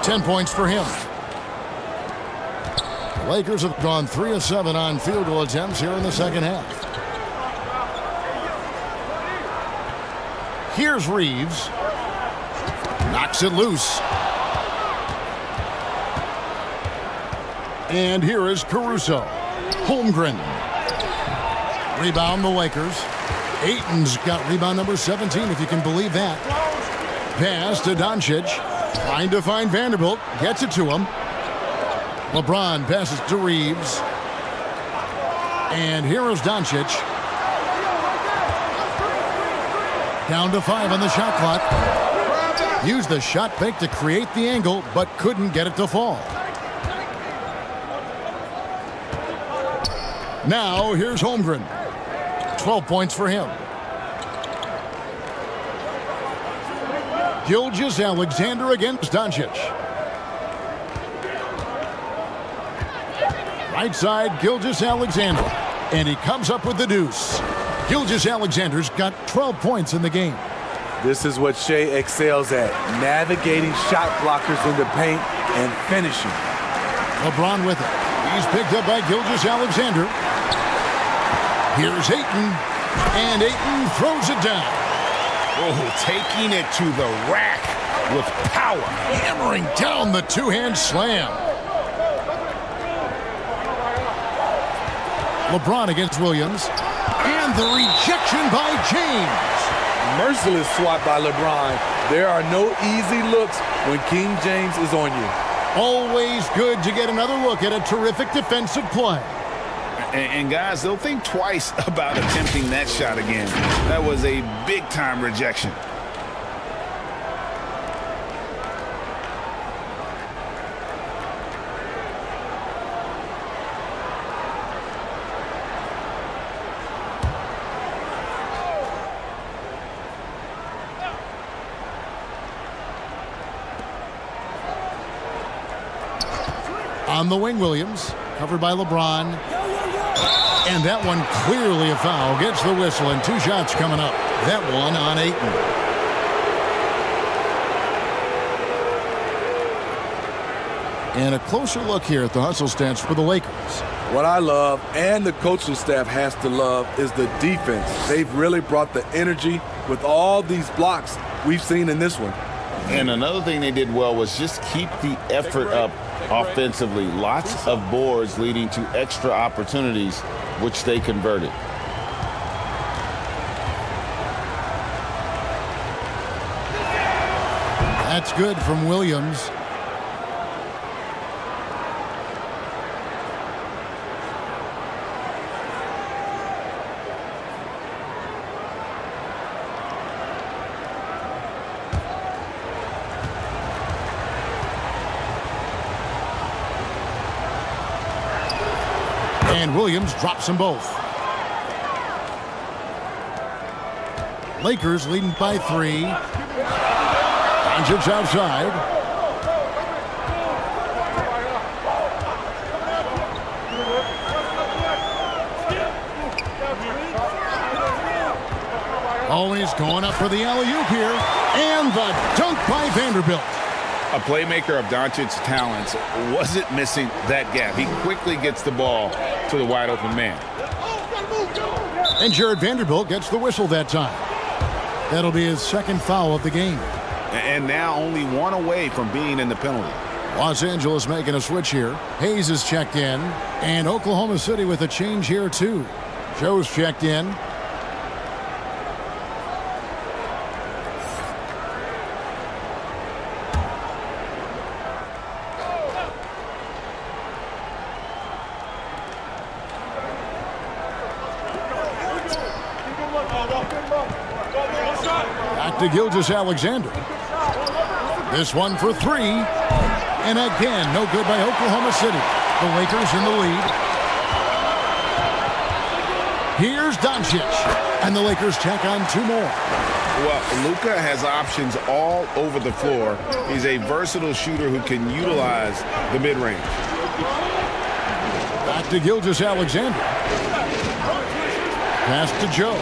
10 points for him. The Lakers have gone 3 of 7 on field goal attempts here in the second half. Here's Reeves. Knocks it loose. And here is Caruso. Holmgren. Rebound the Lakers. Ayton's got rebound number 17, if you can believe that. Pass to Doncic. Trying to find Vanderbilt. Gets it to him. LeBron passes to Reeves. And here is Doncic. Down to 5 on the shot clock. Used the shot fake to create the angle, but couldn't get it to fall. Now here's Holmgren. 12 points for him. Gilgeous-Alexander against Doncic. Right side, Gilgeous-Alexander. And he comes up with the deuce. Gilgeous-Alexander's got 12 points in the game. This is what Shea excels at, navigating shot blockers in the paint and finishing. LeBron with it. He's picked up by Gilgeous-Alexander. Here's Ayton, and Ayton throws it down. Oh, taking it to the rack with power. Hammering down the two-hand slam. LeBron against Williams, and the rejection by James. Merciless swat by LeBron. There are no easy looks when King James is on you. Always good to get another look at a terrific defensive play. And guys, they'll think twice about attempting that shot again. That was a big-time rejection. On the wing, Williams, covered by LeBron. And that one clearly a foul. Gets the whistle, and 2 shots coming up. That one on Ayton. And a closer look here at the hustle stats for the Lakers. What I love, and the coaching staff has to love, is the defense. They've really brought the energy with all these blocks we've seen in this one. And another thing they did well was just keep the effort up offensively. Lots of boards leading to extra opportunities, which they converted. That's good from Williams. And Williams drops them both. Lakers leading by 3. Doncic outside. Oh, he's going up for the alley-oop here. And the dunk by Vanderbilt. A playmaker of Doncic's talents wasn't missing that gap. He quickly gets the ball to the wide open man. And Jared Vanderbilt gets the whistle that time. That'll be his second foul of the game. And now only 1 away from being in the penalty. Los Angeles making a switch here. Hayes is checked in. And Oklahoma City with a change here too. Joe's checked in. To Gilgeous-Alexander. This one for 3. And again, no good by Oklahoma City. The Lakers in the lead. Here's Doncic. And the Lakers tack on 2 more. Well, Luka has options all over the floor. He's a versatile shooter who can utilize the mid-range. Back to Gilgeous-Alexander. Pass to Joe.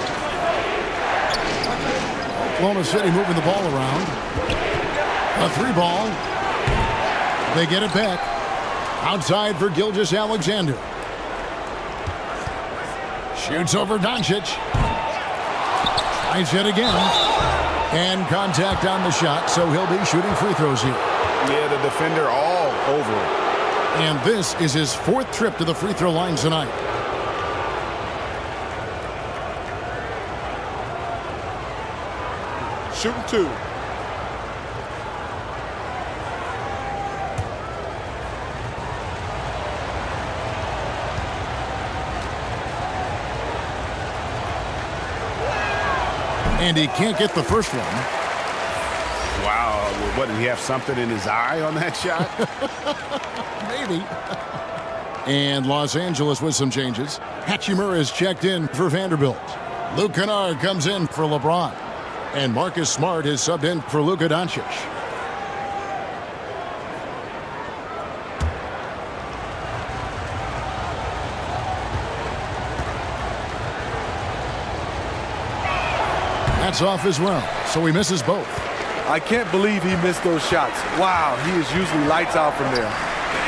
Oklahoma City moving the ball around. A 3 ball. They get it back. Outside for Gilgeous-Alexander. Shoots over Doncic. Tries it again. And contact on the shot, so he'll be shooting free throws here. Yeah, the defender all over it. And this is his 4th trip to the free throw line tonight. Shooting 2. And he can't get the first one. Wow, what, did he have something in his eye on that shot? Maybe. And Los Angeles with some changes. Hachimura is checked in for Vanderbilt. Luke Kennard comes in for LeBron. And Marcus Smart is subbed in for Luka Doncic. That's off as well, so he misses both. I can't believe he missed those shots. Wow, he is usually lights out from there.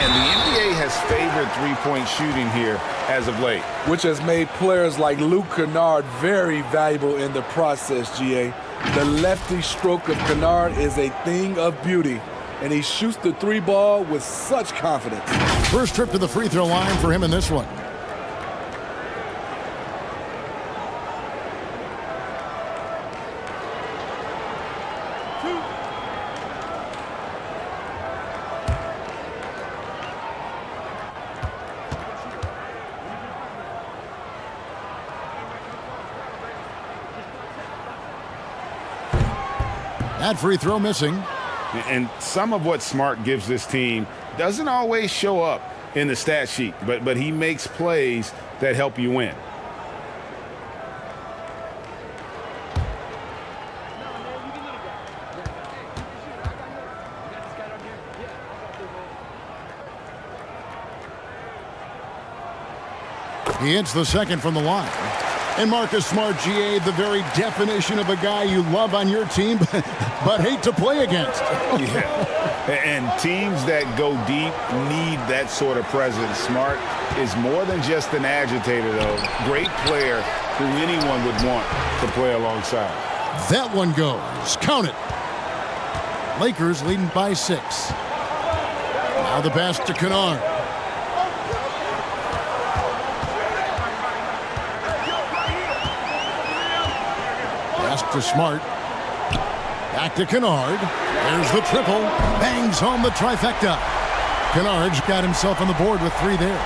And the NBA has favored three-point shooting here as of late, which has made players like Luke Kennard very valuable in the process, GA. The lefty stroke of Kennard is a thing of beauty, and he shoots the three ball with such confidence. First trip to the free throw line for him in this one. That free throw missing. And some of what Smart gives this team doesn't always show up in the stat sheet, but he makes plays that help you win. He hits the second from the line. And Marcus Smart, GA, the very definition of a guy you love on your team, but hate to play against. Yeah, and teams that go deep need that sort of presence. Smart is more than just an agitator, though. Great player who anyone would want to play alongside. That one goes. Count it. Lakers leading by 6. Now the pass to Kennard. To Smart. Back to Kennard. There's the triple. Bangs home the trifecta. Kennard's got himself on the board with 3 there.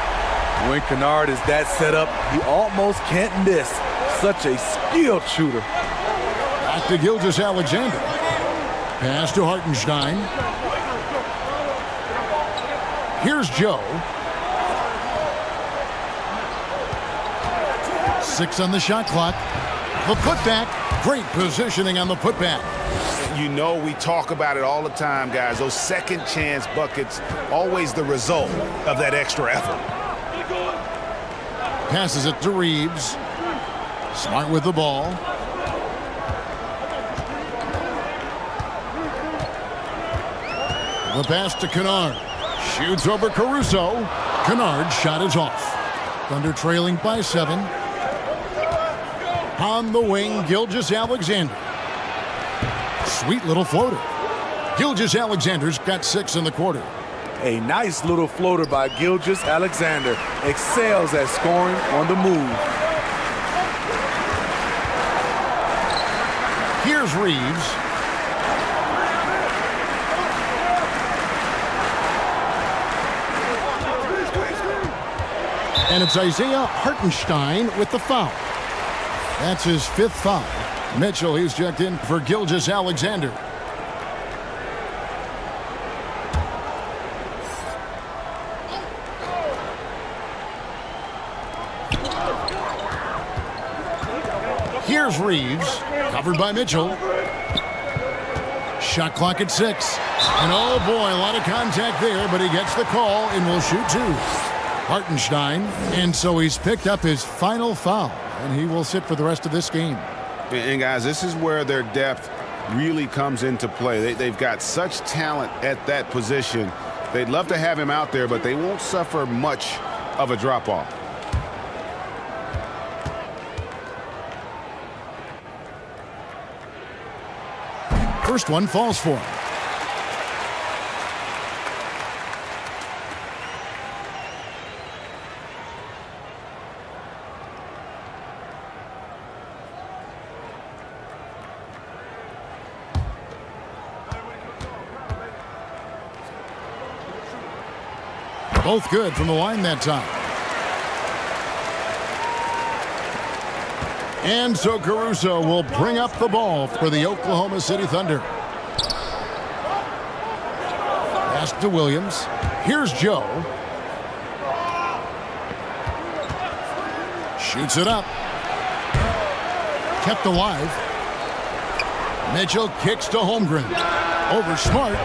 When Kennard is that set up, he almost can't miss. Such a skilled shooter. Back to Gilgeous-Alexander. Pass to Hartenstein. Here's Joe. 6 on the shot clock. The putback. Great positioning on the putback. You know, we talk about it all the time, guys. Those second chance buckets, always the result of that extra effort. Passes it to Reeves. Smart with the ball. The pass to Kennard. Shoots over Caruso. Kennard's shot is off. Thunder trailing by 7. On the wing, Gilgeous-Alexander. Sweet little floater. Gilgeous-Alexander's got 6 in the quarter. A nice little floater by Gilgeous-Alexander. Excels at scoring on the move. Here's Reeves. And it's Isaiah Hartenstein with the foul. That's his 5th foul. Mitchell, he's checked in for Gilgeous-Alexander. Here's Reeves, covered by Mitchell. Shot clock at 6. And oh boy, a lot of contact there, but he gets the call and will shoot 2. Hartenstein, and so he's picked up his final foul, and he will sit for the rest of this game. And guys, this is where their depth really comes into play. They've got such talent at that position. They'd love to have him out there, but they won't suffer much of a drop-off. First one falls for him. Both good from the line that time. And so Caruso will bring up the ball for the Oklahoma City Thunder. Pass to Williams. Here's Joe. Shoots it up. Kept alive. Mitchell kicks to Holmgren. Over Smart.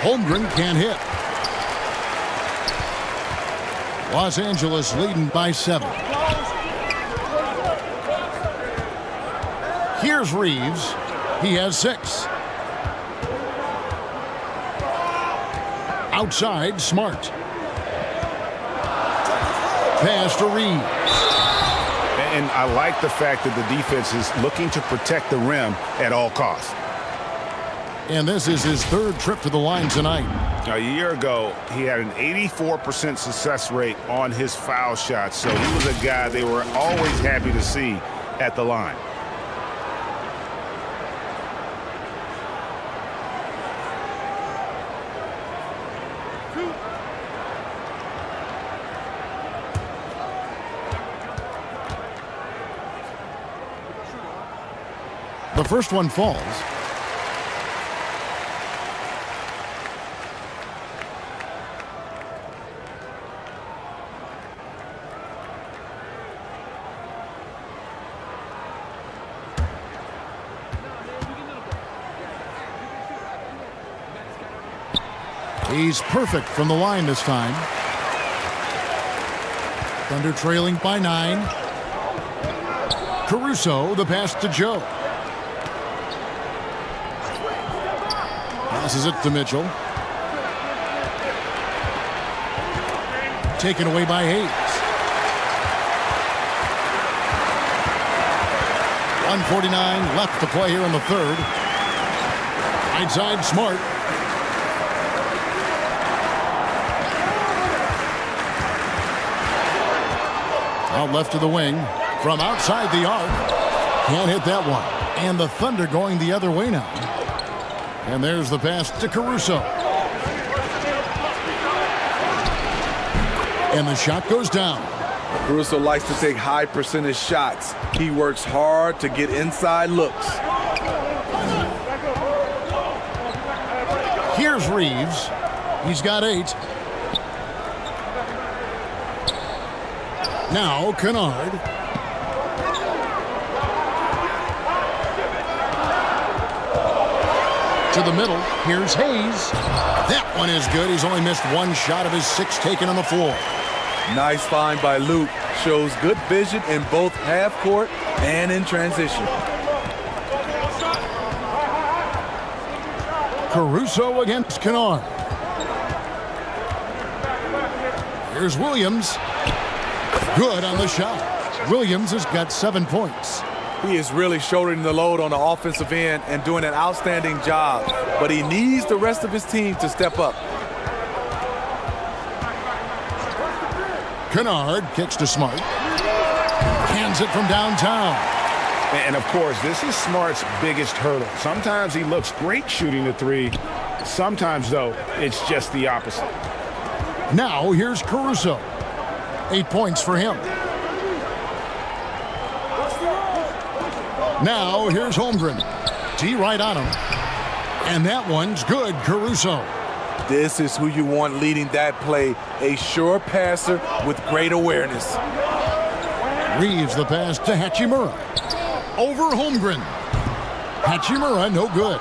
Holmgren can't hit. Los Angeles leading by 7. Here's Reeves. He has 6. Outside, Smart. Pass to Reeves. And I like the fact that the defense is looking to protect the rim at all costs. And this is his 3rd trip to the line tonight. A year ago, he had an 84% success rate on his foul shots, so he was a guy they were always happy to see at the line. The first one falls. He's perfect from the line this time. Thunder trailing by 9. Caruso, the pass to Joe. Passes it to Mitchell. Taken away by Hayes. 1:49 left to play here in the 3rd. Right side, Smart. Out left to the wing. From outside the arc. Can't hit that one. And the Thunder going the other way now. And there's the pass to Caruso. And the shot goes down. Caruso likes to take high percentage shots. He works hard to get inside looks. Here's Reeves. He's got 8. Now Kennard. To the middle. Here's Hayes. That one is good. He's only missed 1 shot of his 6 taken on the floor. Nice find by Luke. Shows good vision in both half court and in transition. Caruso against Kennard. Here's Williams. Good on the shot. Williams has got 7 points. He is really shouldering the load on the offensive end and doing an outstanding job. But he needs the rest of his team to step up. Kennard kicks to Smart. Hands it from downtown. And, of course, this is Smart's biggest hurdle. Sometimes he looks great shooting the 3. Sometimes, though, it's just the opposite. Now here's Caruso. 8 points for him. Now here's Holmgren. T right on him. And that one's good, Caruso. This is who you want leading that play. A sure passer with great awareness. Reeves the pass to Hachimura. Over Holmgren. Hachimura, no good.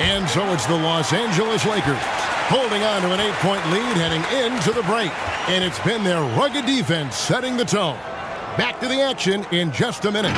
And so it's the Los Angeles Lakers holding on to an 8-point lead heading into the break. And it's been their rugged defense setting the tone. Back to the action in just a minute.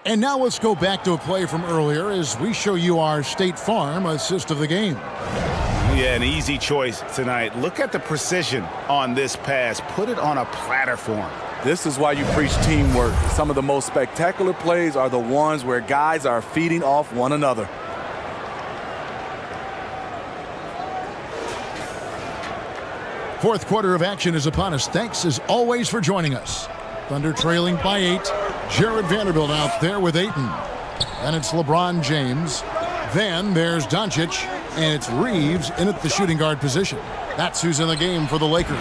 And now let's go back to a play from earlier as we show you our State Farm assist of the game. Yeah, an easy choice tonight. Look at the precision on this pass. Put it on a platter for him. This is why you preach teamwork. Some of the most spectacular plays are the ones where guys are feeding off one another. Fourth quarter of action is upon us. Thanks as always for joining us. Thunder trailing by 8. Jared Vanderbilt out there with Ayton. And it's LeBron James. Then there's Doncic. And it's Reeves in at the shooting guard position. That's who's in the game for the Lakers.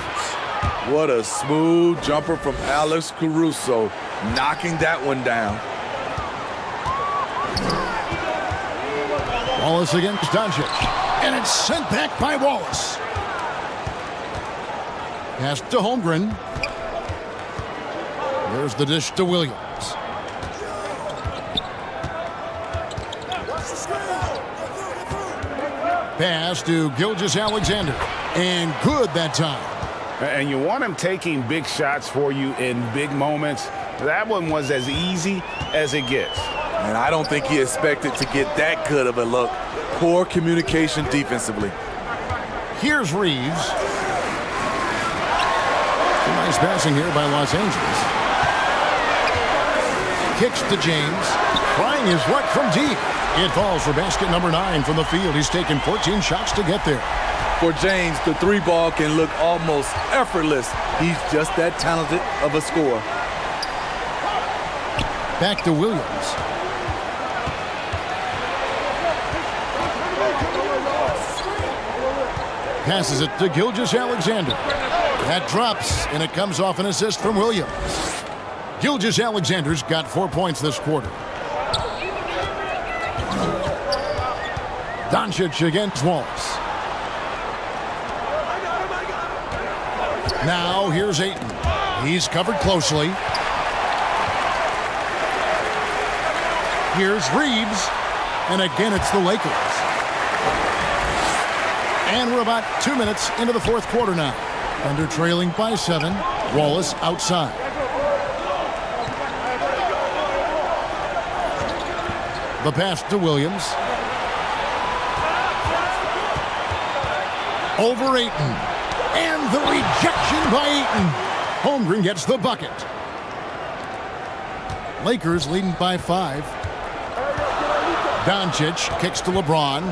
What a smooth jumper from Alex Caruso, knocking that one down. Wallace against Doncic. And it's sent back by Wallace. Pass to Holmgren. There's the dish to Williams. Pass to Gilgeous-Alexander. And good that time. And you want him taking big shots for you in big moments. That one was as easy as it gets. And I don't think he expected to get that good of a look. Poor communication defensively. Here's Reeves. Nice passing here by Los Angeles. Kicks to James. Trying his luck from deep. It falls for basket number 9 from the field. He's taken 14 shots to get there. For James, the 3-ball can look almost effortless. He's just that talented of a scorer. Back to Williams. Passes it to Gilgeous-Alexander. That drops, and it comes off an assist from Williams. Gilgeous-Alexander's got 4 points this quarter. Doncic against Wallace. Now here's Ayton. He's covered closely. Here's Reeves. And again, it's the Lakers. And we're about 2 minutes into the fourth quarter now. Thunder trailing by 7. Wallace outside. The pass to Williams. Over Ayton. And the rejection by Ayton. Holmgren gets the bucket. Lakers leading by 5. Doncic kicks to LeBron.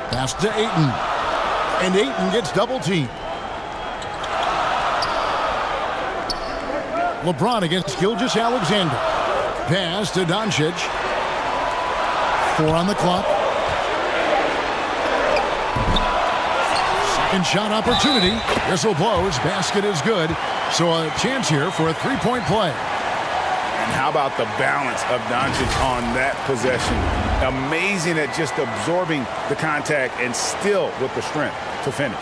Pass to Ayton. And Ayton gets double teamed. LeBron against Gilgeous-Alexander. Pass to Doncic. 4 on the clock. Second shot opportunity. Whistle blows. Basket is good. So a chance here for a 3-point play. And how about the balance of Doncic on that possession? Amazing at just absorbing the contact and still with the strength to finish.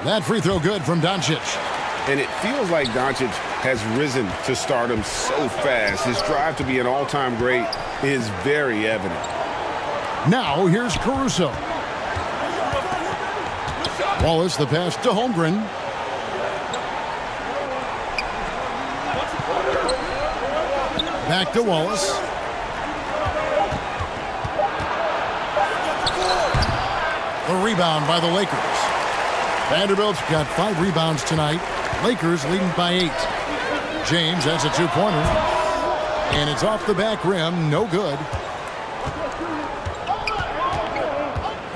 That free throw good from Doncic. And it feels like Doncic has risen to stardom so fast. His drive to be an all-time great is very evident. Now here's Caruso. Wallace the pass to Holmgren. Back to Wallace. The rebound by the Lakers. Vanderbilt's got 5 rebounds tonight. Lakers leading by 8. James has a 2-pointer. And it's off the back rim. No good.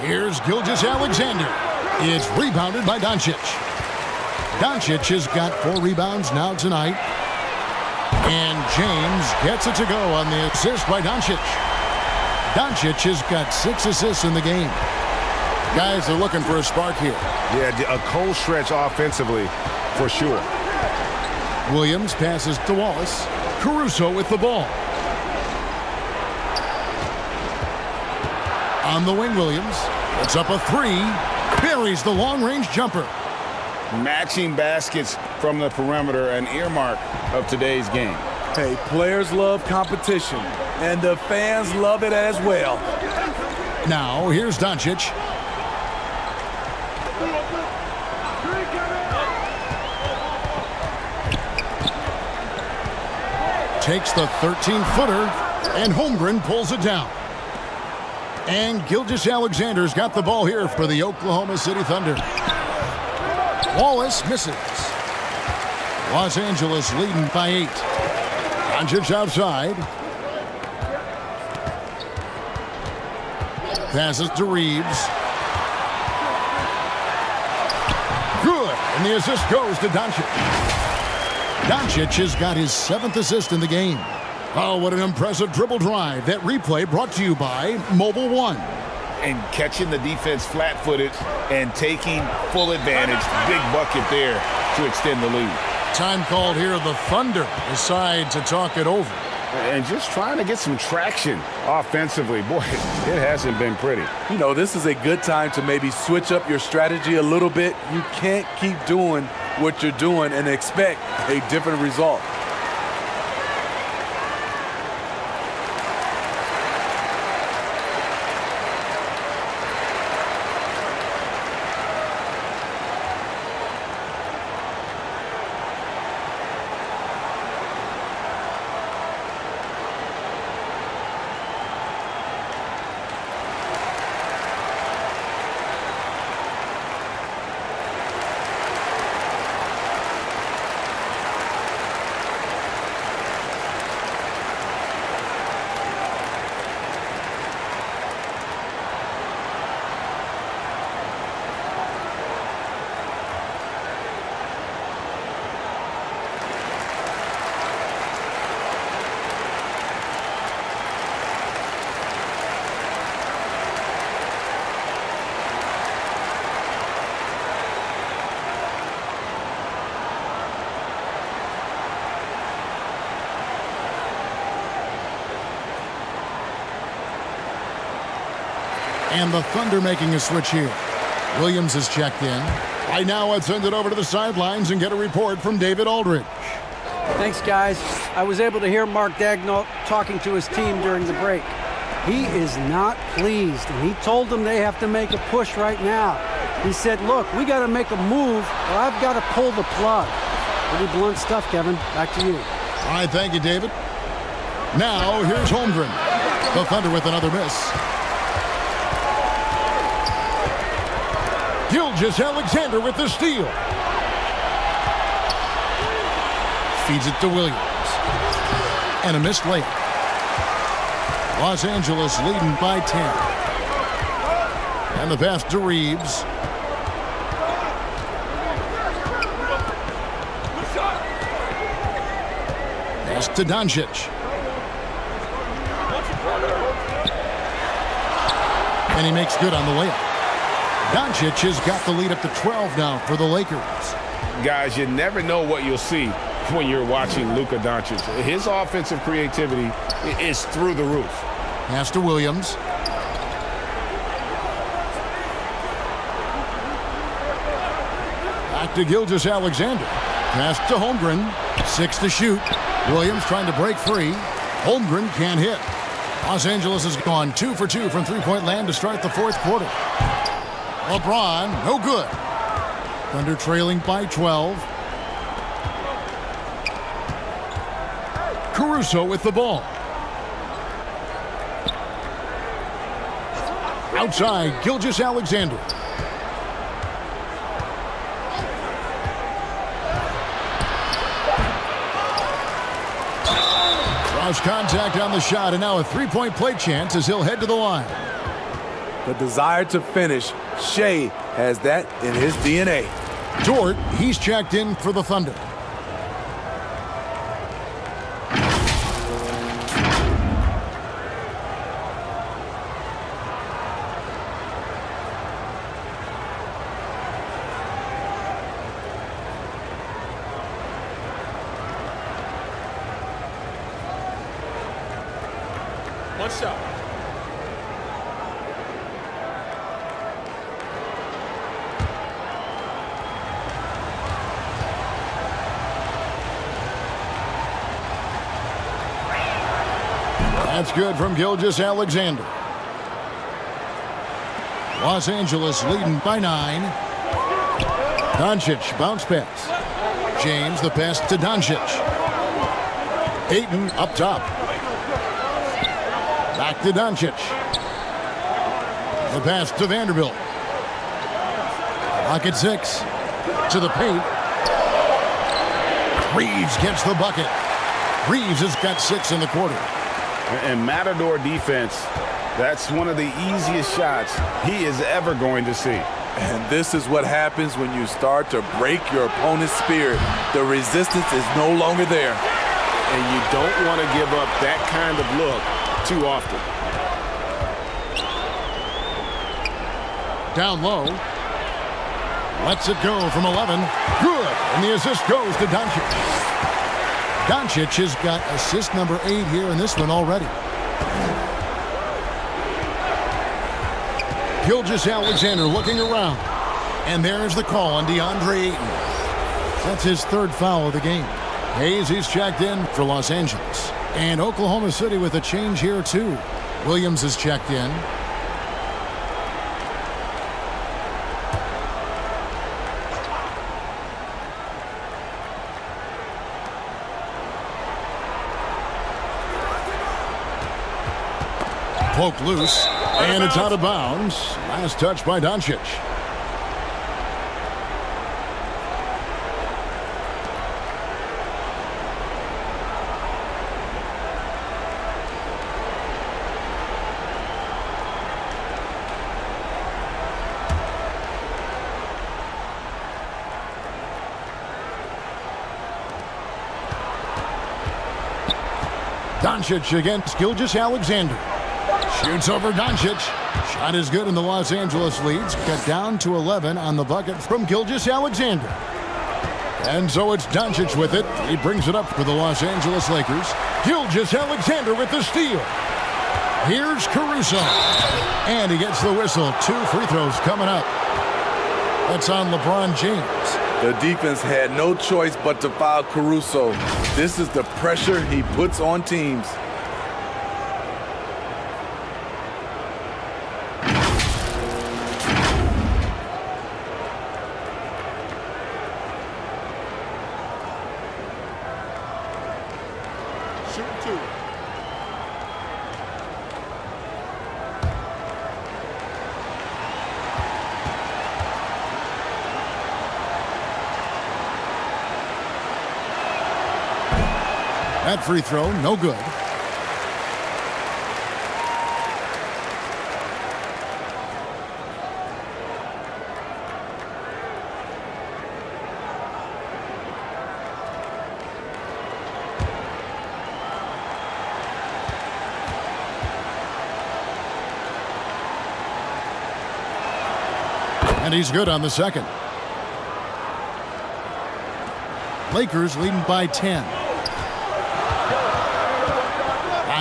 Here's Gilgeous-Alexander. It's rebounded by Doncic. Doncic has got 4 rebounds now tonight. And James gets it to go on the assist by Doncic. Doncic has got 6 assists in the game. Guys are looking for a spark here. Yeah, a cold stretch offensively for sure. Williams passes to Wallace. Caruso with the ball. On the wing, Williams. It's up a 3. Buries the long-range jumper. Matching baskets from the perimeter, an earmark of today's game. Hey, players love competition, and the fans love it as well. Now, here's Doncic. Takes the 13-footer, and Holmgren pulls it down. And Gilgeous-Alexander's got the ball here for the Oklahoma City Thunder. Wallace misses. Los Angeles leading by 8. Doncic outside. Passes to Reeves. Good. And the assist goes to Doncic. Doncic has got his 7th assist in the game. Oh, what an impressive dribble drive. That replay brought to you by Mobile One. And catching the defense flat-footed and taking full advantage. Big bucket there to extend the lead. Time called here. The Thunder decide to talk it over. And just trying to get some traction offensively. Boy, it hasn't been pretty. You know, this is a good time to maybe switch up your strategy a little bit. You can't keep doing what you're doing and expect a different result. And the Thunder making a switch here. Williams is checked in. Right now, let's send it over to the sidelines and get a report from David Aldridge. Thanks, guys. I was able to hear Mark Daigneault talking to his team during the break. He is not pleased, and he told them they have to make a push right now. He said, look, we got to make a move, or I've got to pull the plug. Pretty blunt stuff, Kevin. Back to you. All right, thank you, David. Now, here's Holmgren. The Thunder with another miss. Gilgeous-Alexander with the steal. Feeds it to Williams. And a missed layup. Los Angeles leading by 10. And the pass to Reeves. Pass to Doncic. And he makes good on the layup. Doncic has got the lead up to 12 now for the Lakers. Guys, you never know what you'll see when you're watching Luka Doncic. His offensive creativity is through the roof. Pass to Williams. Back to Gilgeous-Alexander. Pass to Holmgren. 6 to shoot. Williams trying to break free. Holmgren can't hit. Los Angeles has gone 2 for 2 from three-point land to start the fourth quarter. LeBron, no good. Thunder trailing by 12. Caruso with the ball. Outside, Gilgeous-Alexander. Cross contact on the shot, and now a three-point play chance as he'll head to the line. The desire to finish, Shea has that in his DNA. Dort, he's checked in for the Thunder. One shot. That's good from Gilgeous-Alexander. Los Angeles leading by 9. Doncic, bounce pass. James, the pass to Doncic. Ayton up top. Back to Doncic. The pass to Vanderbilt. Lock at 6. To the paint. Reeves gets the bucket. Reeves has got 6 in the quarter. And Matador defense, that's one of the easiest shots he is ever going to see. And this is what happens when you start to break your opponent's spirit. The resistance is no longer there. And you don't want to give up that kind of look too often. Down low. Lets it go from 11. Good. And the assist goes to Doncic. Doncic has got assist number 8 here in this one already. Gilgeous-Alexander looking around. And there's the call on DeAndre Ayton. That's his 3rd foul of the game. Hayes, he's checked in for Los Angeles. And Oklahoma City with a change here too. Williams is checked in. Poked loose, and it's out of bounds. Last touch by Doncic. Doncic against Gilgeous-Alexander. Shoots over Doncic. Shot is good, and the Los Angeles leads cut down to 11 on the bucket from Gilgeous-Alexander. And so it's Doncic with it. He brings it up for the Los Angeles Lakers. Gilgeous-Alexander with the steal. Here's Caruso. And he gets the whistle. 2 free throws coming up. That's on LeBron James. The defense had no choice but to foul Caruso. This is the pressure he puts on teams. That free throw, no good. And he's good on the second. Lakers leading by 10.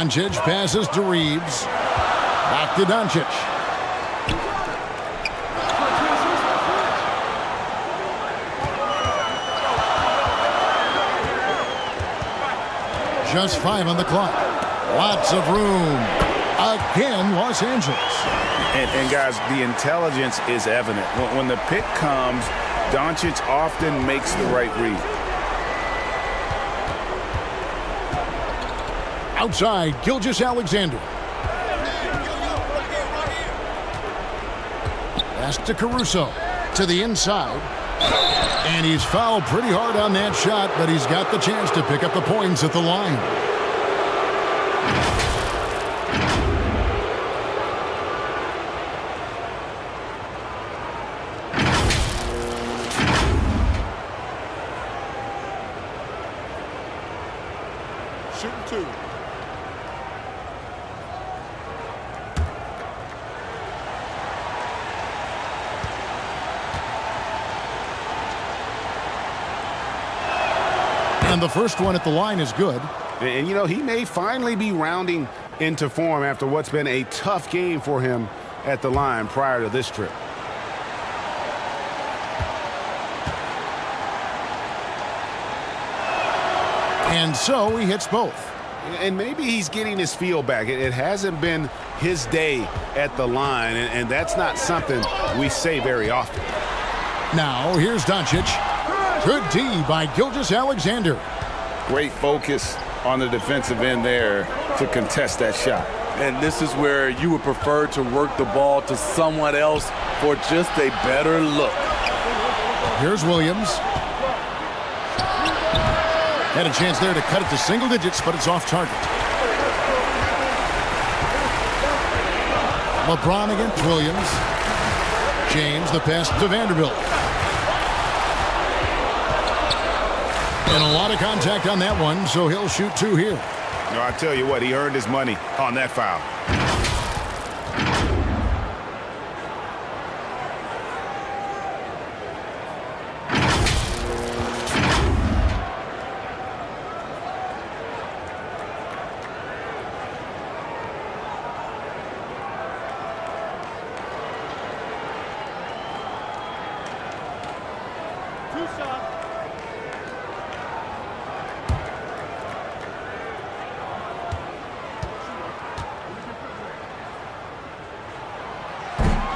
Doncic passes to Reeves. Back to Doncic. Just 5 on the clock. Lots of room. Again, Los Angeles. And guys, the intelligence is evident. When the pick comes, Doncic often makes the right read. Outside, Gilgeous-Alexander. Pass to Caruso. To the inside. And he's fouled pretty hard on that shot, but he's got the chance to pick up the points at the line. Shooting 2. And the first one at the line is good. And, you know, he may finally be rounding into form after what's been a tough game for him at the line prior to this trip. And so he hits both. And maybe he's getting his feel back. It hasn't been his day at the line, and that's not something we say very often. Now, here's Doncic. Good D by Gilgeous-Alexander. Great focus on the defensive end there to contest that shot. And this is where you would prefer to work the ball to someone else for just a better look. Here's Williams. Had a chance there to cut it to single digits, but it's off target. LeBron against Williams. James, the pass to Vanderbilt. And a lot of contact on that one, so he'll shoot 2 here. No, I tell you what, he earned his money on that foul.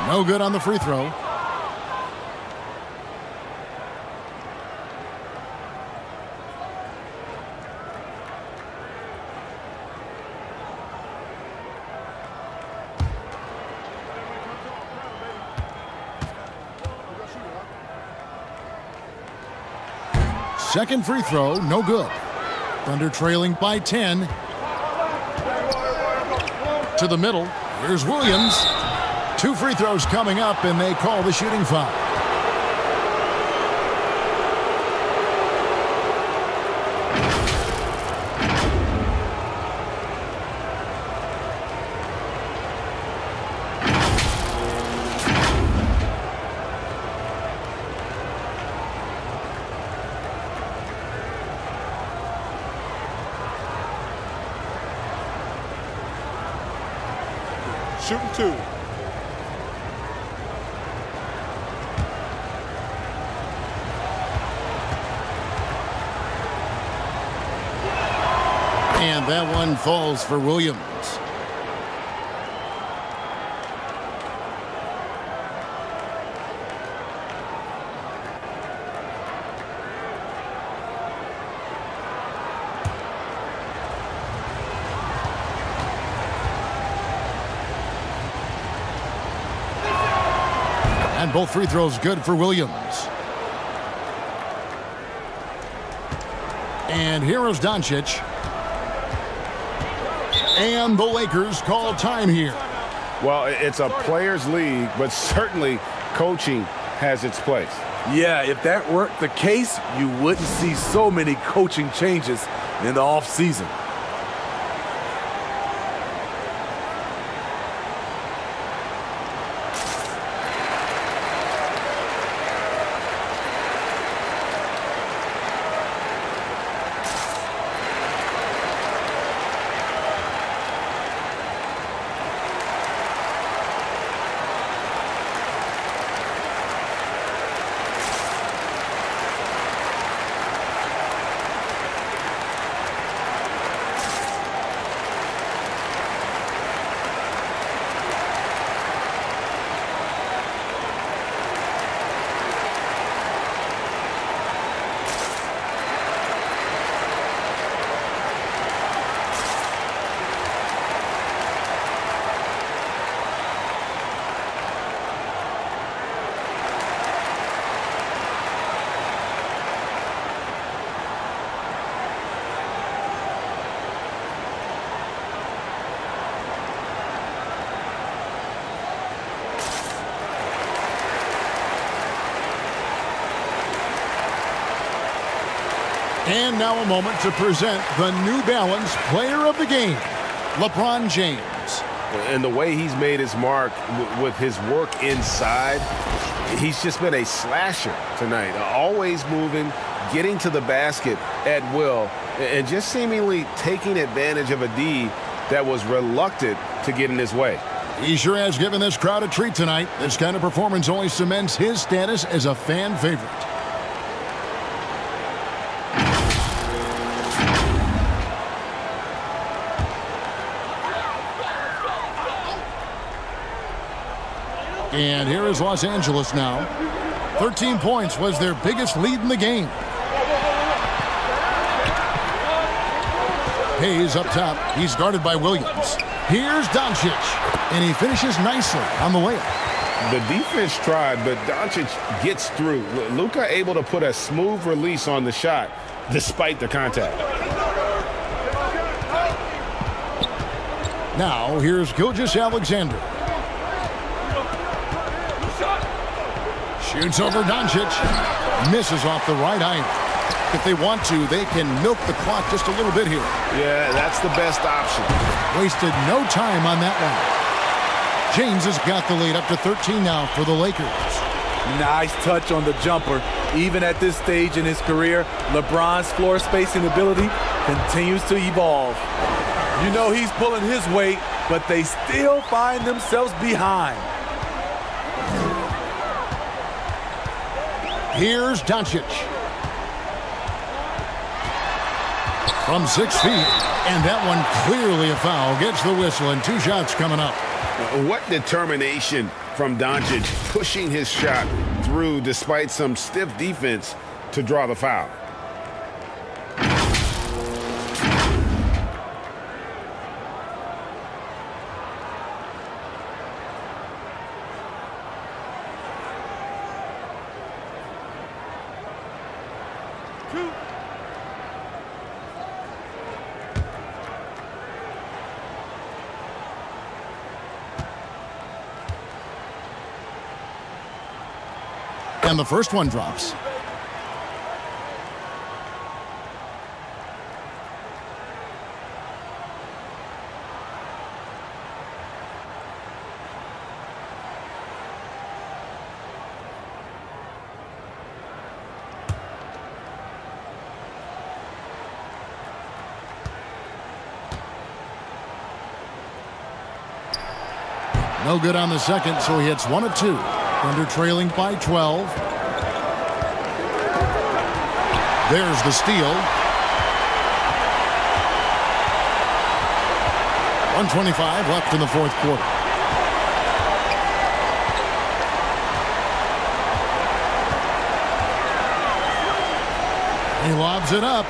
No good on the free throw. Second free throw, no good. Thunder trailing by 10. To the middle. Here's Williams. 2 free throws coming up, and they call the shooting foul. Shooting 2. And that one falls for Williams. And both free throws good for Williams. And here is Doncic. And the Lakers call time here. Well, it's a players' league, but certainly coaching has its place. Yeah, if that weren't the case, you wouldn't see so many coaching changes in the offseason. And now a moment to present the New Balance Player of the Game, LeBron James. And the way he's made his mark with his work inside, he's just been a slasher tonight. Always moving, getting to the basket at will, and just seemingly taking advantage of a D that was reluctant to get in his way. He sure has given this crowd a treat tonight. This kind of performance only cements his status as a fan favorite. And here is Los Angeles now. 13 points was their biggest lead in the game. Hayes up top. He's guarded by Williams. Here's Doncic, and he finishes nicely on the layup. The defense tried, but Doncic gets through. Luka able to put a smooth release on the shot despite the contact. Now, here's Gilgeous-Alexander. Shoots over Doncic. Misses off the right eye. If they want to, they can milk the clock just a little bit here. Yeah, that's the best option. Wasted no time on that one. James has got the lead up to 13 now for the Lakers. Nice touch on the jumper. Even at this stage in his career, LeBron's floor spacing ability continues to evolve. You know he's pulling his weight, but they still find themselves behind. Here's Doncic. From 6 feet, and that one clearly a foul. Gets the whistle, and 2 shots coming up. What determination from Doncic, pushing his shot through despite some stiff defense to draw the foul. And the first one drops. No good on the second, so he hits 1 of 2. Thunder trailing by 12. There's the steal. 1:25 left in the fourth quarter. He lobs it up.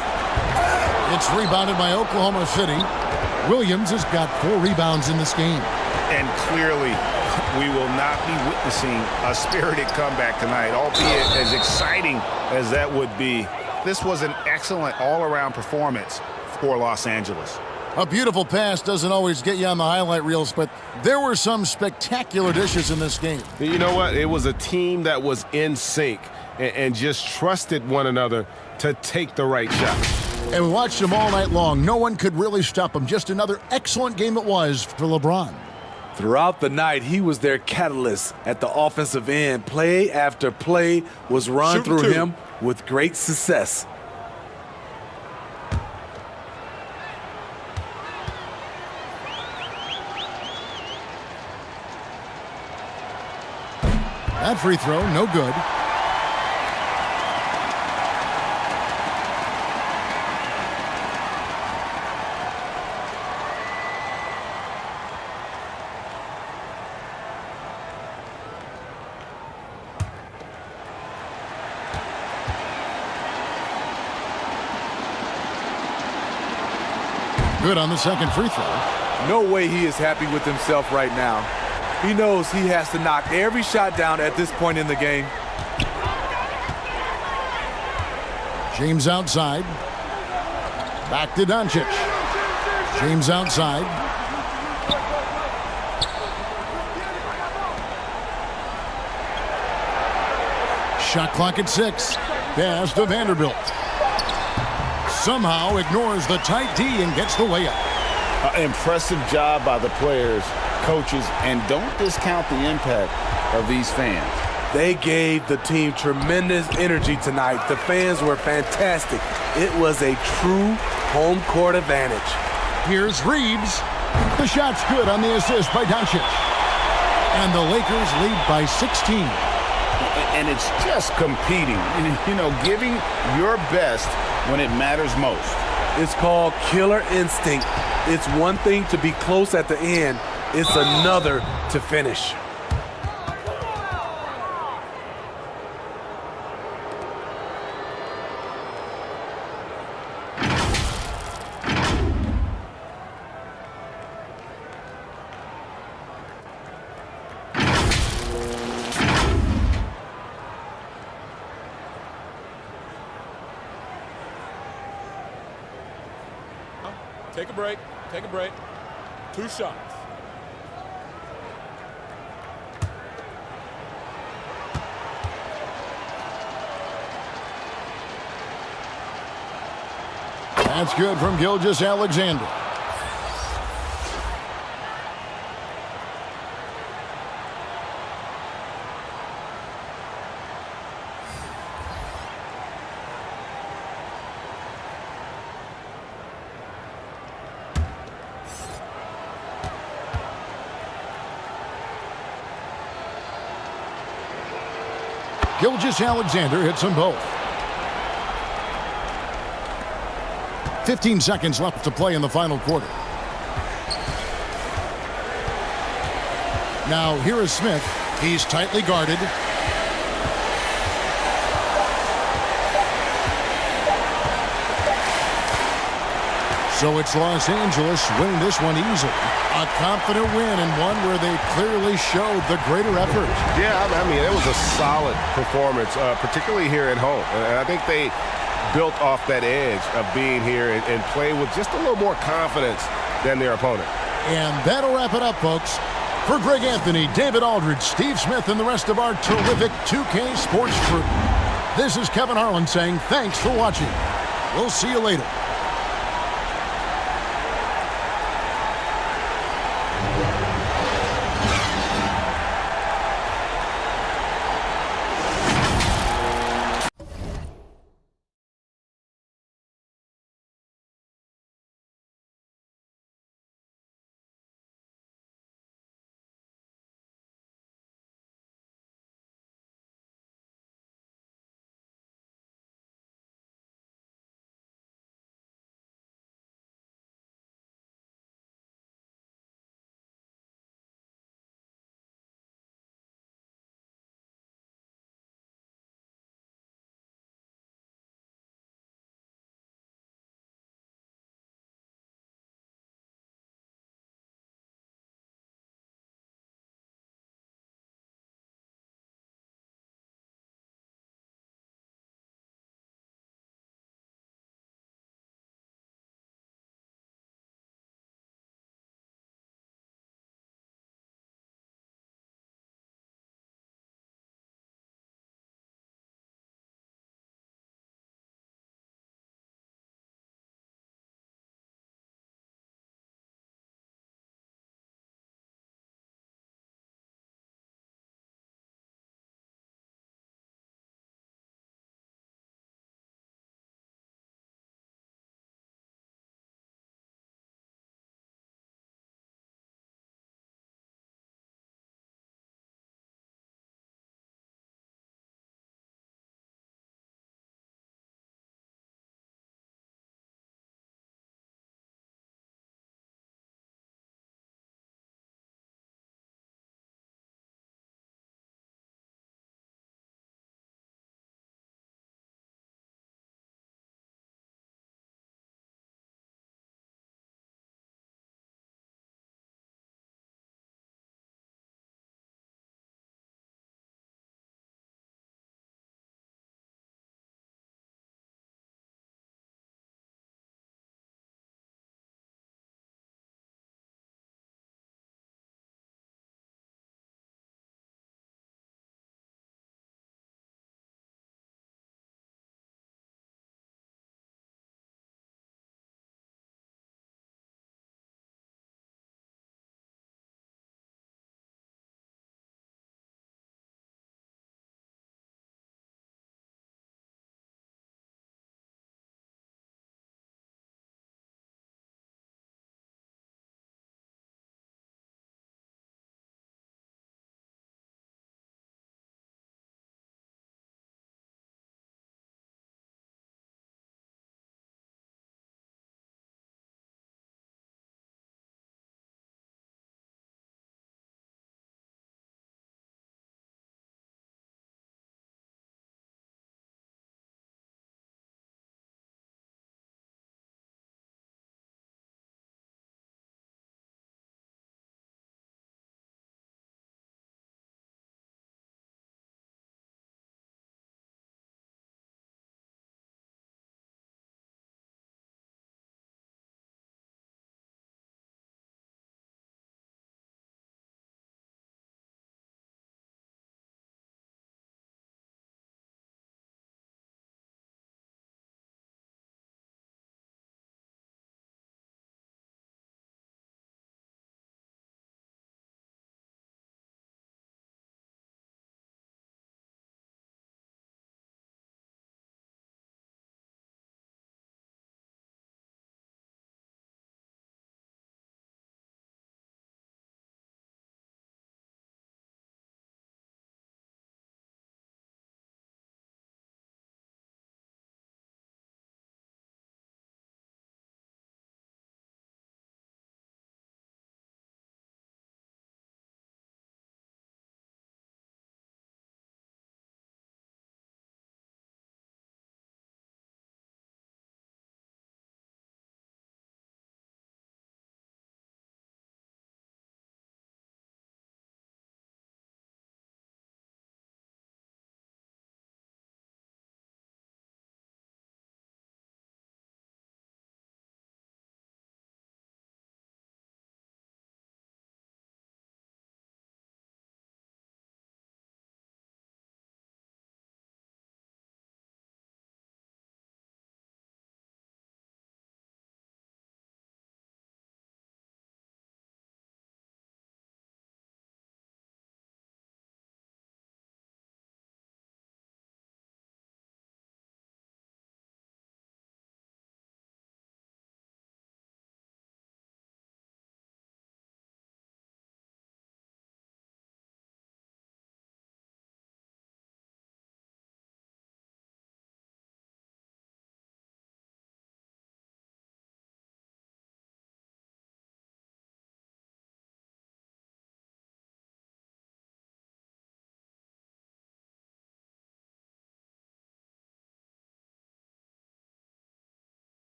It's rebounded by Oklahoma City. Williams has got 4 rebounds in this game. And clearly, we will not be witnessing a spirited comeback tonight, albeit as exciting as that would be. This was an excellent all-around performance for Los Angeles. A beautiful pass doesn't always get you on the highlight reels, but there were some spectacular dishes in this game. You know what? It was a team that was in sync and just trusted one another to take the right shot. And we watched them all night long. No one could really stop them. Just another excellent game it was for LeBron. Throughout the night, he was their catalyst at the offensive end. Play after play was run through him with great success. That free throw, no good. Good on the second free throw. No way he is happy with himself right now. He knows he has to knock every shot down at this point in the game. James outside. Back to Doncic. James outside. Shot clock at 6. Pass to Vanderbilt. Somehow ignores the tight D and gets the layup. Impressive job by the players, coaches, and don't discount the impact of these fans. They gave the team tremendous energy tonight. The fans were fantastic. It was a true home court advantage. Here's Reeves. The shot's good on the assist by Doncic. And the Lakers lead by 16. And it's just competing, you know, giving your best when it matters most. It's called killer instinct. It's one thing to be close at the end. It's another to finish. Take a break. Take a break. 2 shots. That's good from Gilgeous-Alexander. Gilgeous-Alexander hits them both. 15 seconds left to play in the final quarter. Now here is Smith. He's tightly guarded. So it's Los Angeles winning this one easily. A confident win and one where they clearly showed the greater effort. Yeah, I mean, it was a solid performance, particularly here at home. And I think they built off that edge of being here and play with just a little more confidence than their opponent. And that'll wrap it up, folks. For Greg Anthony, David Aldridge, Steve Smith, and the rest of our terrific 2K Sports crew, this is Kevin Harlan saying thanks for watching. We'll see you later.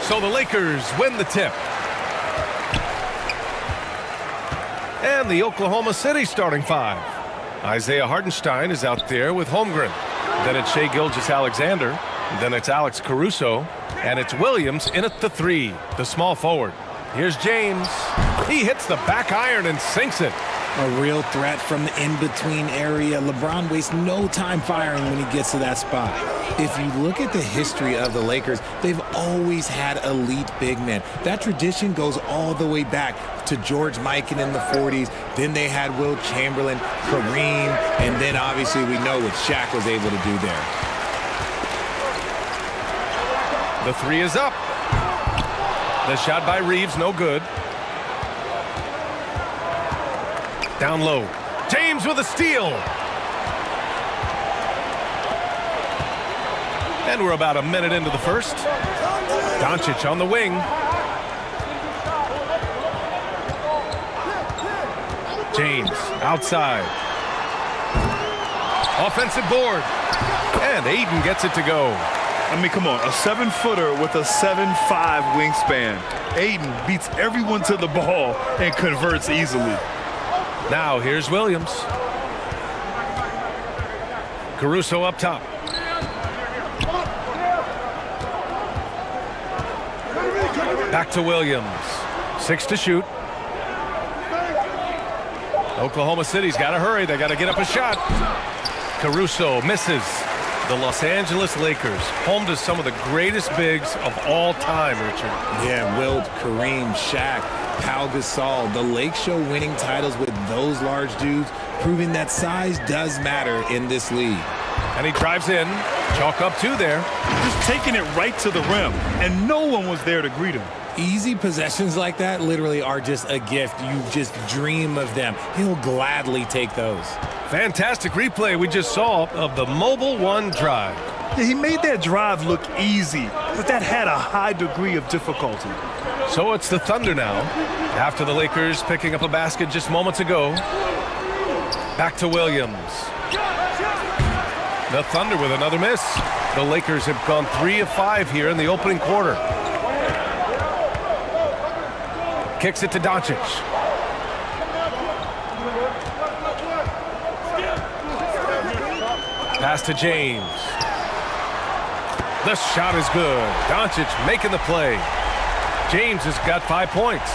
So the Lakers win the tip. And the Oklahoma City starting five. Isaiah Hartenstein is out there with Holmgren. Then it's Shai Gilgeous-Alexander. Then it's Alex Caruso. And it's Williams in at the 3, the small forward. Here's James. He hits the back iron and sinks it. A real threat from the in-between area. LeBron wastes no time firing when he gets to that spot. If you look at the history of the Lakers, they've always had elite big men. That tradition goes all the way back to George Mikan in the 40s. Then they had Wilt Chamberlain, Kareem, and then obviously we know what Shaq was able to do there. The 3 is up. The shot by Reeves, no good. Down low. James with a steal. And we're about a minute into the first. Doncic on the wing. James outside. Offensive board. And Aiden gets it to go. I mean, come on, a 7-footer with a 7'5" wingspan. Aiden beats everyone to the ball and converts easily. Now here's Williams. Caruso up top. Back to Williams. 6 to shoot. Oklahoma City's got to hurry. They got to get up a shot. Caruso misses. The Los Angeles Lakers, home to some of the greatest bigs of all time, Richard. Yeah, Wilt, Kareem, Shaq, Pau Gasol. The Lake Show winning titles with those large dudes, proving that size does matter in this league. And he drives in. Chalk up 2 there. Just taking it right to the rim, and no one was there to greet him. Easy possessions like that literally are just a gift. You just dream of them. He'll gladly take those. Fantastic replay we just saw of the Mobile One drive. Yeah, he made that drive look easy, but that had a high degree of difficulty. So it's the Thunder now. After the Lakers picking up a basket just moments ago. Back to Williams. The Thunder with another miss. The Lakers have gone 3 of 5 here in the opening quarter. Kicks it to Doncic. Pass to James. The shot is good. Doncic making the play. James has got 5 points.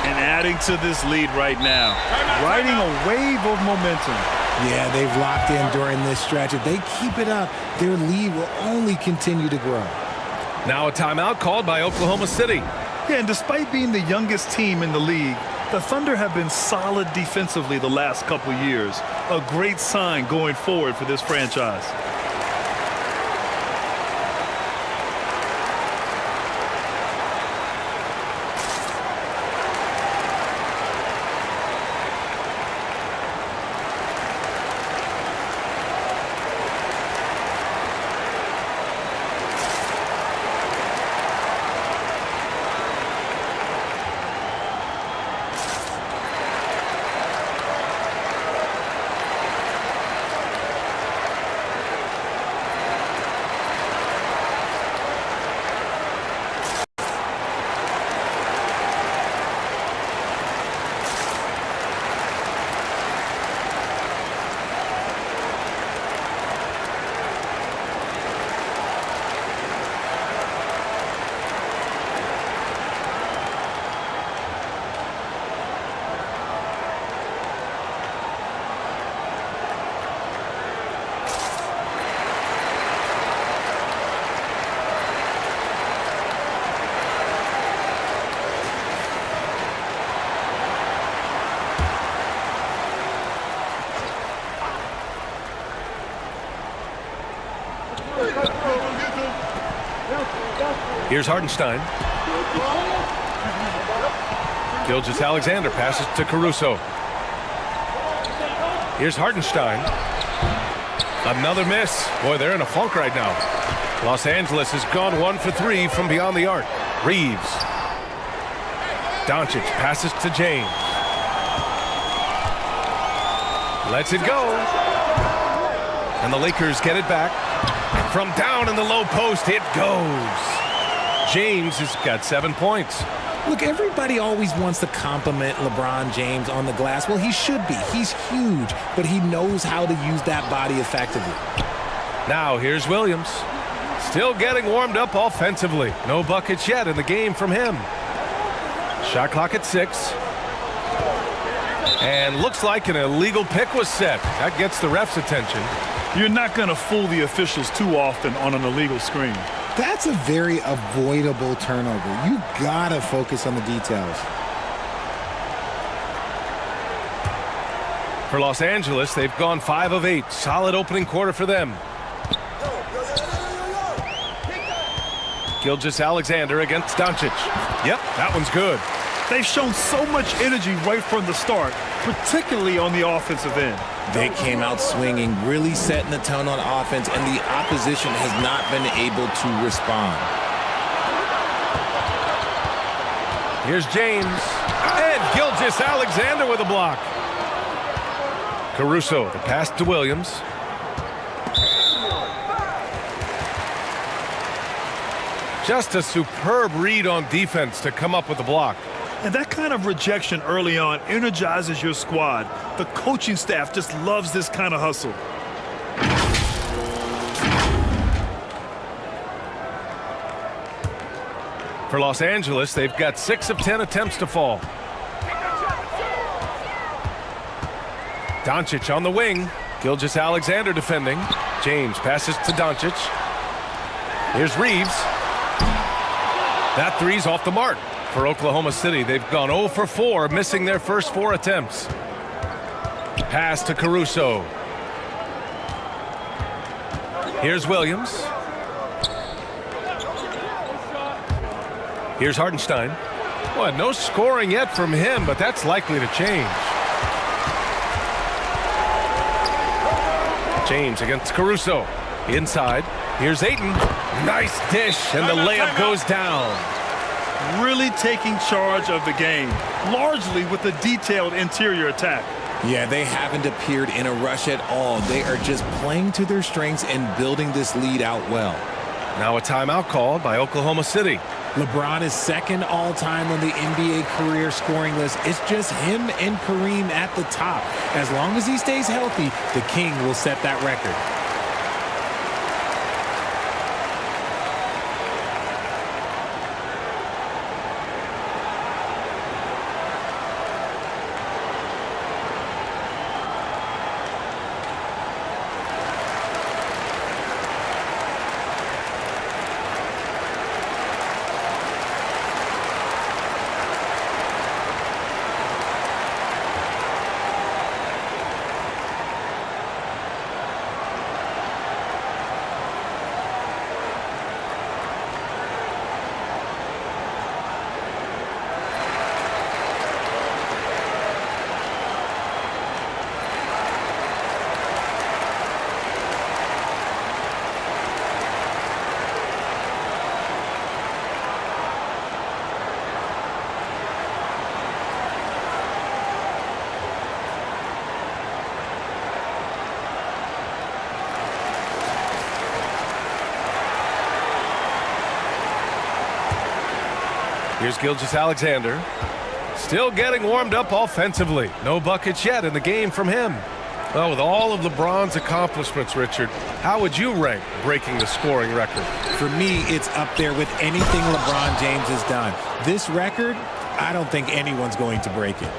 And adding to this lead right now. Riding a wave of momentum. Yeah, they've locked in during this stretch. If they keep it up, their lead will only continue to grow. Now a timeout called by Oklahoma City. Yeah, and despite being the youngest team in the league, the Thunder have been solid defensively the last couple years. A great sign going forward for this franchise. Here's Hartenstein. Gilgeous-Alexander passes to Caruso. Here's Hartenstein. Another miss. Boy, they're in a funk right now. Los Angeles has gone 1 for 3 from beyond the arc. Reeves. Doncic passes to James. Lets it go. And the Lakers get it back. From down in the low post, it goes. James has got 7 points. Look, everybody always wants to compliment LeBron James on the glass. Well, he should be. He's huge, but he knows how to use that body effectively. Now here's Williams. Still getting warmed up offensively. No buckets yet in the game from him. Shot clock at 6. And looks like an illegal pick was set. That gets the ref's attention. You're not going to fool the officials too often on an illegal screen. That's a very avoidable turnover. You gotta focus on the details. For Los Angeles, they've gone 5 of 8. Solid opening quarter for them. Gilgeous-Alexander against Doncic. Yep, that one's good. They've shown so much energy right from the start, particularly on the offensive end. They came out swinging, really setting the tone on offense, and the opposition has not been able to respond. Here's James. And Gilgeous-Alexander with a block. Caruso, the pass to Williams. Just a superb read on defense to come up with the block. And that kind of rejection early on energizes your squad. The coaching staff just loves this kind of hustle. For Los Angeles, they've got 6 of 10 attempts to fall. Doncic on the wing. Gilgeous-Alexander defending. James passes to Doncic. Here's Reeves. That three's off the mark. For Oklahoma City, they've gone 0 for 4, missing their first 4 attempts. Pass to Caruso. Here's Williams. Here's Hartenstein. Well, no scoring yet from him, but that's likely to change. James against Caruso. Inside. Here's Ayton. Nice dish, and the layup goes down. Really taking charge of the game, largely with a detailed interior attack. Yeah, they haven't appeared in a rush at all. They are just playing to their strengths and building this lead out well. Now a timeout called by Oklahoma City. LeBron is second all-time on the NBA career scoring list. It's just him and Kareem at the top. As long as he stays healthy, the King will set that record. Here's Gilgeous-Alexander. Still getting warmed up offensively. No buckets yet in the game from him. Well, with all of LeBron's accomplishments, Richard, how would you rank breaking the scoring record? For me, it's up there with anything LeBron James has done. This record, I don't think anyone's going to break it.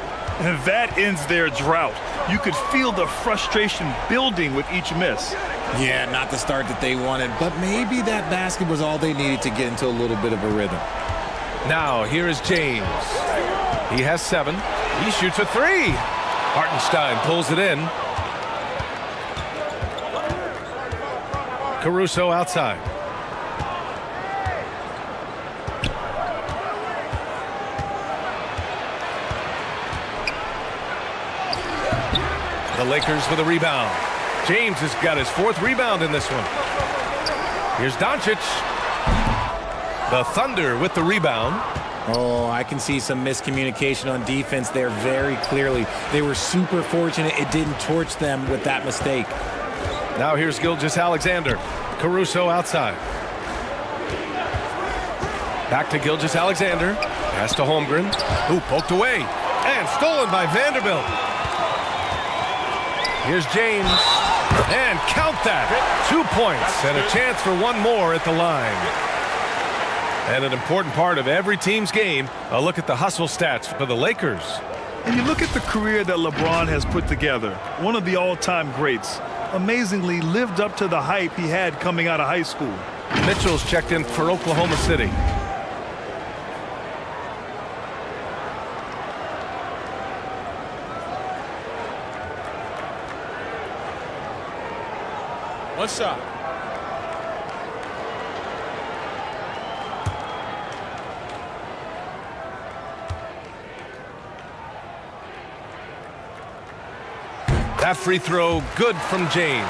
And that ends their drought. You could feel the frustration building with each miss. Yeah, not the start that they wanted, but maybe that basket was all they needed to get into a little bit of a rhythm. Now, here is James. He has 7. He shoots a 3. Hartenstein pulls it in. Caruso outside. The Lakers with a rebound. James has got his 4th rebound in this one. Here's Doncic. The Thunder with the rebound. Oh, I can see some miscommunication on defense there very clearly. They were super fortunate it didn't torch them with that mistake. Now here's Gilgeous-Alexander. Caruso outside. Back to Gilgeous-Alexander. Pass to Holmgren, who poked away. And stolen by Vanderbilt. Here's James. And count that. 2 points and a chance for one more at the line. And an important part of every team's game, a look at the hustle stats for the Lakers. And you look at the career that LeBron has put together. One of the all-time greats. Amazingly lived up to the hype he had coming out of high school. Mitchell's checked in for Oklahoma City. One shot. That free throw good from James.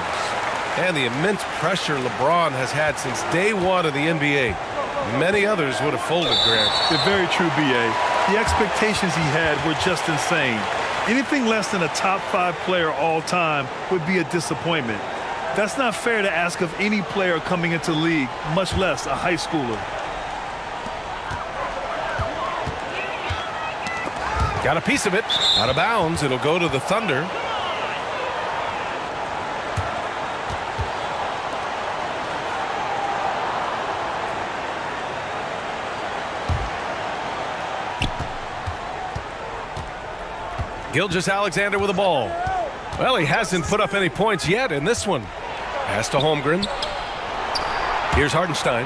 And the immense pressure LeBron has had since day one of the NBA. Many others would have folded, Grant. They're very true, B.A. The expectations he had were just insane. Anything less than a top 5 player all time would be a disappointment. That's not fair to ask of any player coming into the league, much less a high schooler. Got a piece of it. Out of bounds. It'll go to the Thunder. Gilgeous-Alexander with the ball. Well, he hasn't put up any points yet in this one. Pass to Holmgren. Here's Hartenstein.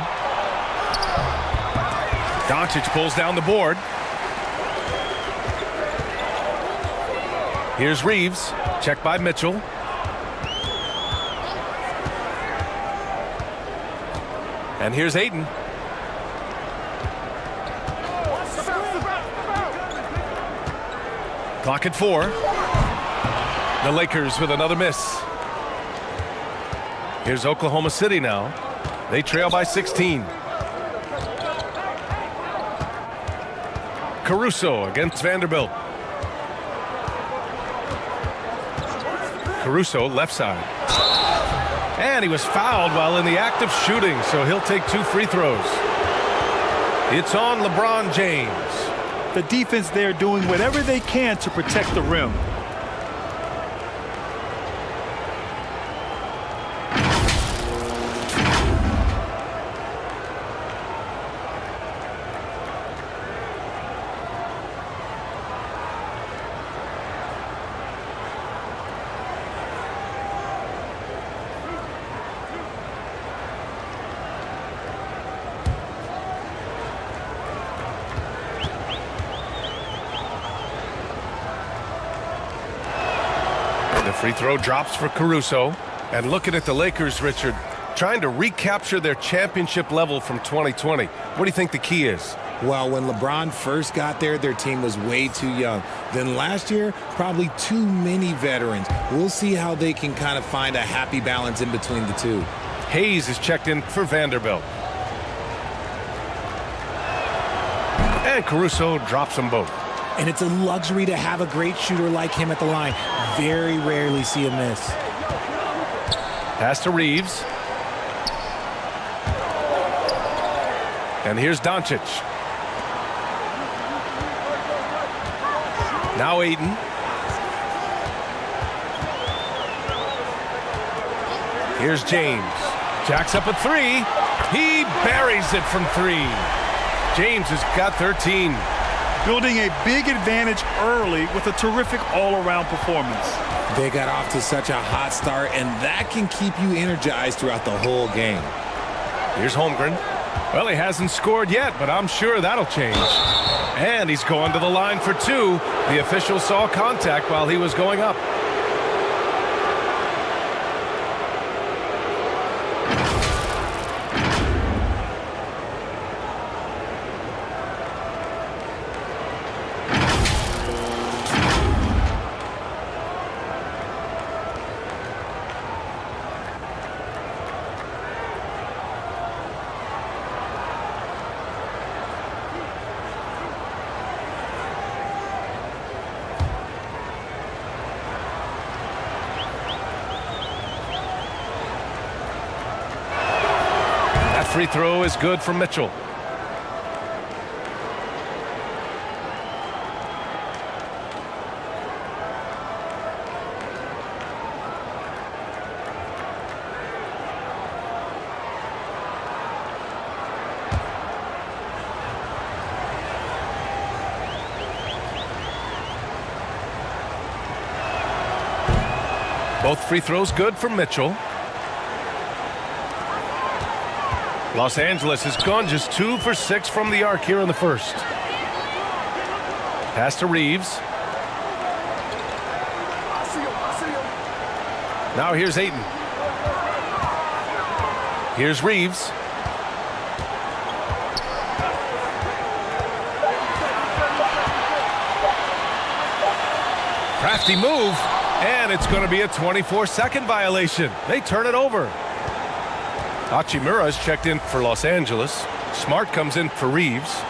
Doncic pulls down the board. Here's Reeves. Checked by Mitchell. And here's Ayton. Clock at 4. The Lakers with another miss. Here's Oklahoma City now. They trail by 16. Caruso against Vanderbilt. Caruso left side. And he was fouled while in the act of shooting, so he'll take 2 free throws. It's on LeBron James. The defense there doing whatever they can to protect the rim. The free throw drops for Caruso. And looking at the Lakers, Richard, trying to recapture their championship level from 2020. What do you think the key is? Well, when LeBron first got there, their team was way too young. Then last year, probably too many veterans. We'll see how they can kind of find a happy balance in between the two. Hayes is checked in for Vanderbilt. And Caruso drops them both. And it's a luxury to have a great shooter like him at the line. Very rarely see a miss. Pass to Reeves. And here's Doncic. Now Ayton. Here's James. Jacks up a 3. He buries it from 3. James has got 13. Building a big advantage early with a terrific all-around performance. They got off to such a hot start, and that can keep you energized throughout the whole game. Here's Holmgren. Well, he hasn't scored yet, but I'm sure that'll change. And he's going to the line for 2. The official saw contact while he was going up. Free throw is good for Mitchell. Both free throws good for Mitchell. Los Angeles has gone just 2 for 6 from the arc here in the first. Pass to Reeves. Now here's Ayton. Here's Reeves. Crafty move, and it's going to be a 24-second violation. They turn it over. Hachimura is checked in for Los Angeles. Smart comes in for Reeves.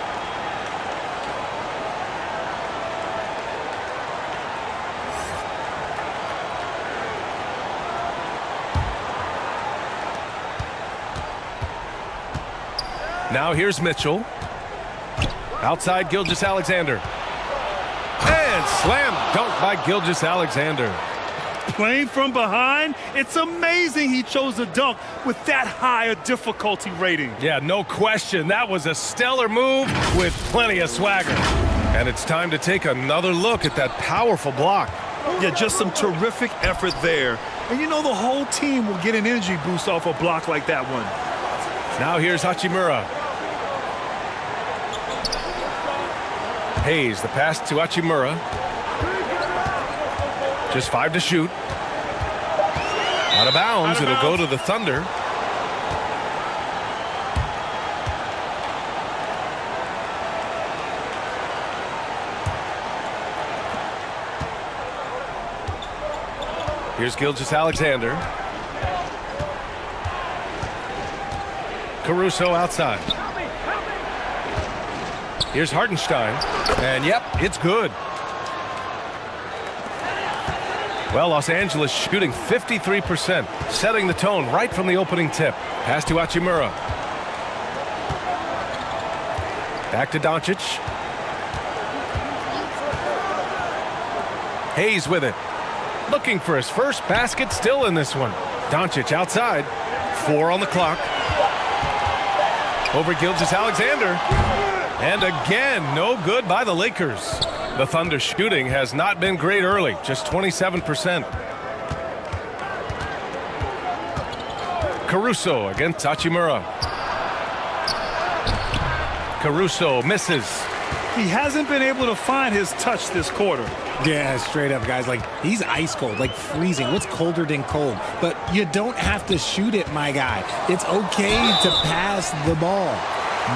Now here's Mitchell. Outside Gilgeous-Alexander. And slam dunk by Gilgeous-Alexander. Playing from behind, it's amazing he chose a dunk with that higher difficulty rating. Yeah, no question. That was a stellar move with plenty of swagger. And it's time to take another look at that powerful block. Yeah, just some terrific effort there. And you know the whole team will get an energy boost off a block like that one. Now here's Hachimura. Hayes, the pass to Hachimura. Just 5 to shoot. Out of bounds. It'll go to the Thunder. Here's Gilgeous-Alexander. Caruso outside. Here's Hartenstein. And yep, it's good. Well, Los Angeles shooting 53%, setting the tone right from the opening tip. Pass to Hachimura. Back to Doncic. Hayes with it. Looking for his first basket, still in this one. Doncic outside. 4 on the clock. Over Gilgeous-Alexander. And again, no good by the Lakers. The Thunder shooting has not been great early, just 27%. Caruso against Hachimura. Caruso misses. He hasn't been able to find his touch this quarter. Yeah, straight up, guys. Like, he's ice cold, like freezing. What's colder than cold? But you don't have to shoot it, my guy. It's okay to pass the ball.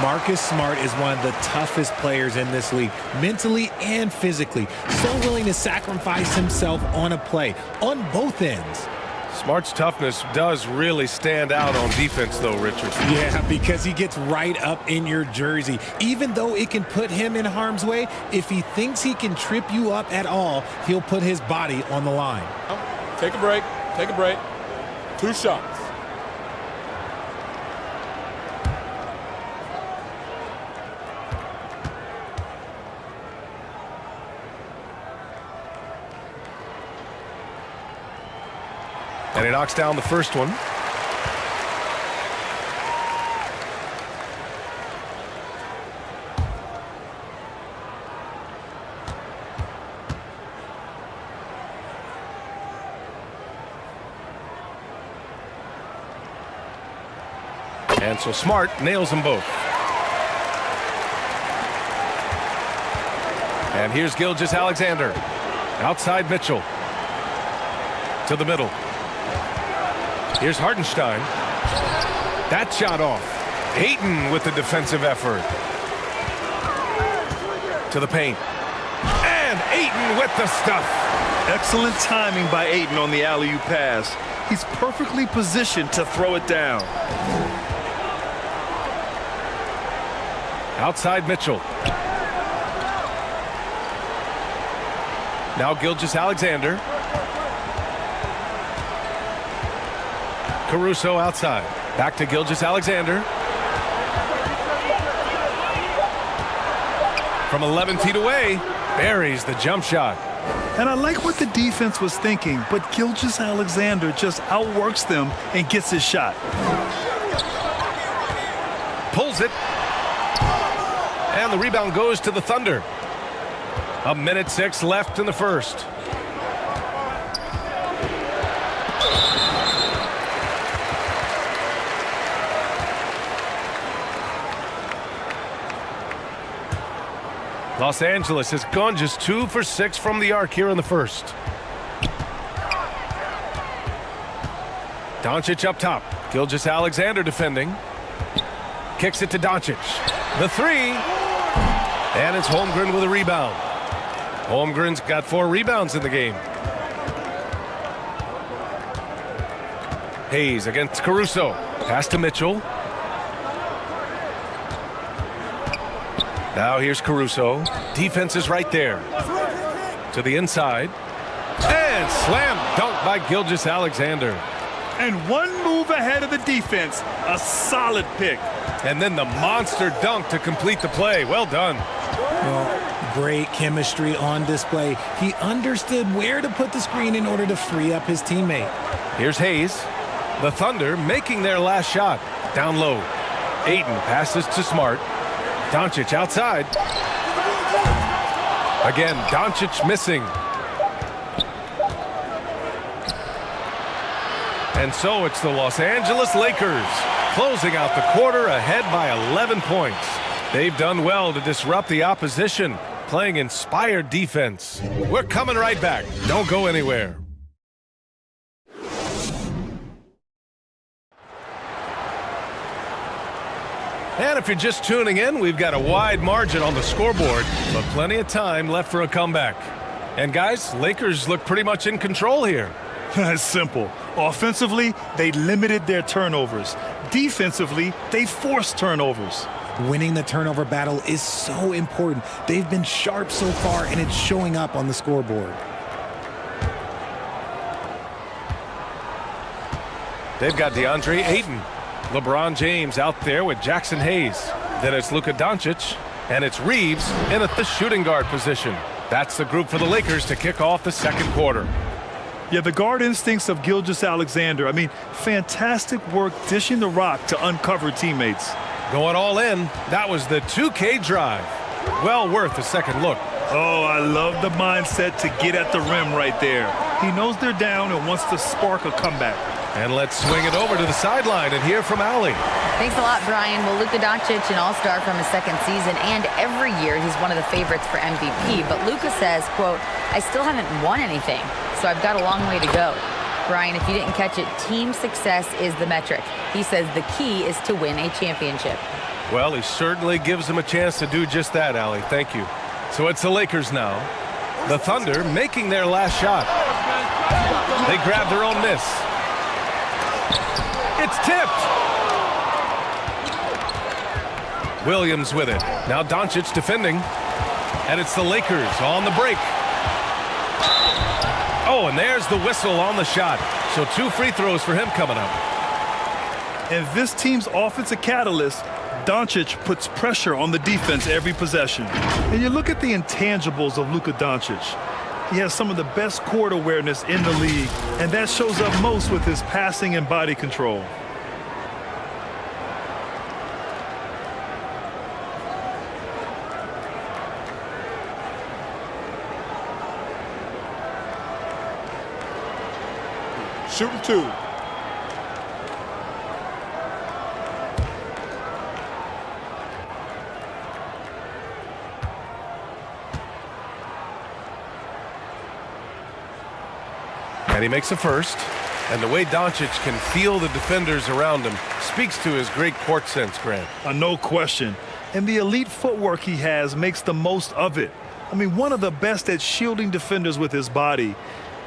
Marcus Smart is one of the toughest players in this league, mentally and physically. So willing to sacrifice himself on a play, on both ends. Smart's toughness does really stand out on defense, though, Richard. Yeah, because he gets right up in your jersey. Even though it can put him in harm's way, if he thinks he can trip you up at all, he'll put his body on the line. Take a break. Take a break. 2 shots. And he knocks down the first one. And so Smart nails them both. And here's Gilgeous-Alexander. Outside Mitchell. To the middle. Here's Hartenstein. That shot off. Ayton with the defensive effort. To the paint. And Ayton with the stuff. Excellent timing by Ayton on the alley-oop pass. He's perfectly positioned to throw it down. Outside Mitchell. Now Gilgeous-Alexander. Caruso outside. Back to Gilgeous-Alexander. From 11 feet away, buries the jump shot. And I like what the defense was thinking, but Gilgeous-Alexander just outworks them and gets his shot. Pulls it. And the rebound goes to the Thunder. 1:06 left in the first. Los Angeles has gone just 2 for 6 from the arc here in the first. Doncic up top. Gilgeous-Alexander defending. Kicks it to Doncic. The three. And it's Holmgren with a rebound. Holmgren's got 4 rebounds in the game. Hayes against Caruso. Pass to Mitchell. Now here's Caruso. Defense is right there. To the inside. And slam dunk by Gilgeous-Alexander. And one move ahead of the defense. A solid pick. And then the monster dunk to complete the play. Well done. Well, great chemistry on display. He understood where to put the screen in order to free up his teammate. Here's Hayes. The Thunder making their last shot. Down low. Ayton passes to Smart. Doncic outside. Again, Doncic missing. And so it's the Los Angeles Lakers closing out the quarter ahead by 11 points. They've done well to disrupt the opposition, playing inspired defense. We're coming right back. Don't go anywhere. And if you're just tuning in, we've got a wide margin on the scoreboard, but plenty of time left for a comeback. And guys, Lakers look pretty much in control here. It's simple. Offensively, they limited their turnovers. Defensively, they forced turnovers. Winning the turnover battle is so important. They've been sharp so far, and it's showing up on the scoreboard. They've got DeAndre Ayton. LeBron James out there with Jackson Hayes. Then it's Luka Doncic, and it's Reeves in at the shooting guard position. That's the group for the Lakers to kick off the second quarter. Yeah, the guard instincts of Gilgeous-Alexander. I mean, fantastic work dishing the rock to uncover teammates. Going all in, that was the 2K drive. Well worth a second look. Oh, I love the mindset to get at the rim right there. He knows they're down and wants to spark a comeback. And let's swing it over to the sideline and hear from Allie. Thanks a lot, Brian. Well, Luka Doncic, an all-star from his second season, and every year he's one of the favorites for MVP. But Luka says, quote, I still haven't won anything, so I've got a long way to go. Brian, if you didn't catch it, team success is the metric. He says the key is to win a championship. Well, he certainly gives them a chance to do just that, Allie. Thank you. So it's the Lakers now. The Thunder making their last shot. They grab their own miss. It's tipped. Williams with it. Now Doncic defending. And it's the Lakers on the break. Oh, and there's the whistle on the shot. So 2 free throws for him coming up. And this team's offensive catalyst, Doncic, puts pressure on the defense every possession. And you look at the intangibles of Luka Doncic. He has some of the best court awareness in the league, and that shows up most with his passing and body control. Shooting 2. And he makes a first. And the way Doncic can feel the defenders around him speaks to his great court sense, Grant. No question. And the elite footwork he has makes the most of it. I mean, one of the best at shielding defenders with his body.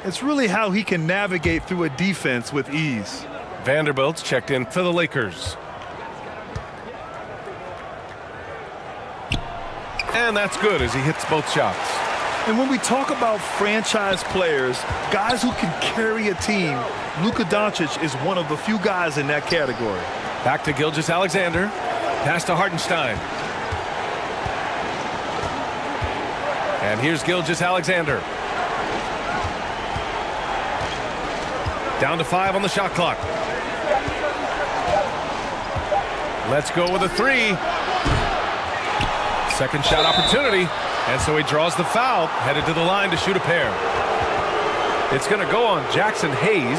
It's really how he can navigate through a defense with ease. Vanderbilt's checked in for the Lakers. And that's good as he hits both shots. And when we talk about franchise players, guys who can carry a team, Luka Doncic is one of the few guys in that category. Back to Gilgeous-Alexander. Pass to Hartenstein. And here's Gilgeous-Alexander. Down to 5 on the shot clock. Let's go with a 3. Second shot opportunity. And so he draws the foul, headed to the line to shoot a pair. It's going to go on Jackson Hayes.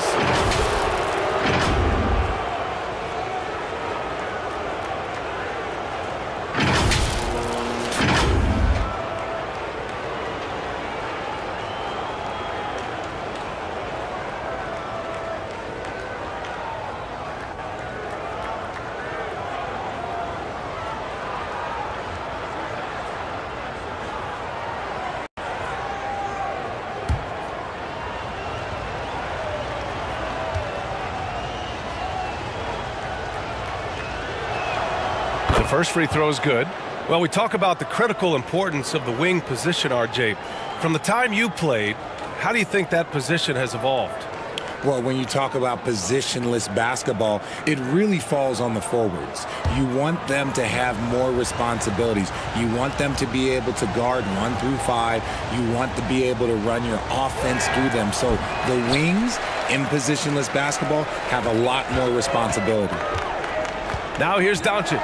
The first free throw is good. Well, we talk about the critical importance of the wing position, RJ. From the time you played, how do you think that position has evolved? Well, when you talk about positionless basketball, it really falls on the forwards. You want them to have more responsibilities. You want them to be able to guard 1 through 5. You want to be able to run your offense through them. So the wings in positionless basketball have a lot more responsibility. Now here's Doncic.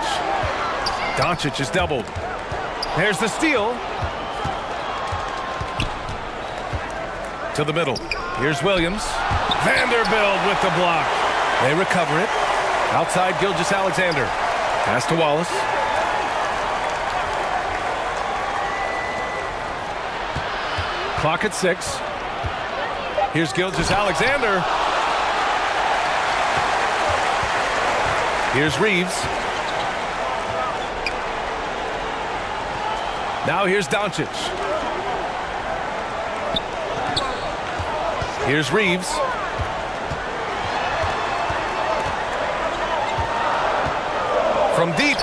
Doncic is doubled. There's the steal. To the middle. Here's Williams. Vanderbilt with the block. They recover it. Outside Gilgeous-Alexander. Pass to Wallace. Clock at 6. Here's Gilgeous-Alexander. Here's Reeves. Now here's Doncic. Here's Reeves. From deep.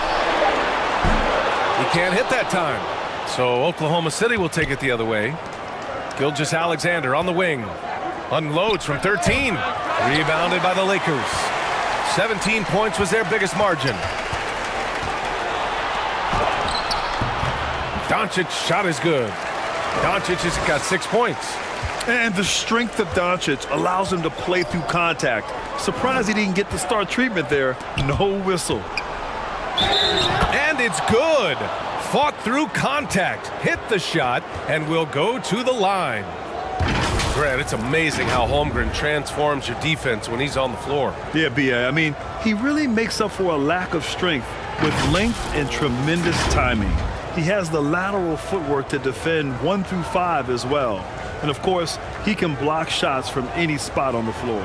He can't hit that time. So Oklahoma City will take it the other way. Gilgeous-Alexander on the wing. Unloads from 13. Rebounded by the Lakers. 17 points was their biggest margin. Doncic's shot is good. Doncic has got 6 points. And the strength of Doncic allows him to play through contact. Surprised he didn't get the star treatment there. No whistle. And it's good. Fought through contact, hit the shot, and will go to the line. Grant, it's amazing how Holmgren transforms your defense when he's on the floor. Yeah, B.A. I mean, he really makes up for a lack of strength with length and tremendous timing. He has the lateral footwork to defend 1 through 5 as well. And, of course, he can block shots from any spot on the floor.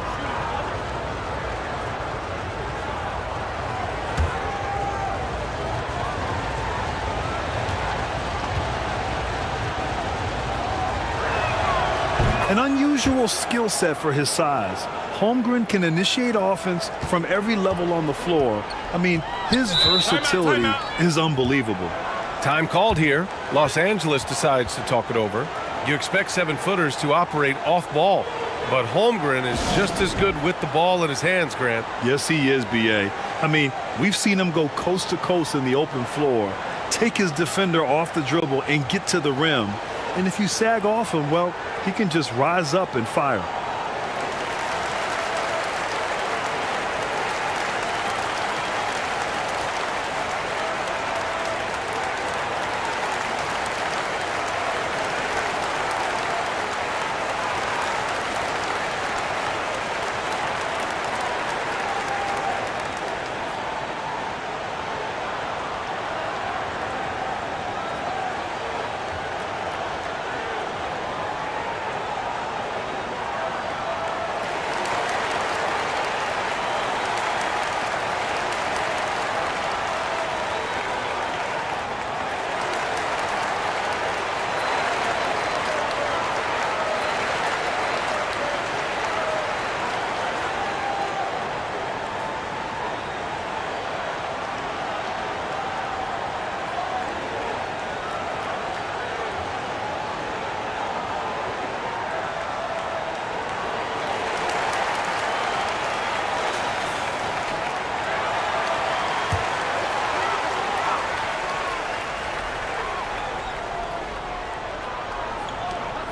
An unusual skill set for his size. Holmgren can initiate offense from every level on the floor. I mean, his versatility is unbelievable. Time called here. Los Angeles decides to talk it over. You expect 7-footers to operate off ball, but Holmgren is just as good with the ball in his hands, Grant. Yes, he is, B.A. I mean, we've seen him go coast to coast in the open floor, take his defender off the dribble and get to the rim. And if you sag off him, well, he can just rise up and fire.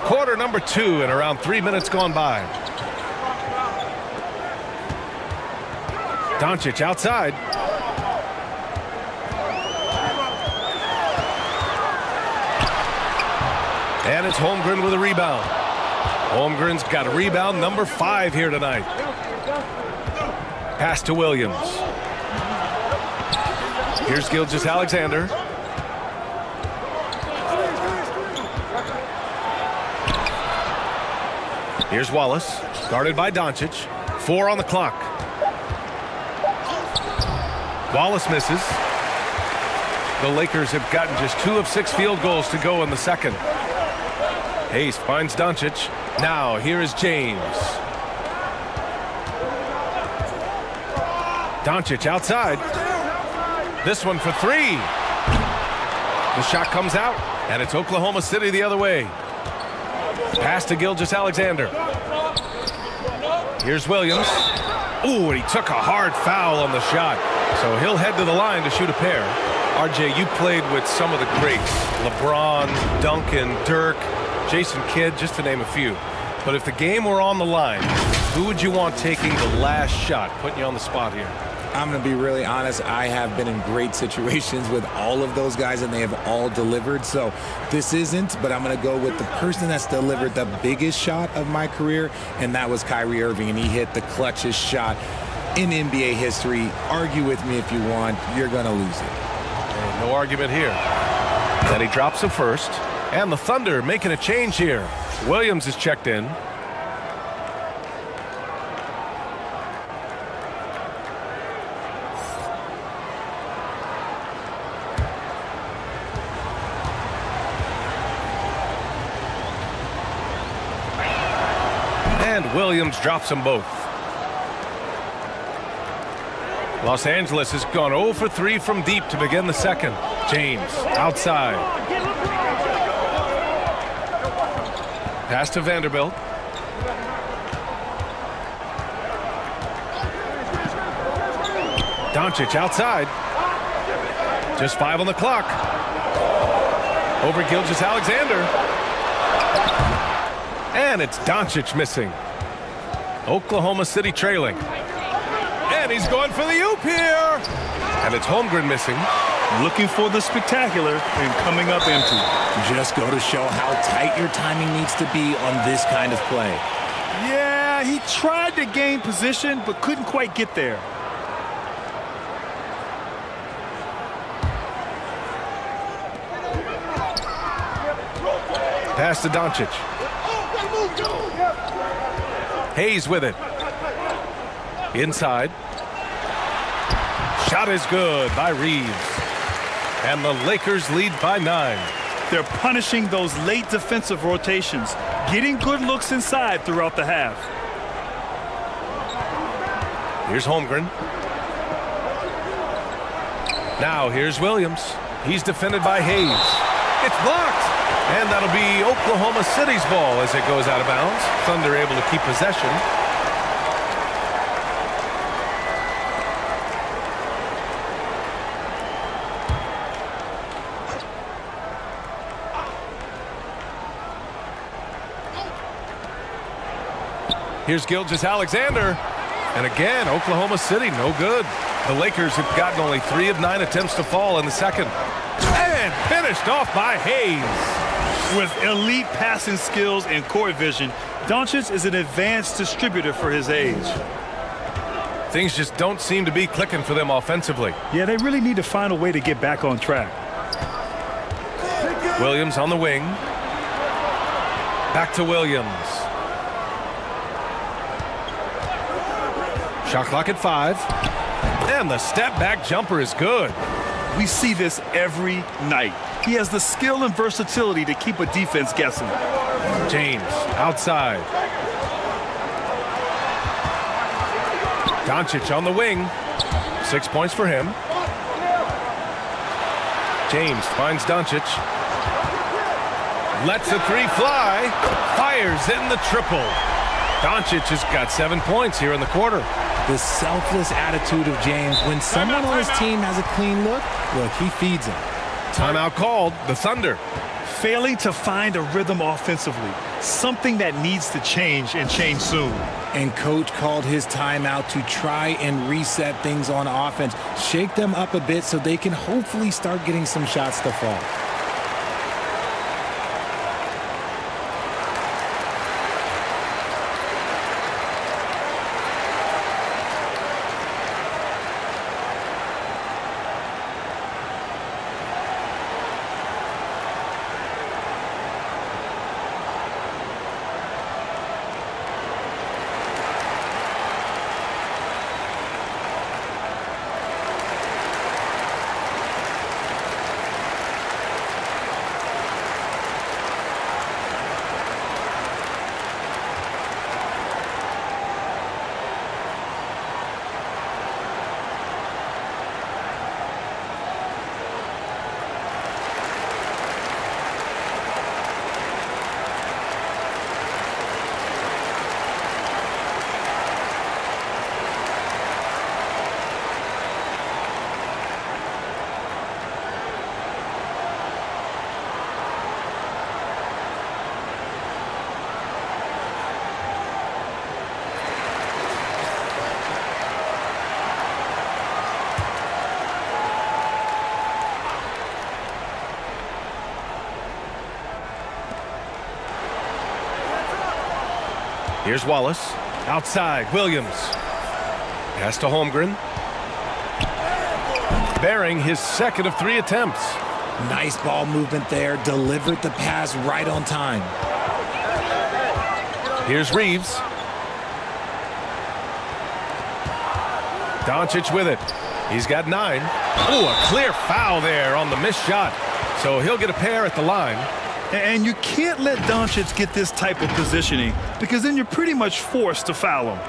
Quarter number 2 and around 3 minutes gone by. Doncic outside. And it's Holmgren with a rebound. Holmgren's got a rebound number 5 here tonight. Pass to Williams. Here's Gilgeous-Alexander. Here's Wallace, guarded by Doncic. 4 on the clock. Wallace misses. The Lakers have gotten just 2 of 6 field goals to go in the second. Hayes finds Doncic. Now here is James. Doncic outside. This one for three. The shot comes out, and it's Oklahoma City the other way. Pass to Gilgeous-Alexander. Here's Williams. Ooh, and he took a hard foul on the shot. So he'll head to the line to shoot a pair. RJ, you played with some of the greats. LeBron, Duncan, Dirk, Jason Kidd, just to name a few. But if the game were on the line, who would you want taking the last shot? Putting you on the spot here. I'm going to be really honest. I have been in great situations with all of those guys, and they have all delivered. So this isn't, but I'm going to go with the person that's delivered the biggest shot of my career, and that was Kyrie Irving, and he hit the clutchest shot in NBA history. Argue with me if you want. You're going to lose it. No argument here. Then he drops it first, and the Thunder making a change here. Williams is checked in. And Williams drops them both. Los Angeles has gone 0 for 3 from deep to begin the second. James outside. Pass to Vanderbilt. Doncic outside. Just 5 on the clock. Over Gilgeous-Alexander. And it's Doncic missing. Oklahoma City trailing. And he's going for the oop here. And it's Holmgren missing. Looking for the spectacular and coming up empty. Just go to show how tight your timing needs to be on this kind of play. Yeah, he tried to gain position, but couldn't quite get there. Pass to Doncic. Hayes with it. Inside. Shot is good by Reeves. And the Lakers lead by 9. They're punishing those late defensive rotations, getting good looks inside throughout the half. Here's Holmgren. Now here's Williams. He's defended by Hayes. It's blocked. And that'll be Oklahoma City's ball as it goes out of bounds. Thunder able to keep possession. Here's Gilgeous-Alexander. And again, Oklahoma City, no good. The Lakers have gotten only 3 of 9 attempts to fall in the second. And finished off by Hayes. With elite passing skills and court vision, Doncic is an advanced distributor for his age. Things just don't seem to be clicking for them offensively. Yeah, they really need to find a way to get back on track. Williams on the wing. Back to Williams. Shot clock at 5. And the step back jumper is good. We see this every night. He has the skill and versatility to keep a defense guessing. James outside. Doncic on the wing. 6 points for him. James finds Doncic. Lets the 3 fly. Fires in the triple. Doncic has got 7 points here in the quarter. The selfless attitude of James. When someone on his team has a clean look, he feeds him. Timeout called. The Thunder. Failing to find a rhythm offensively. Something that needs to change and change soon. And coach called his timeout to try and reset things on offense. Shake them up a bit so they can hopefully start getting some shots to fall. Here's Wallace. Outside, Williams. Pass to Holmgren. Bearing his second of 3 attempts. Nice ball movement there. Delivered the pass right on time. Here's Reeves. Doncic with it. He's got 9. Oh, a clear foul there on the missed shot. So he'll get a pair at the line. And you can't let Doncic get this type of positioning because then you're pretty much forced to foul him.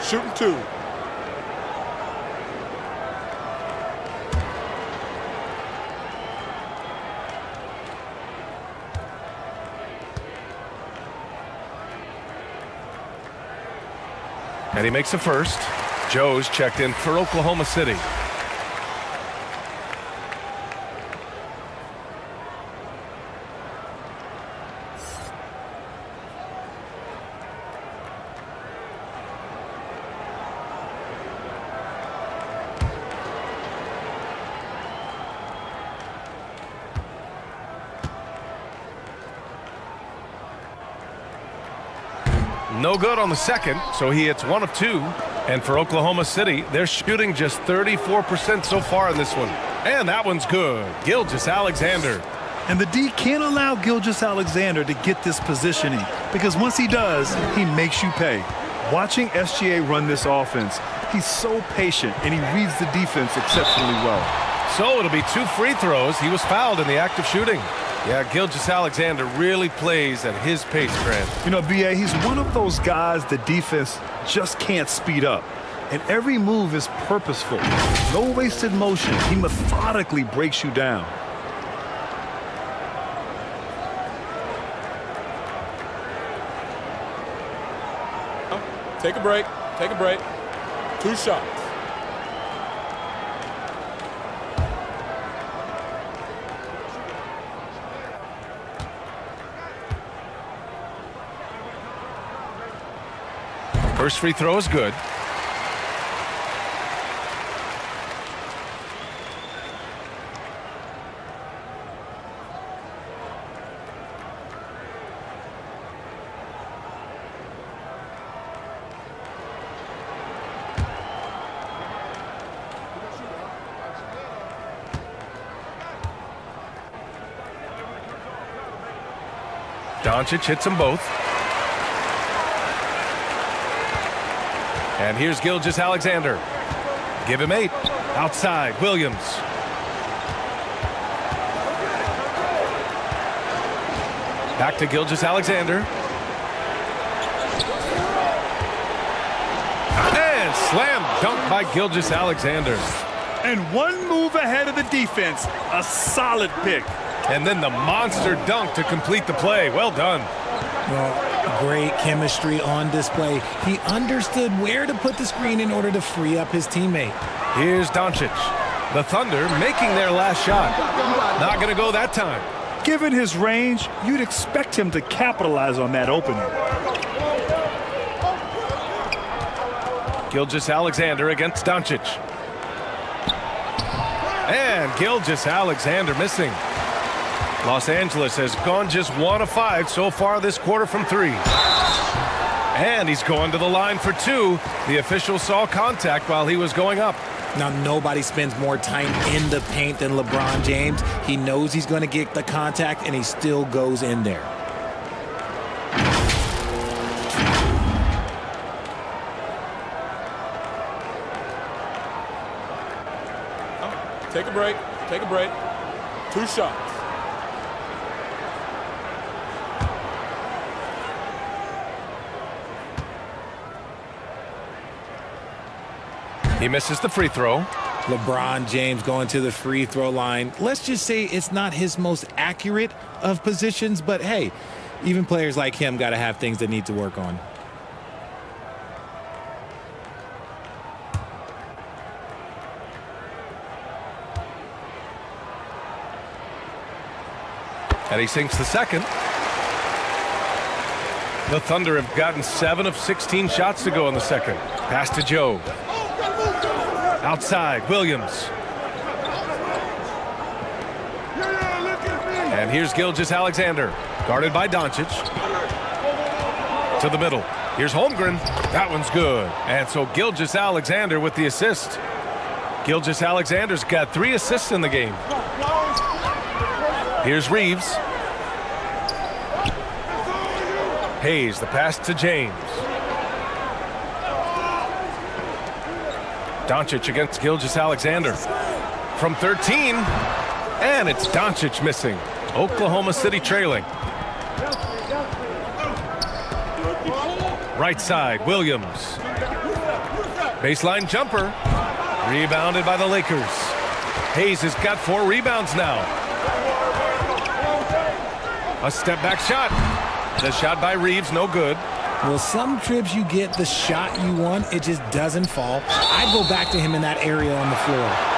Shooting 2. And he makes the first. Joe's checked in for Oklahoma City. No good on the second, so he hits 1 of 2. And for Oklahoma City, they're shooting just 34% so far in this one. And that one's good. Gilgeous-Alexander. And the D can't allow Gilgeous-Alexander to get this positioning because once he does, he makes you pay. Watching SGA run this offense, he's so patient and he reads the defense exceptionally well. So it'll be 2 free throws. He was fouled in the act of shooting. Yeah, Gilgeous-Alexander really plays at his pace, Grant. You know, B.A., he's one of those guys the defense just can't speed up. And every move is purposeful. No wasted motion. He methodically breaks you down. Take a break. Take a break. 2 shots. First free throw is good. Doncic hits them both. And here's Gilgeous-Alexander. Give him 8. Outside, Williams. Back to Gilgeous-Alexander. And slam dunk by Gilgeous-Alexander. And one move ahead of the defense. A solid pick. And then the monster dunk to complete the play. Well done. Well, great chemistry on display. He understood where to put the screen in order to free up his teammate. Here's Doncic. The Thunder making their last shot. Not going to go that time. Given his range, you'd expect him to capitalize on that opening. Gilgeous-Alexander against Doncic. And Gilgeous-Alexander missing. Los Angeles has gone just 1 of 5 so far this quarter from 3. And he's going to the line for 2. The official saw contact while he was going up. Now, nobody spends more time in the paint than LeBron James. He knows he's going to get the contact, and he still goes in there. Take a break. Take a break. 2 shots. He misses the free throw. LeBron James going to the free throw line. Let's just say it's not his most accurate of positions, but hey, even players like him got to have things that need to work on. And he sinks the second. The Thunder have gotten 7 of 16 shots to go in the second. Pass to Joe. Outside, Williams. And here's Gilgeous-Alexander, guarded by Doncic. To the middle. Here's Holmgren. That one's good. And so Gilgeous-Alexander with the assist. Gilgeous-Alexander's got 3 assists in the game. Here's Reeves. Hayes, the pass to James. Doncic against Gilgeous-Alexander. From 13. And it's Doncic missing. Oklahoma City trailing. Right side, Williams. Baseline jumper. Rebounded by the Lakers. Hayes has got 4 rebounds now. A step back shot. The shot by Reeves, no good. Well, some trips you get the shot you want, it just doesn't fall. I'd go back to him in that area on the floor.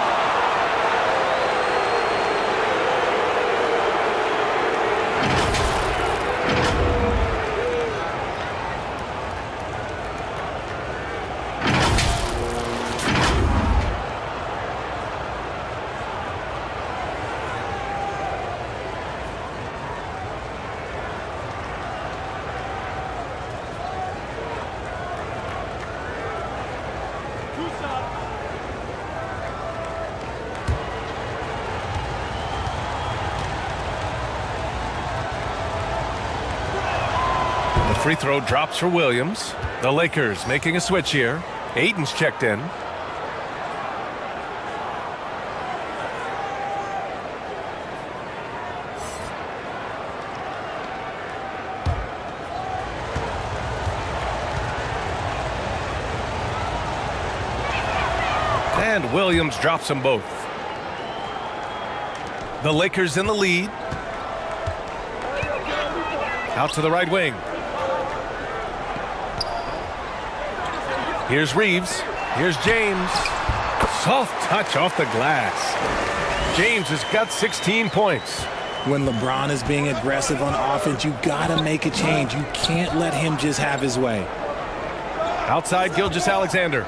Free throw drops for Williams. The Lakers making a switch here. Ayton's checked in. And Williams drops them both. The Lakers in the lead. Out to the right wing. Here's Reeves. Here's James. Soft touch off the glass. James has got 16 points. When LeBron is being aggressive on offense, you gotta make a change. You can't let him just have his way. Outside, Gilgeous-Alexander.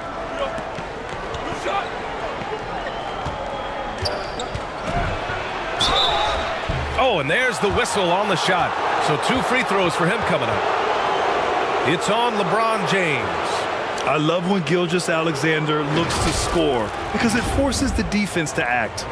Oh, and there's the whistle on the shot. So 2 free throws for him coming up. It's on LeBron James. I love when Gilgeous-Alexander looks to score because it forces the defense to act.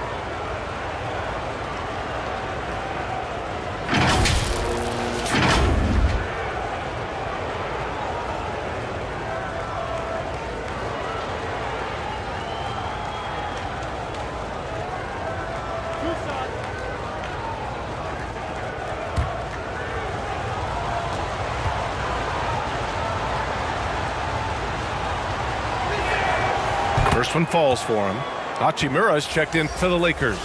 First one falls for him. Hachimura's checked in for the Lakers.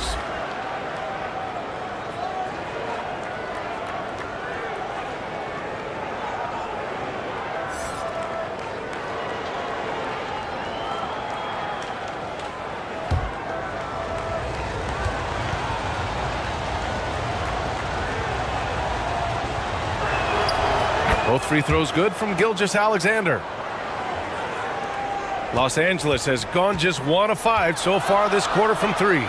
Both free throws good from Gilgeous-Alexander. Los Angeles has gone just 1 of 5 so far this quarter from 3.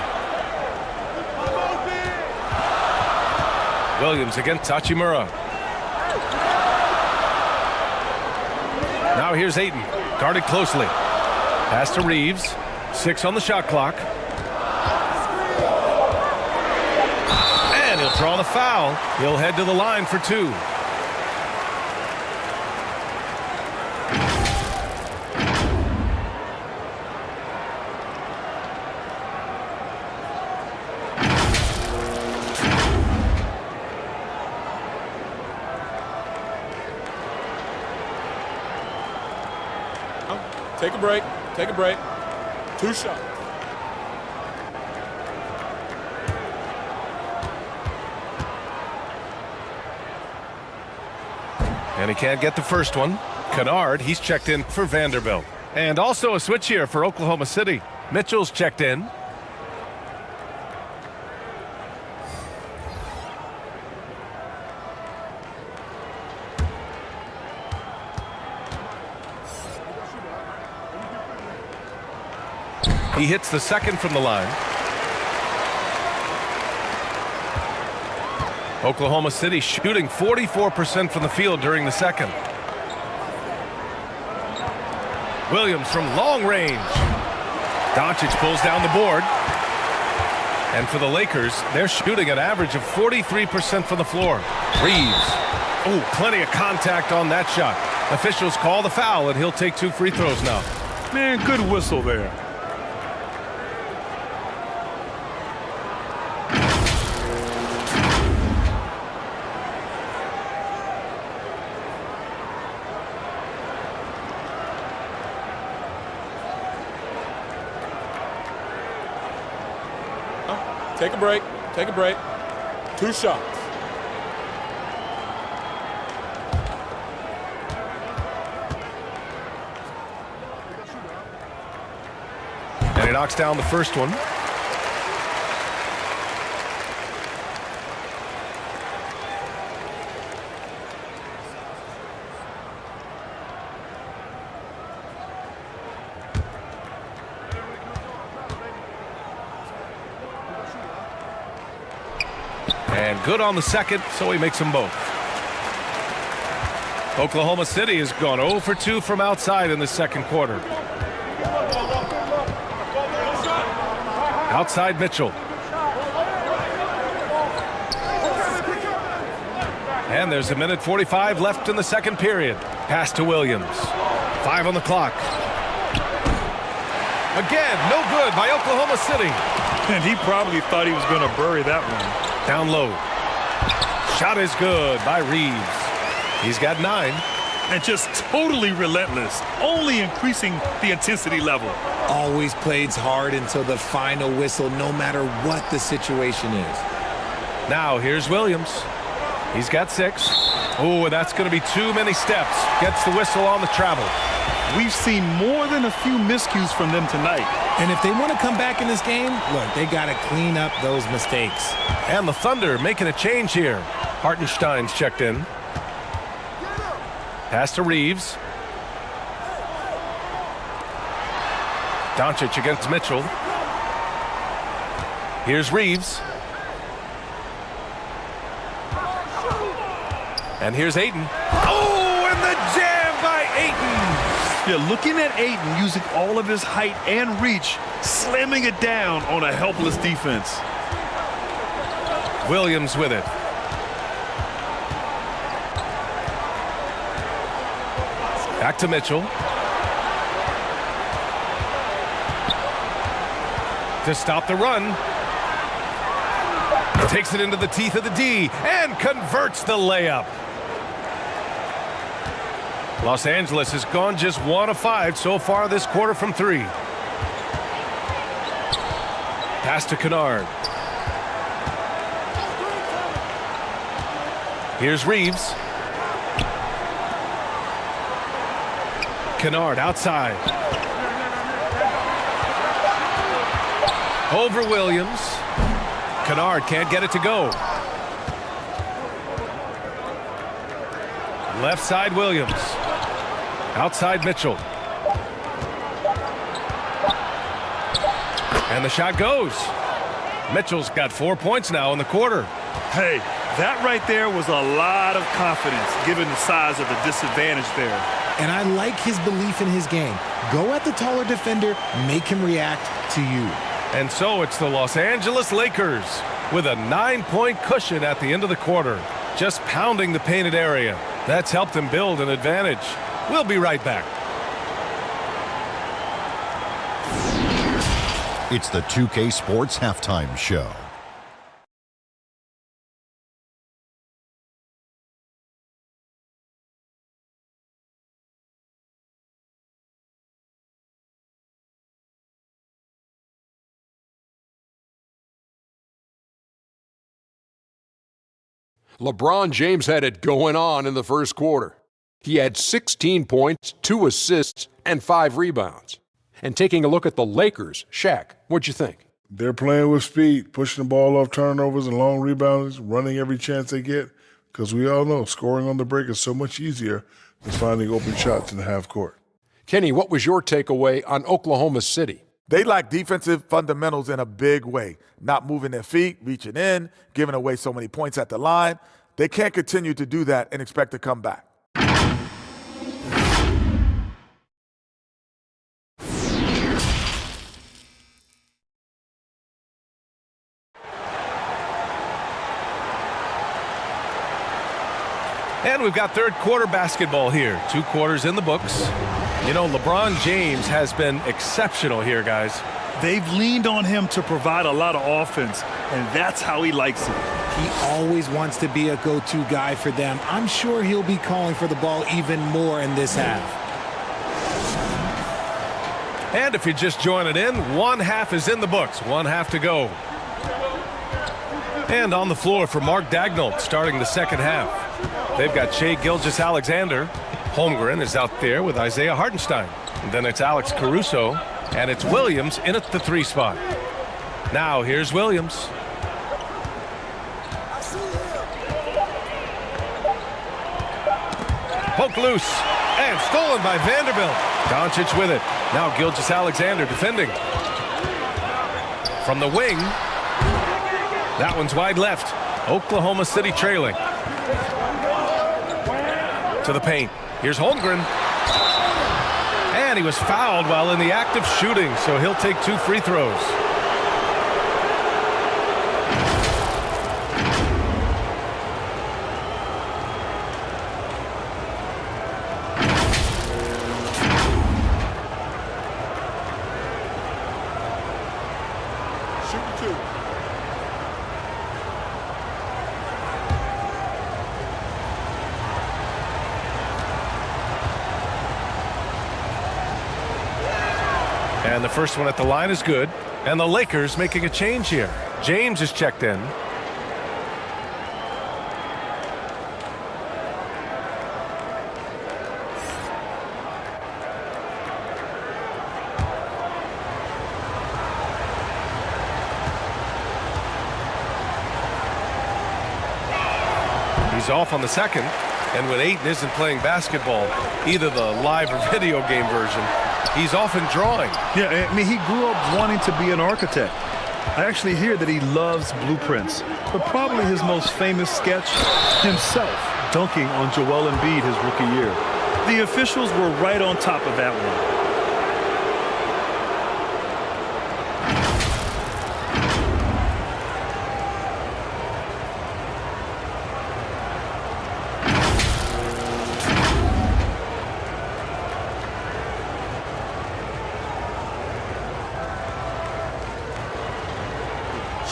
Williams against Hachimura. Now here's Ayton, guarded closely. Pass to Reeves. 6 on the shot clock. And he'll draw the foul. He'll head to the line for 2. Take a break. Take a break. 2 shots. And he can't get the first one. Kennard, he's checked in for Vanderbilt. And also a switch here for Oklahoma City. Mitchell's checked in. He hits the second from the line. Oklahoma City shooting 44% from the field during the second. Williams from long range. Doncic pulls down the board. And for the Lakers, they're shooting an average of 43% from the floor. Reeves. Oh, plenty of contact on that shot. Officials call the foul, and he'll take 2 free throws now. Man, good whistle there. Take a break. Take a break. 2 shots. And he knocks down the first one. And good on the second, so he makes them both. Oklahoma City has gone 0 for 2 from outside in the second quarter. Outside Mitchell. And there's 1:45 left in the second period. Pass to Williams. 5 on the clock. Again, no good by Oklahoma City. And he probably thought he was going to bury that one. Down low. Shot is good by Reeves. He's got 9. And just totally relentless, only increasing the intensity level. Always plays hard until the final whistle, no matter what the situation is. Now here's Williams. He's got 6. Oh, and that's going to be too many steps. Gets the whistle on the travel. We've seen more than a few miscues from them tonight. And if they want to come back in this game, look, they got to clean up those mistakes. And the Thunder making a change here. Hartenstein's checked in. Pass to Reeves. Doncic against Mitchell. Here's Reeves. And here's Ayton. Oh, and the jam by Ayton. Yeah, looking at Ayton using all of his height and reach, slamming it down on a helpless defense. Williams with it. Back to Mitchell. To stop the run. Takes it into the teeth of the D and converts the layup. Los Angeles has gone just 1 of 5 so far this quarter from 3. Pass to Kennard. Here's Reeves. Kennard outside. Over Williams. Kennard can't get it to go. Left side Williams. Outside Mitchell. And the shot goes. Mitchell's got 4 points now in the quarter. Hey, that right there was a lot of confidence given the size of the disadvantage there. And I like his belief in his game. Go at the taller defender, make him react to you. And so it's the Los Angeles Lakers with a 9-point cushion at the end of the quarter, just pounding the painted area. That's helped them build an advantage. We'll be right back. It's the 2K Sports Halftime Show. LeBron James had it going on in the first quarter. He had 16 points, 2 assists, and 5 rebounds. And taking a look at the Lakers, Shaq, what'd you think? They're playing with speed, pushing the ball off turnovers and long rebounds, running every chance they get, because we all know scoring on the break is so much easier than finding open shots in the half court. Kenny, what was your takeaway on Oklahoma City? They lack defensive fundamentals in a big way. Not moving their feet, reaching in, giving away so many points at the line. They can't continue to do that and expect to come back. And we've got third quarter basketball here. 2 quarters in the books. You know, LeBron James has been exceptional here, guys. They've leaned on him to provide a lot of offense, and that's how he likes it. He always wants to be a go-to guy for them. I'm sure he'll be calling for the ball even more in this half. And if you're just joining in, 1 half is in the books. 1 half to go. And on the floor for Mark Daigneault starting the second half. They've got Shai Gilgeous-Alexander. Holmgren is out there with Isaiah Hartenstein. And then it's Alex Caruso. And it's Williams in at the 3 spot. Now here's Williams. Poke loose. And stolen by Vanderbilt. Doncic with it. Now Gilgeous-Alexander defending. From the wing. That one's wide left. Oklahoma City trailing. To the paint. Here's Holmgren. And he was fouled while in the act of shooting, so he'll take 2 free throws. Shoot 2. And the first one at the line is good. And the Lakers making a change here. James is checked in. He's off on the second. And when Ayton isn't playing basketball, either the live or video game version, he's often drawing. Yeah, I mean, he grew up wanting to be an architect. I actually hear that he loves blueprints, but probably his most famous sketch, himself dunking on Joel Embiid his rookie year. The officials were right on top of that one.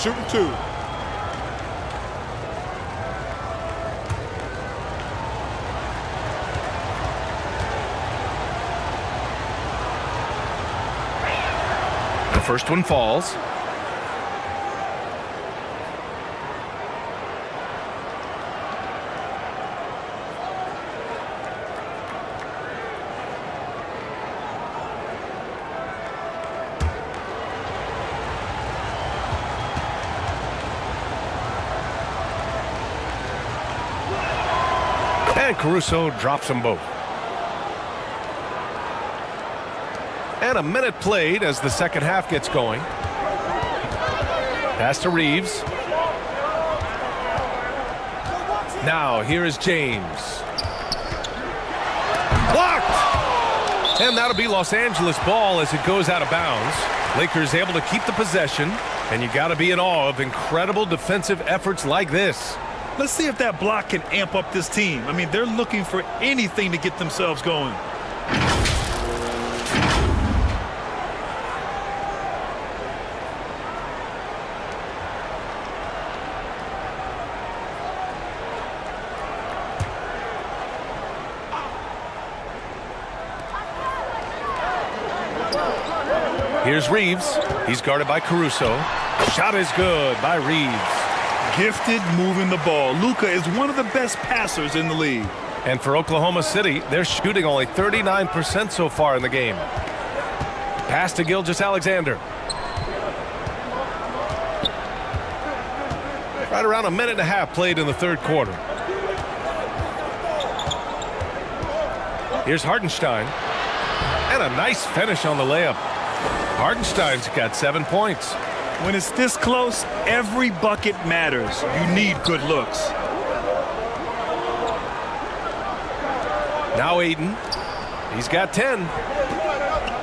Shooting 2. The first one falls. And Caruso drops them both. And a minute played as the second half gets going. Pass to Reeves. Now here is James. Blocked! And that'll be Los Angeles ball as it goes out of bounds. Lakers able to keep the possession. And you got to be in awe of incredible defensive efforts like this. Let's see if that block can amp up this team. I mean, they're looking for anything to get themselves going. Here's Reeves. He's guarded by Caruso. Shot is good by Reeves. Gifted moving the ball. Luka is one of the best passers in the league. And for Oklahoma City, they're shooting only 39% so far in the game. Pass to Gilgeous-Alexander. Right around a minute and a half played in the third quarter. Here's Hartenstein. And a nice finish on the layup. Hardenstein's got 7 points. When it's this close, every bucket matters. You need good looks. Now Aiden. He's got 10.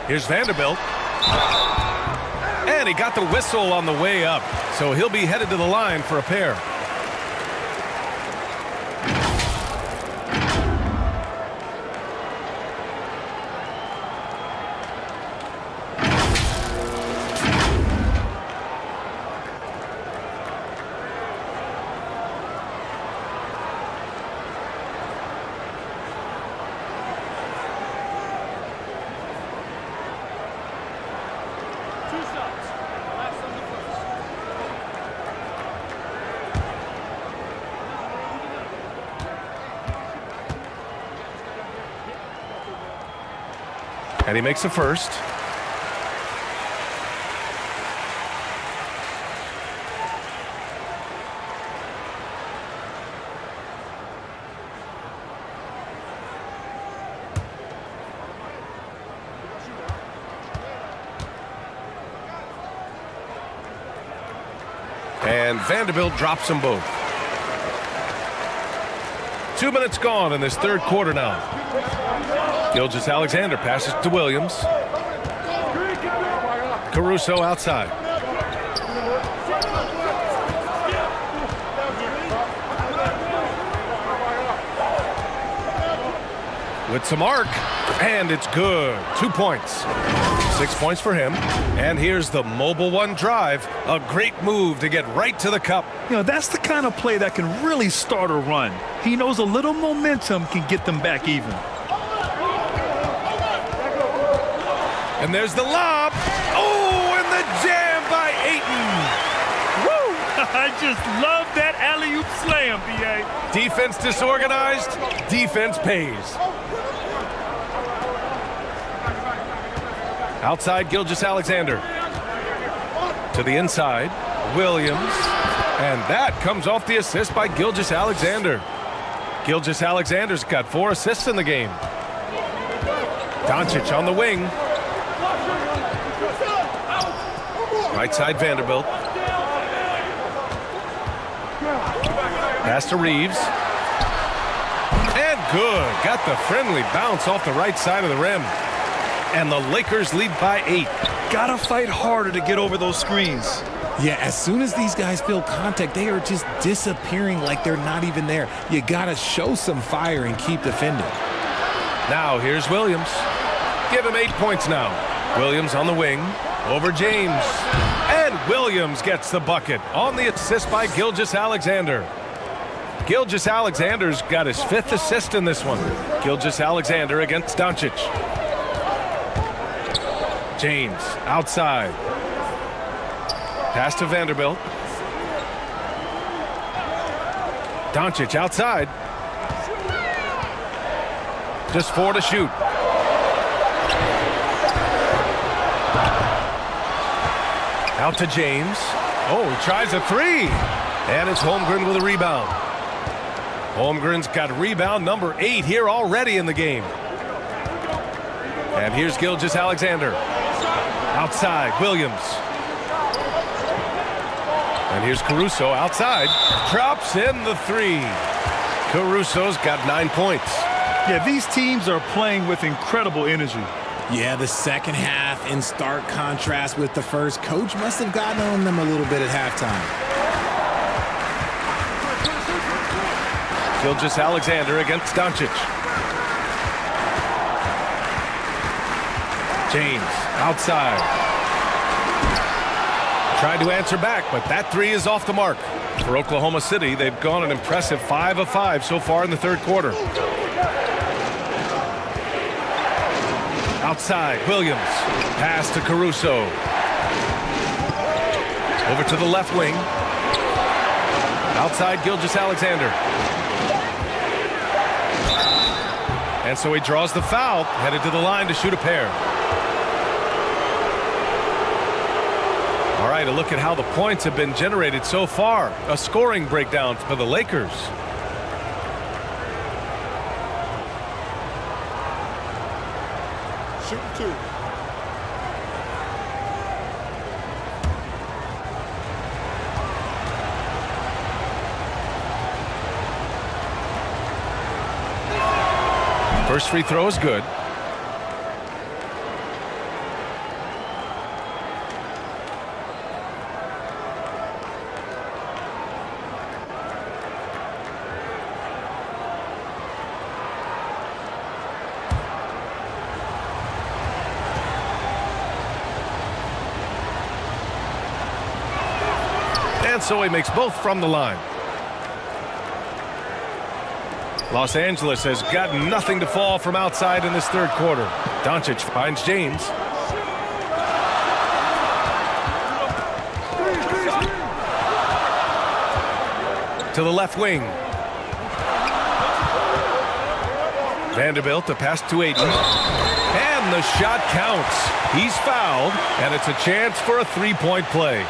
Here's Vanderbilt. And he got the whistle on the way up. So he'll be headed to the line for a pair. And he makes the first. And Vanderbilt drops them both. 2 minutes gone in this third quarter now. Gilgeous-Alexander passes to Williams. Caruso outside. With some arc, and it's good. 2 points. 6 points for him. And here's the mobile one drive. A great move to get right to the cup. You know, that's the kind of play that can really start a run. He knows a little momentum can get them back even. And there's the lob. Oh, and the jam by Ayton. Woo! I just love that alley-oop slam, B.A. Defense disorganized. Defense pays. Outside, Gilgeous-Alexander. To the inside, Williams. And that comes off the assist by Gilgeous-Alexander. Gilgeous-Alexander's got 4 assists in the game. Doncic on the wing. Right side, Vanderbilt. Pass to Reeves. And good. Got the friendly bounce off the right side of the rim. And the Lakers lead by 8. Gotta fight harder to get over those screens. Yeah, as soon as these guys feel contact, they are just disappearing like they're not even there. You gotta show some fire and keep defending. Now here's Williams. Give him 8 points now. Williams on the wing. Over James. And Williams gets the bucket on the assist by Gilgeous-Alexander. Gilgeous-Alexander's got his 5th assist in this one. Gilgeous-Alexander against Doncic. James outside. Pass to Vanderbilt. Doncic outside. Just 4 to shoot. Out to James. Oh, he tries a 3. And it's Holmgren with a rebound. Holmgren's got rebound number 8 here already in the game. And here's Gilgeous-Alexander. Outside, Williams. And here's Caruso outside. Drops in the 3. Caruso's got 9 points. Yeah, these teams are playing with incredible energy. Yeah, the second half in stark contrast with the first. Coach must have gotten on them a little bit at halftime. Gilgeous-Alexander against Doncic. James outside. Tried to answer back, but that 3 is off the mark. For Oklahoma City, they've gone an impressive 5 of 5 so far in the third quarter. Outside, Williams. Pass to Caruso. Over to the left wing. Outside, Gilgeous-Alexander. And so he draws the foul, headed to the line to shoot a pair. All right, a look at how the points have been generated so far. A scoring breakdown for the Lakers. Shooting 2. First free throw is good. And so he makes both from the line. Los Angeles has got nothing to fall from outside in this third quarter. Doncic finds James. To the left wing. Vanderbilt, the pass to Ayton. And the shot counts. He's fouled, and it's a chance for a three-point play.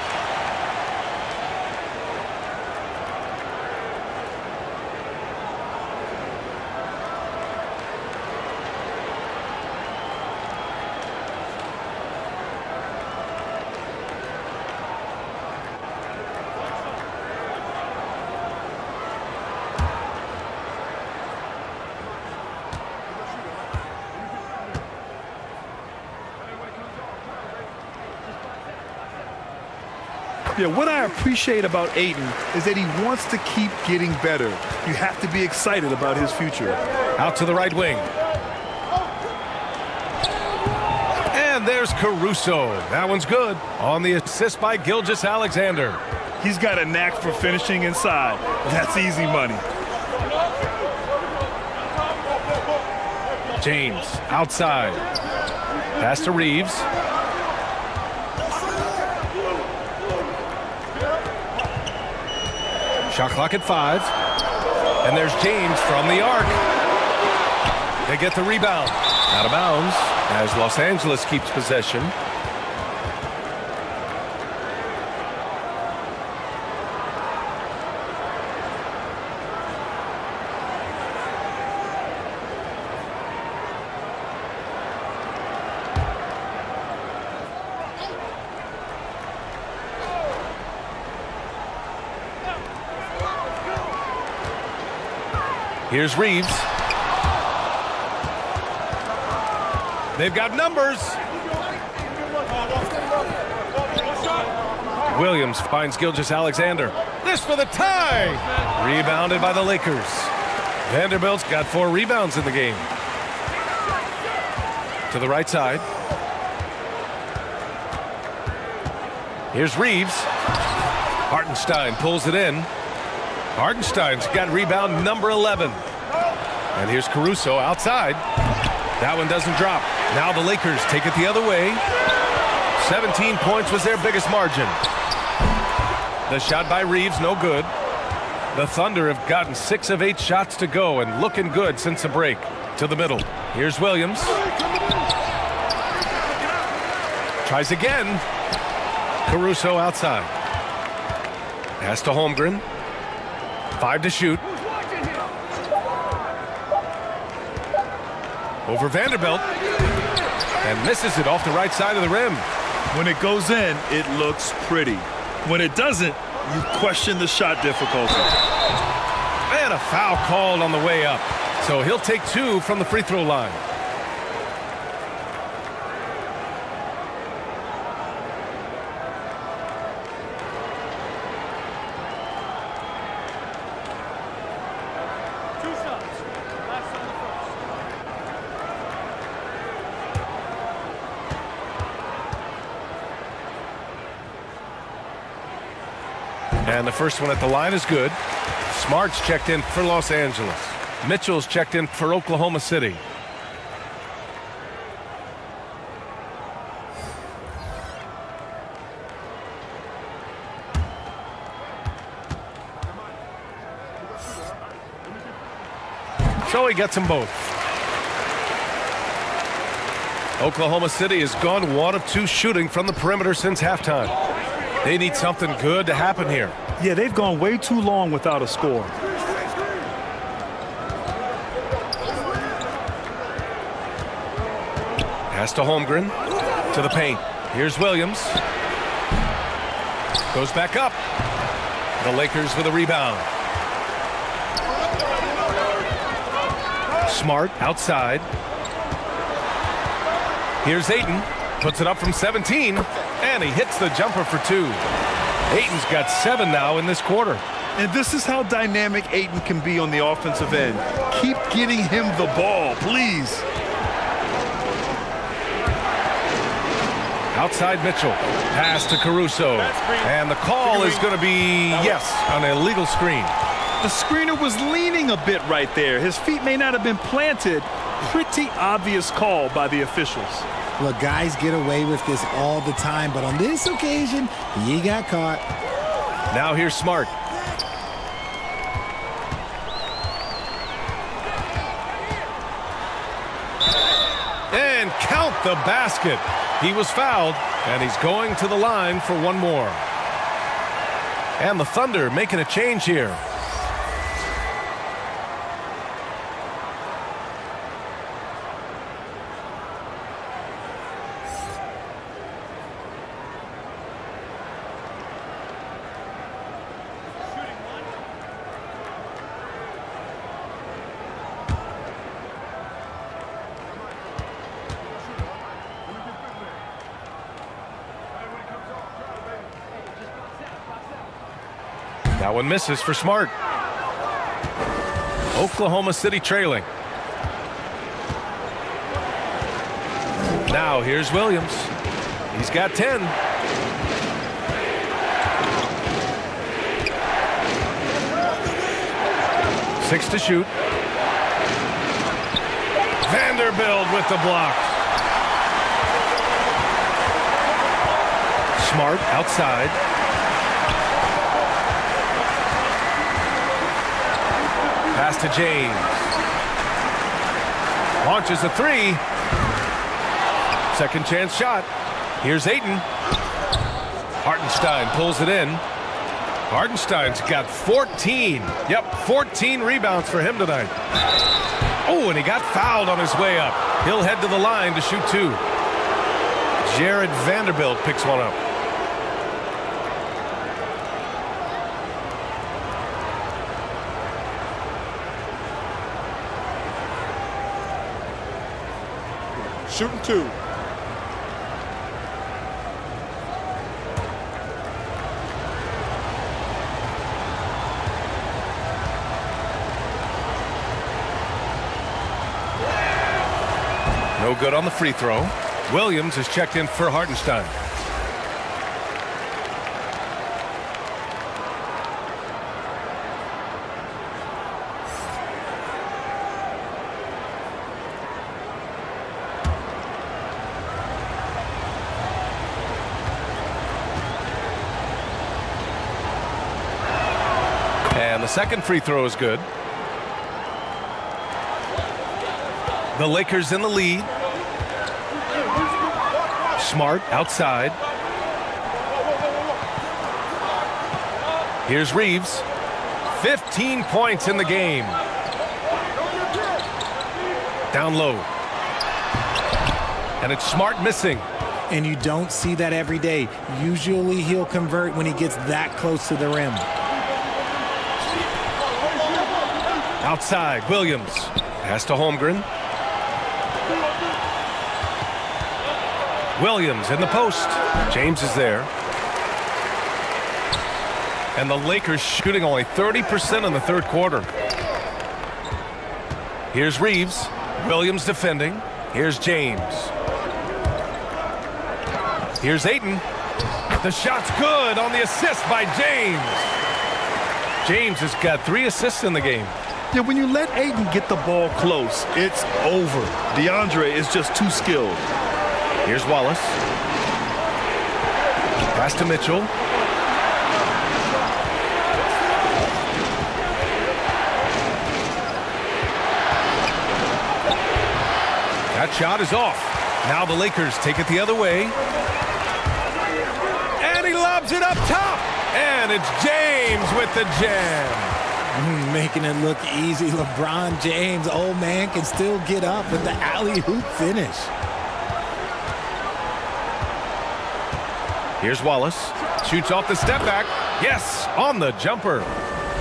Yeah, what I appreciate about Ayton is that he wants to keep getting better. You have to be excited about his future. Out to the right wing. And there's Caruso. That one's good. On the assist by Gilgeous-Alexander. He's got a knack for finishing inside. That's easy money. James outside. Pass to Reeves. Shot clock at 5. And there's James from the arc. They get the rebound. Out of bounds as Los Angeles keeps possession. Here's Reeves. They've got numbers. Williams finds Gilgeous-Alexander. This for the tie. Rebounded by the Lakers. Vanderbilt's got 4 rebounds in the game. To the right side. Here's Reeves. Hartenstein pulls it in. Hartenstein's got rebound number 11. And here's Caruso outside. That one doesn't drop. Now the Lakers take it the other way. 17 points was their biggest margin. The shot by Reeves, no good. The Thunder have gotten 6 of 8 shots to go and looking good since the break. To the middle. Here's Williams. Tries again. Caruso outside. Pass to Holmgren. 5 to shoot. Over Vanderbilt. And misses it off the right side of the rim. When it goes in, it looks pretty. When it doesn't, you question the shot difficulty. And a foul called on the way up. So he'll take 2 from the free throw line. And the first one at the line is good. Smart's checked in for Los Angeles. Mitchell's checked in for Oklahoma City. So he gets them both. Oklahoma City has gone 1 of 2 shooting from the perimeter since halftime. They need something good to happen here. Yeah, they've gone way too long without a score. Pass to Holmgren. To the paint. Here's Williams. Goes back up. The Lakers with a rebound. Smart outside. Here's Ayton. Puts it up from 17. And he hits the jumper for 2. Ayton's got 7 now in this quarter. And this is how dynamic Ayton can be on the offensive end. Keep getting him the ball, please. Outside Mitchell. Pass to Caruso. And the call is going to be, yes, an illegal screen. The screener was leaning a bit right there. His feet may not have been planted. Pretty obvious call by the officials. Look, guys get away with this all the time, but on this occasion, he got caught. Now here's Smart. And count the basket. He was fouled, and he's going to the line for one more. And the Thunder making a change here. That one misses for Smart. Oklahoma City trailing. Now here's Williams. He's got 10. Six to shoot. Vanderbilt with the block. Smart outside. Pass to James. Launches a 3. Second chance shot. Here's Ayton. Hartenstein pulls it in. Hartenstein's got 14. Yep, 14 rebounds for him tonight. Oh, and he got fouled on his way up. He'll head to the line to shoot 2. Jared Vanderbilt picks one up. Shooting 2. No good on the free throw. Williams is checked in for Hartenstein. And the second free throw is good. The Lakers in the lead. Smart outside. Here's Reeves. 15 points in the game. Down low. And it's Smart missing. And you don't see that every day. Usually he'll convert when he gets that close to the rim. Outside, Williams. Pass to Holmgren. Williams in the post. James is there. And the Lakers shooting only 30% in the third quarter. Here's Reeves. Williams defending. Here's James. Here's Ayton. The shot's good on the assist by James. James has got 3 assists in the game. Yeah, when you let Ayton get the ball close, it's over. DeAndre is just too skilled. Here's Wallace. Pass to Mitchell. That shot is off. Now the Lakers take it the other way. And he lobs it up top. And it's James with the jam. Making it look easy. LeBron James, old man, can still get up with the alley-oop finish. Here's Wallace. Shoots off the step back. Yes, on the jumper.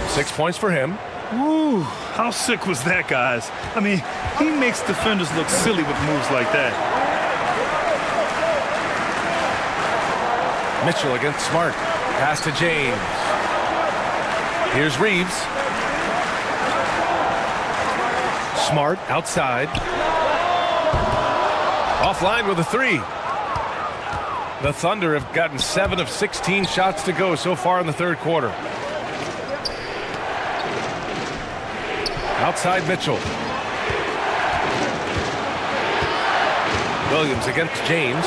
6 points for him. Ooh, How sick was that, guys? I mean, he makes defenders look silly with moves like that. Mitchell against Smart. Pass to James. Here's Reeves. Smart outside. Offline with a three. The Thunder have gotten 7 of 16 shots to go so far in the third quarter. Outside Mitchell. Williams against James.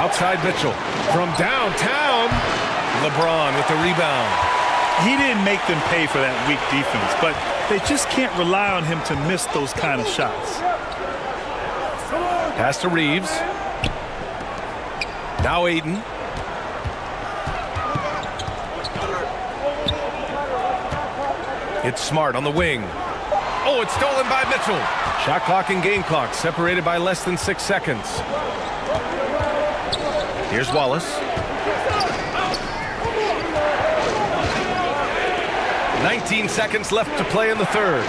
Outside Mitchell. From downtown, LeBron with the rebound. He didn't make them pay for that weak defense, but they just can't rely on him to miss those kind of shots. Pass to Reeves. Now Ayton. It's Smart on the wing. Oh, it's stolen by Mitchell. Shot clock and game clock separated by less than 6 seconds. Here's Wallace. 19 seconds left to play in the third.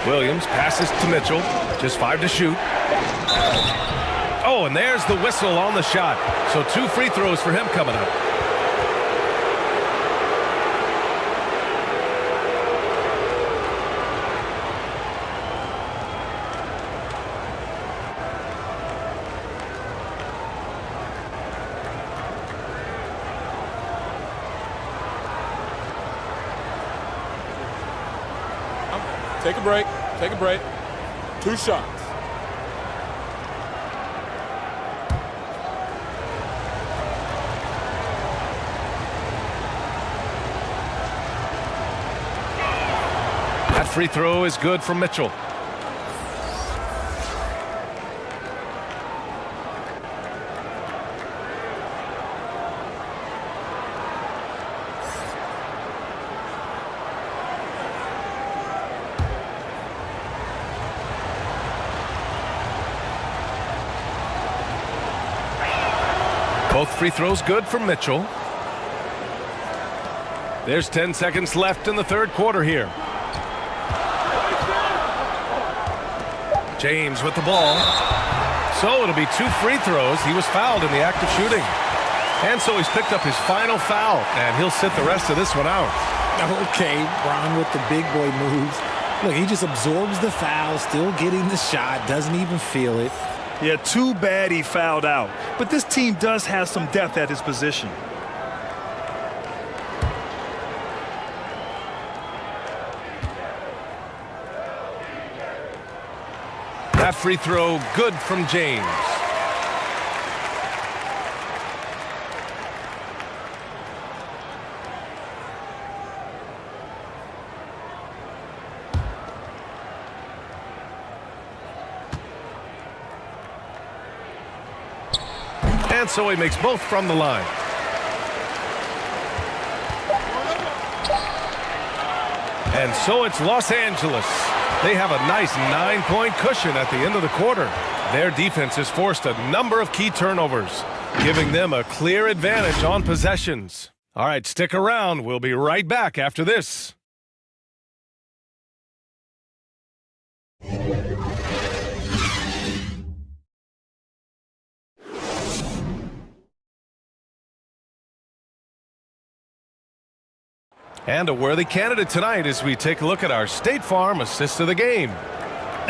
Williams passes to Mitchell. Just 5 to shoot. Oh, and there's the whistle on the shot. So 2 free throws for him coming up. Take a break. Take a break. 2 shots. That free throw is good from Mitchell. Both free throws good for Mitchell. There's 10 seconds left in the third quarter here. James with the ball. So it'll be 2 free throws. He was fouled in the act of shooting. And so he's picked up his final foul, and he'll sit the rest of this one out. Okay, Bron with the big boy moves. Look, he just absorbs the foul, still getting the shot, doesn't even feel it. Yeah, too bad he fouled out. But this team does have some depth at his position. That free throw good from James. And so he makes both from the line. And so it's Los Angeles. They have a nice 9-point cushion at the end of the quarter. Their defense has forced a number of key turnovers, giving them a clear advantage on possessions. All right, stick around. We'll be right back after this. And a worthy candidate tonight as we take a look at our State Farm assist of the game.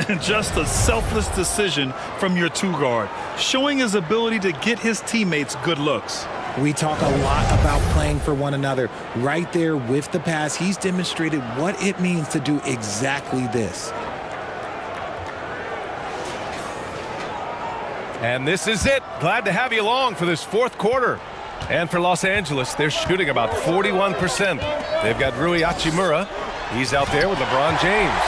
And just a selfless decision from your 2-guard, showing his ability to get his teammates good looks. We talk a lot about playing for one another. Right there with the pass, he's demonstrated what it means to do exactly this. And this is it. Glad to have you along for this fourth quarter. And for Los Angeles, they're shooting about 41%. They've got Rui Hachimura. He's out there with LeBron James.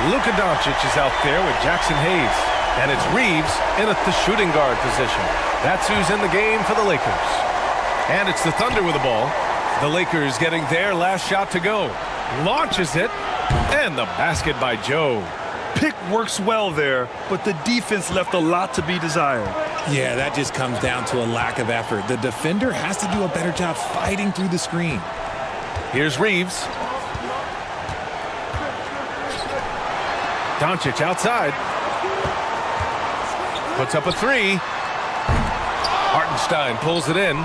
Luka Doncic is out there with Jackson Hayes. And it's Reeves in at the shooting guard position. That's who's in the game for the Lakers. And it's the Thunder with the ball. The Lakers getting their last shot to go. Launches it. And the basket by Joe. Pick works well there, but the defense left a lot to be desired. Yeah, that just comes down to a lack of effort. The defender has to do a better job fighting through the screen. Here's Reeves. Doncic outside. Puts up a three. Hartenstein pulls it in.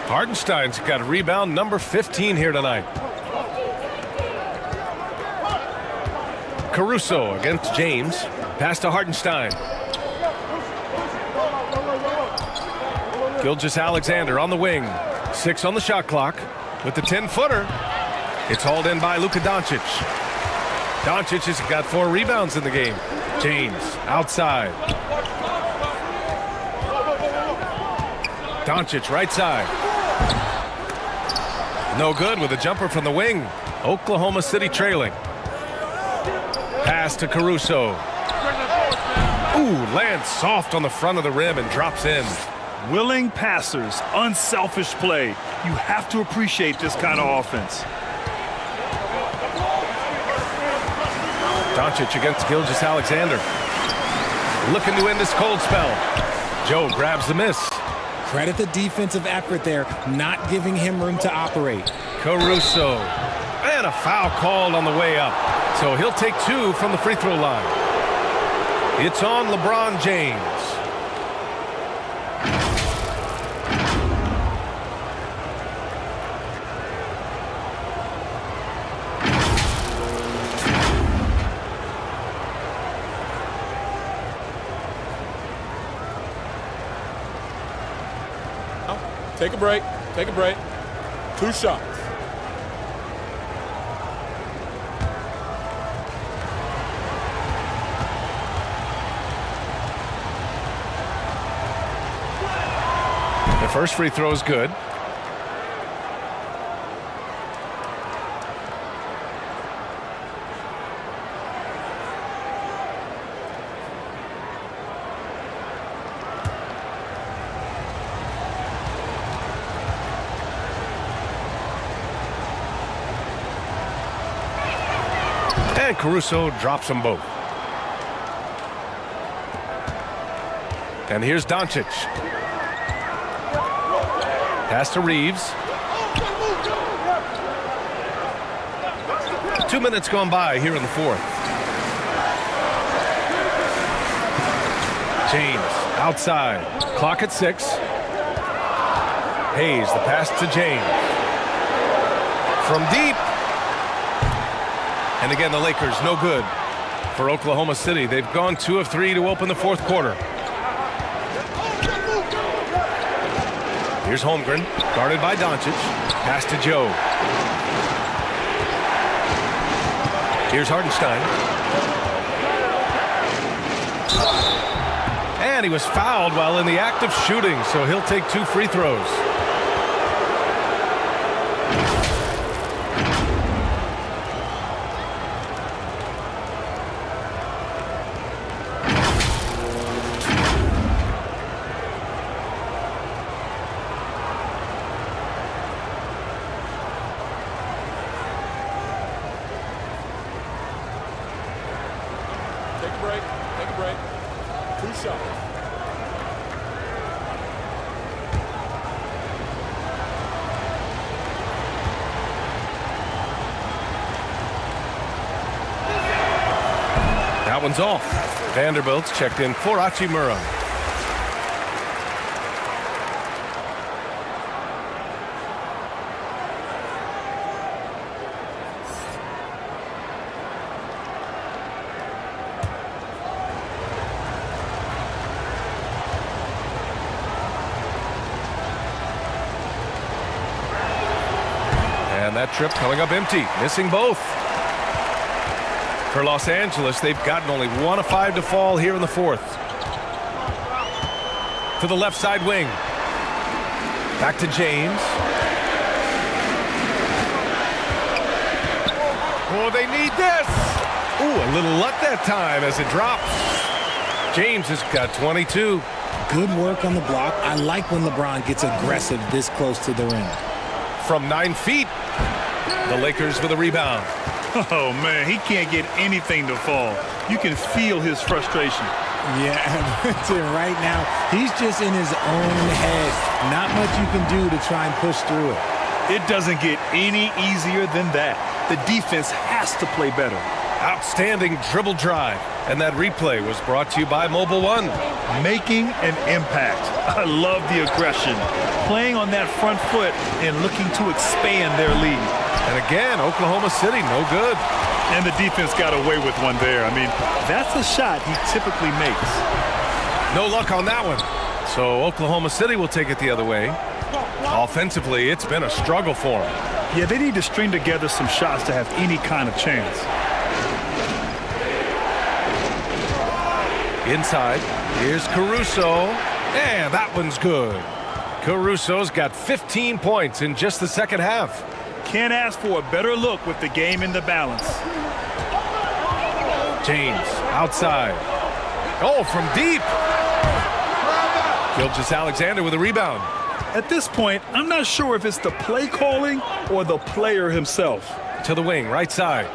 Hartenstein's got rebound number 15 here tonight. Caruso against James. Pass to Hartenstein. Gilgeous-Alexander on the wing. 6 on the shot clock. With the 10-footer. It's hauled in by Luka Doncic. Doncic has got 4 rebounds in the game. James outside. Doncic right side. No good with a jumper from the wing. Oklahoma City trailing. Pass to Caruso. Ooh, lands soft on the front of the rim and drops in. Willing passers, unselfish play. You have to appreciate this kind of offense. Doncic against Gilgeous-Alexander. Looking to end this cold spell. Joe grabs the miss. Credit the defensive effort there, not giving him room to operate. Caruso. And a foul called on the way up. So he'll take 2 from the free throw line. It's on LeBron James. Take a break. Take a break. 2 shots. The first free throw is good. And Caruso drops them both. And here's Doncic. Pass to Reeves. 2 minutes gone by here in the 4th. James outside. Clock at 6. Hayes, the pass to James. From deep. And again, the Lakers no good for Oklahoma City. They've gone 2 of 3 to open the 4th quarter. Here's Holmgren, guarded by Doncic. Pass to Joe. Here's Hartenstein. And he was fouled while in the act of shooting, so he'll take 2 free throws. Take a break. Take a break. 2 shots. That one's off. Vanderbilt's checked in for Hachimura. And that trip coming up empty, missing both. For Los Angeles, they've gotten only 1 of 5 to fall here in the 4th. To the left side wing. Back to James. Oh, they need this. Ooh, a little luck that time as it drops. James has got 22. Good work on the block. I like when LeBron gets aggressive this close to the rim. From 9 feet, the Lakers with a rebound. Oh, man, he can't get anything to fall. You can feel his frustration. Yeah, right now, he's just in his own head. Not much you can do to try and push through it. It doesn't get any easier than that. The defense has to play better. Outstanding dribble drive. And that replay was brought to you by Mobile One. Making an impact. I love the aggression. Playing on that front foot and looking to expand their lead. And again, Oklahoma City, no good. And the defense got away with one there. I mean, that's a shot he typically makes. No luck on that one. So Oklahoma City will take it the other way. Offensively, it's been a struggle for them. Yeah, they need to string together some shots to have any kind of chance. Inside, here's Caruso, and that one's good. Caruso's got 15 points in just the second half. Can't ask for a better look with the game in the balance. James, outside. Oh, from deep. Gilgeous-Alexander with a rebound. At this point, I'm not sure if it's the play calling or the player himself. To the wing, right side.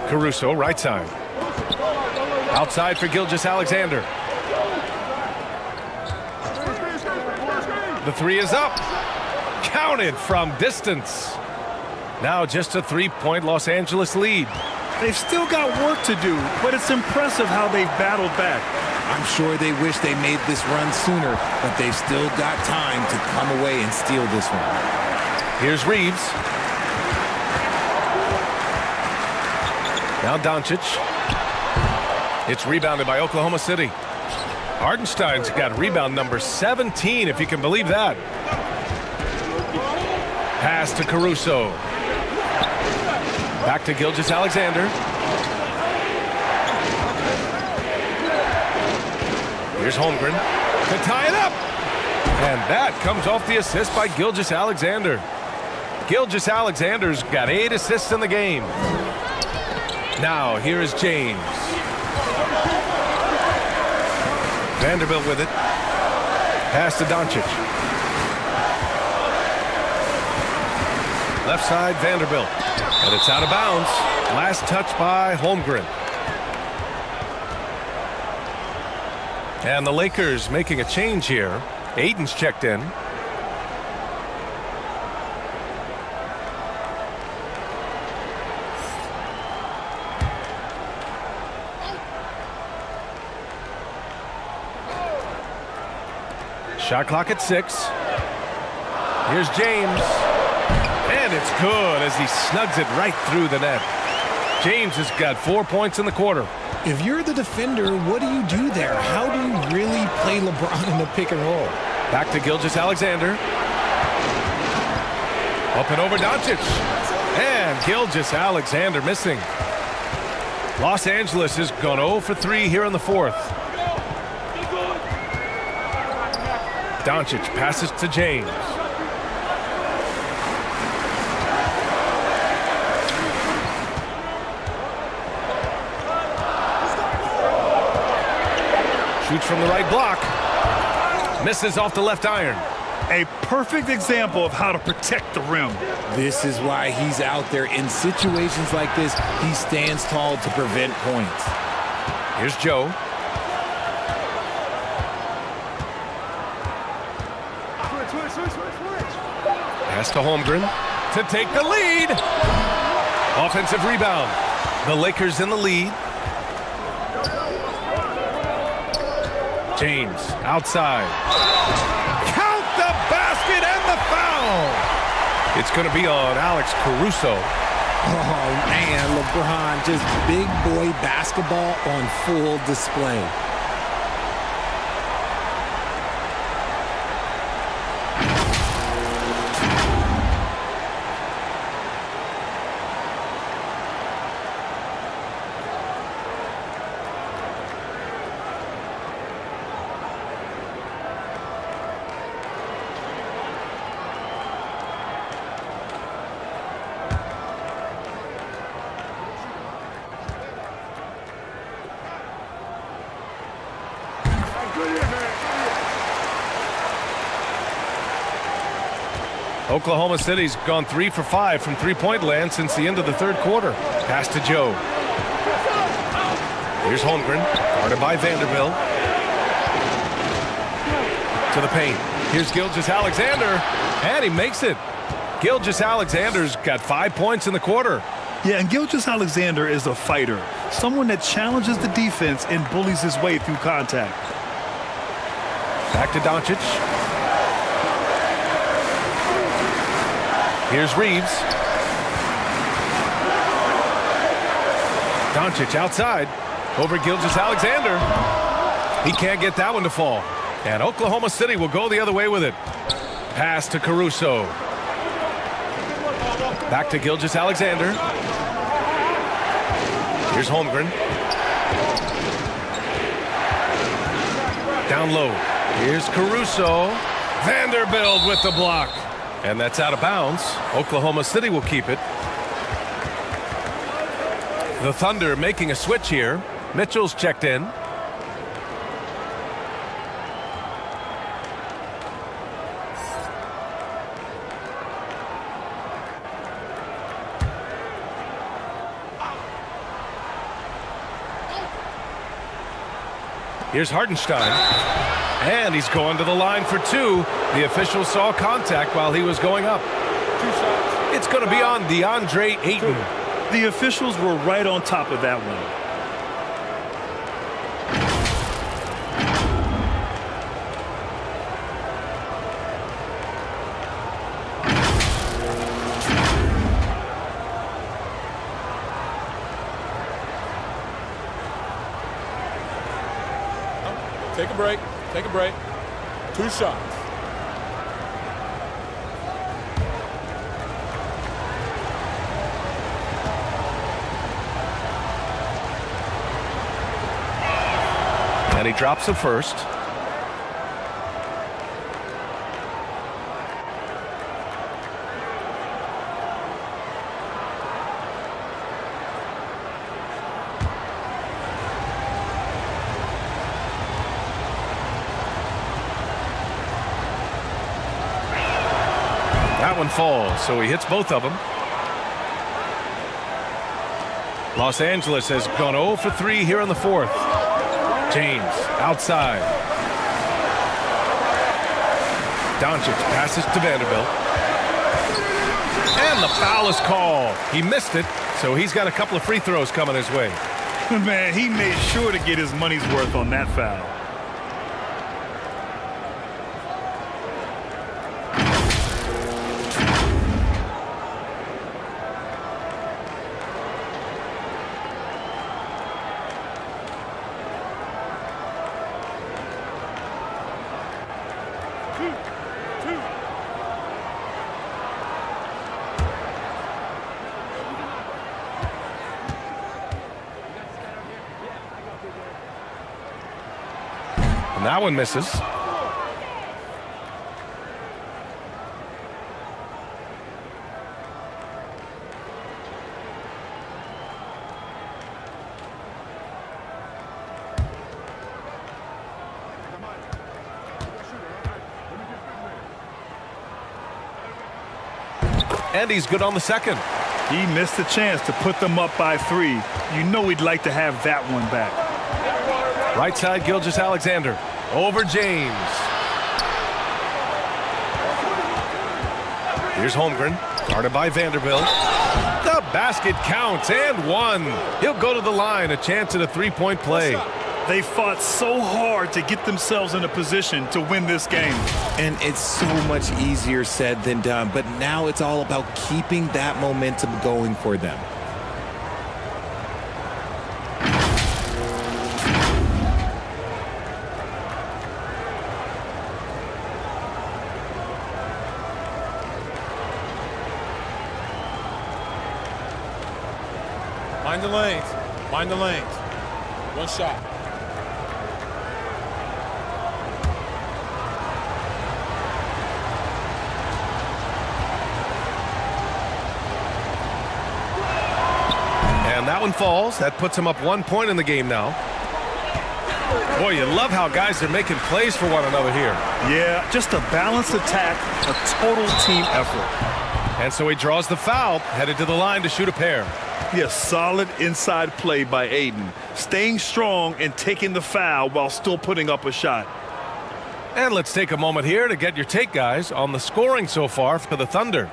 Caruso, right side. Outside for Gilgeous-Alexander. The three is up. Counted from distance. Now just a three-point Los Angeles lead. They've still got work to do, but it's impressive how they've battled back. I'm sure they wish they made this run sooner, but they've still got time to come away and steal this one. Here's Reeves. Now Doncic. It's rebounded by Oklahoma City. Hartenstein's got rebound number 17, if you can believe that. Pass to Caruso. Back to Gilgeous-Alexander. Here's Holmgren to tie it up. And that comes off the assist by Gilgeous-Alexander. Gilgeous-Alexander's got 8 assists in the game. Now, here is James. Vanderbilt with it. Pass to Doncic. Left side, Vanderbilt. And it's out of bounds. Last touch by Holmgren. And the Lakers making a change here. Aiden's checked in. Shot clock at 6. Here's James. And it's good as he snugs it right through the net. James has got 4 points in the quarter. If you're the defender, what do you do there? How do you really play LeBron in the pick and roll? Back to Gilgeous-Alexander. Up and over Doncic. And Gilgeous-Alexander missing. Los Angeles has gone 0 for 3 here in the fourth. Doncic passes to James. Shoots from the right block. Misses off the left iron. A perfect example of how to protect the rim. This is why he's out there. In situations like this, he stands tall to prevent points. Here's Joe. Pass to Holmgren to take the lead. Offensive rebound. The Lakers in the lead. James outside. Count the basket and the foul. It's going to be on Alex Caruso. Oh, man, LeBron, just big boy basketball on full display. Oklahoma City's gone 3 for 5 from three-point land since the end of the third quarter. Pass to Joe. Here's Holmgren, guarded by Vanderbilt. To the paint. Here's Gilgeous-Alexander, and he makes it. Gilgeous-Alexander's got 5 points in the quarter. Yeah, and Gilgeous-Alexander is a fighter, someone that challenges the defense and bullies his way through contact. Back to Doncic. Here's Reeves. Doncic outside over Gilgeous-Alexander. He can't get that one to fall. And Oklahoma City will go the other way with it. Pass to Caruso. Back to Gilgeous-Alexander. Here's Holmgren. Down low. Here's Caruso. Vanderbilt with the block. And that's out of bounds. Oklahoma City will keep it. The Thunder making a switch here. Mitchell's checked in. Here's Hartenstein. And he's going to the line for two. The official saw contact while he was going up. It's going to be on DeAndre Ayton. The officials were right on top of that one. Take a break. Take a break. 2 shots. And he drops the first. That one falls, so he hits both of them. Los Angeles has gone 0 for 3 here in the fourth. James outside. Doncic passes to Vanderbilt. And the foul is called. He missed it, so he's got a couple of free throws coming his way. Man, he made sure to get his money's worth on that foul. And that one misses. And he's good on the second. He missed a chance to put them up by 3. You know he'd like to have that one back. Right side, Gilgeous-Alexander. Over James. Here's Holmgren, guarded by Vanderbilt. The basket counts, and one. He'll go to the line, a chance at a three-point play. They fought so hard to get themselves in a position to win this game. And it's so much easier said than done, but now it's all about keeping that momentum going for them. Mind the lanes. Mind the lanes. 1 shot. And that one falls. That puts him up 1 point in the game now. Boy, you love how guys are making plays for one another here. Yeah, just a balanced attack, a total team effort. And so he draws the foul, headed to the line to shoot a pair. Yes, solid inside play by Ayton. Staying strong and taking the foul while still putting up a shot. And let's take a moment here to get your take, guys, on the scoring so far for the Thunder.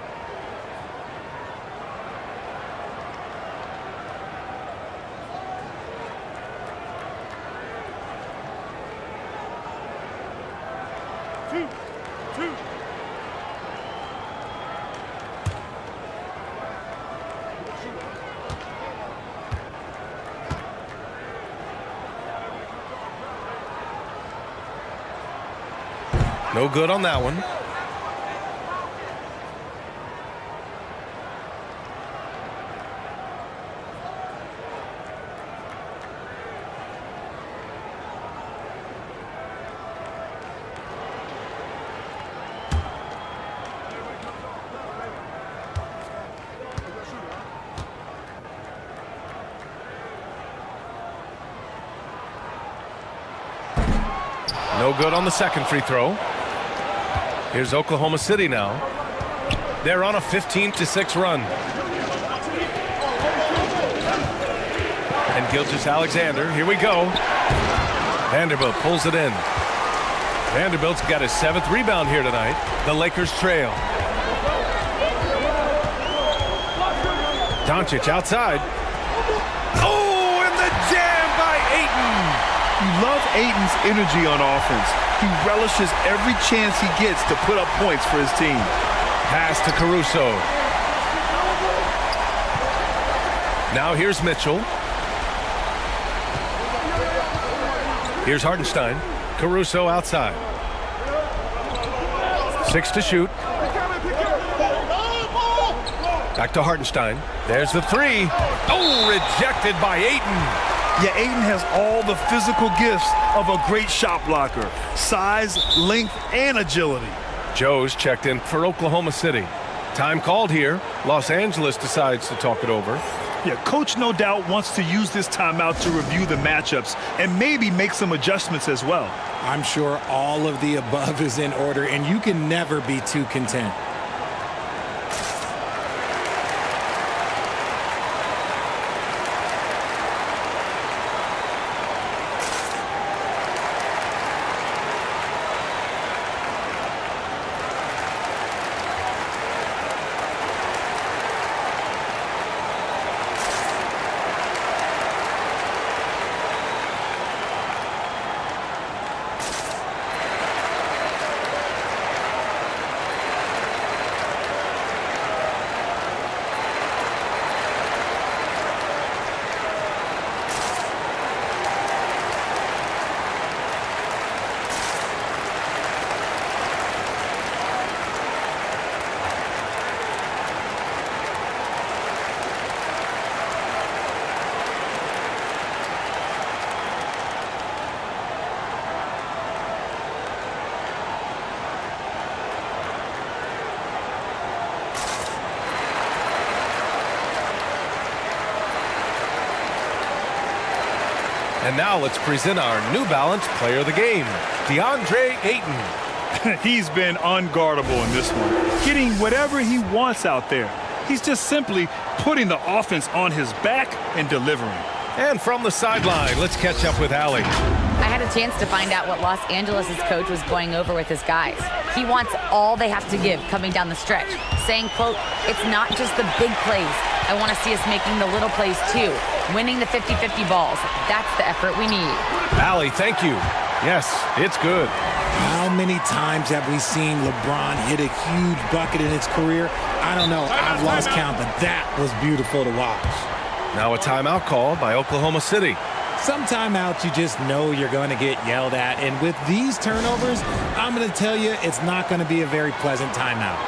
No good on that one. No good on the second free throw. Here's Oklahoma City now. They're on a 15-6 run. And Gilgeous-Alexander, here we go. Vanderbilt pulls it in. Vanderbilt's got his 7th rebound here tonight. The Lakers trail. Doncic outside. Oh, and the jam by Ayton. You love Ayton's energy on offense. He relishes every chance he gets to put up points for his team. Pass to Caruso. Now here's Mitchell. Here's Hartenstein. Caruso outside. 6 to shoot. Back to Hartenstein. There's the 3. Oh, rejected by Ayton. Yeah, Ayton has all the physical gifts of a great shot blocker. Size, length, and agility. Joe's checked in for Oklahoma City. Time called here. Los Angeles decides to talk it over. Yeah, coach no doubt wants to use this timeout to review the matchups and maybe make some adjustments as well. I'm sure all of the above is in order, and you can never be too content. And now let's present our New Balance player of the game, DeAndre Ayton. He's been unguardable in this one, getting whatever he wants out there. He's just simply putting the offense on his back and delivering. And from the sideline, let's catch up with Allie. I had a chance to find out what Los Angeles' coach was going over with his guys. He wants all they have to give coming down the stretch, saying, quote, "It's not just the big plays. I want to see us making the little plays too, winning the 50-50 balls. That's the effort we need." Allie, thank you. Yes, it's good. How many times have we seen LeBron hit a huge bucket in his career? I don't know. I've lost count, but that was beautiful to watch. Now a timeout called by Oklahoma City. Some timeouts you just know you're going to get yelled at, and with these turnovers, I'm going to tell you it's not going to be a very pleasant timeout.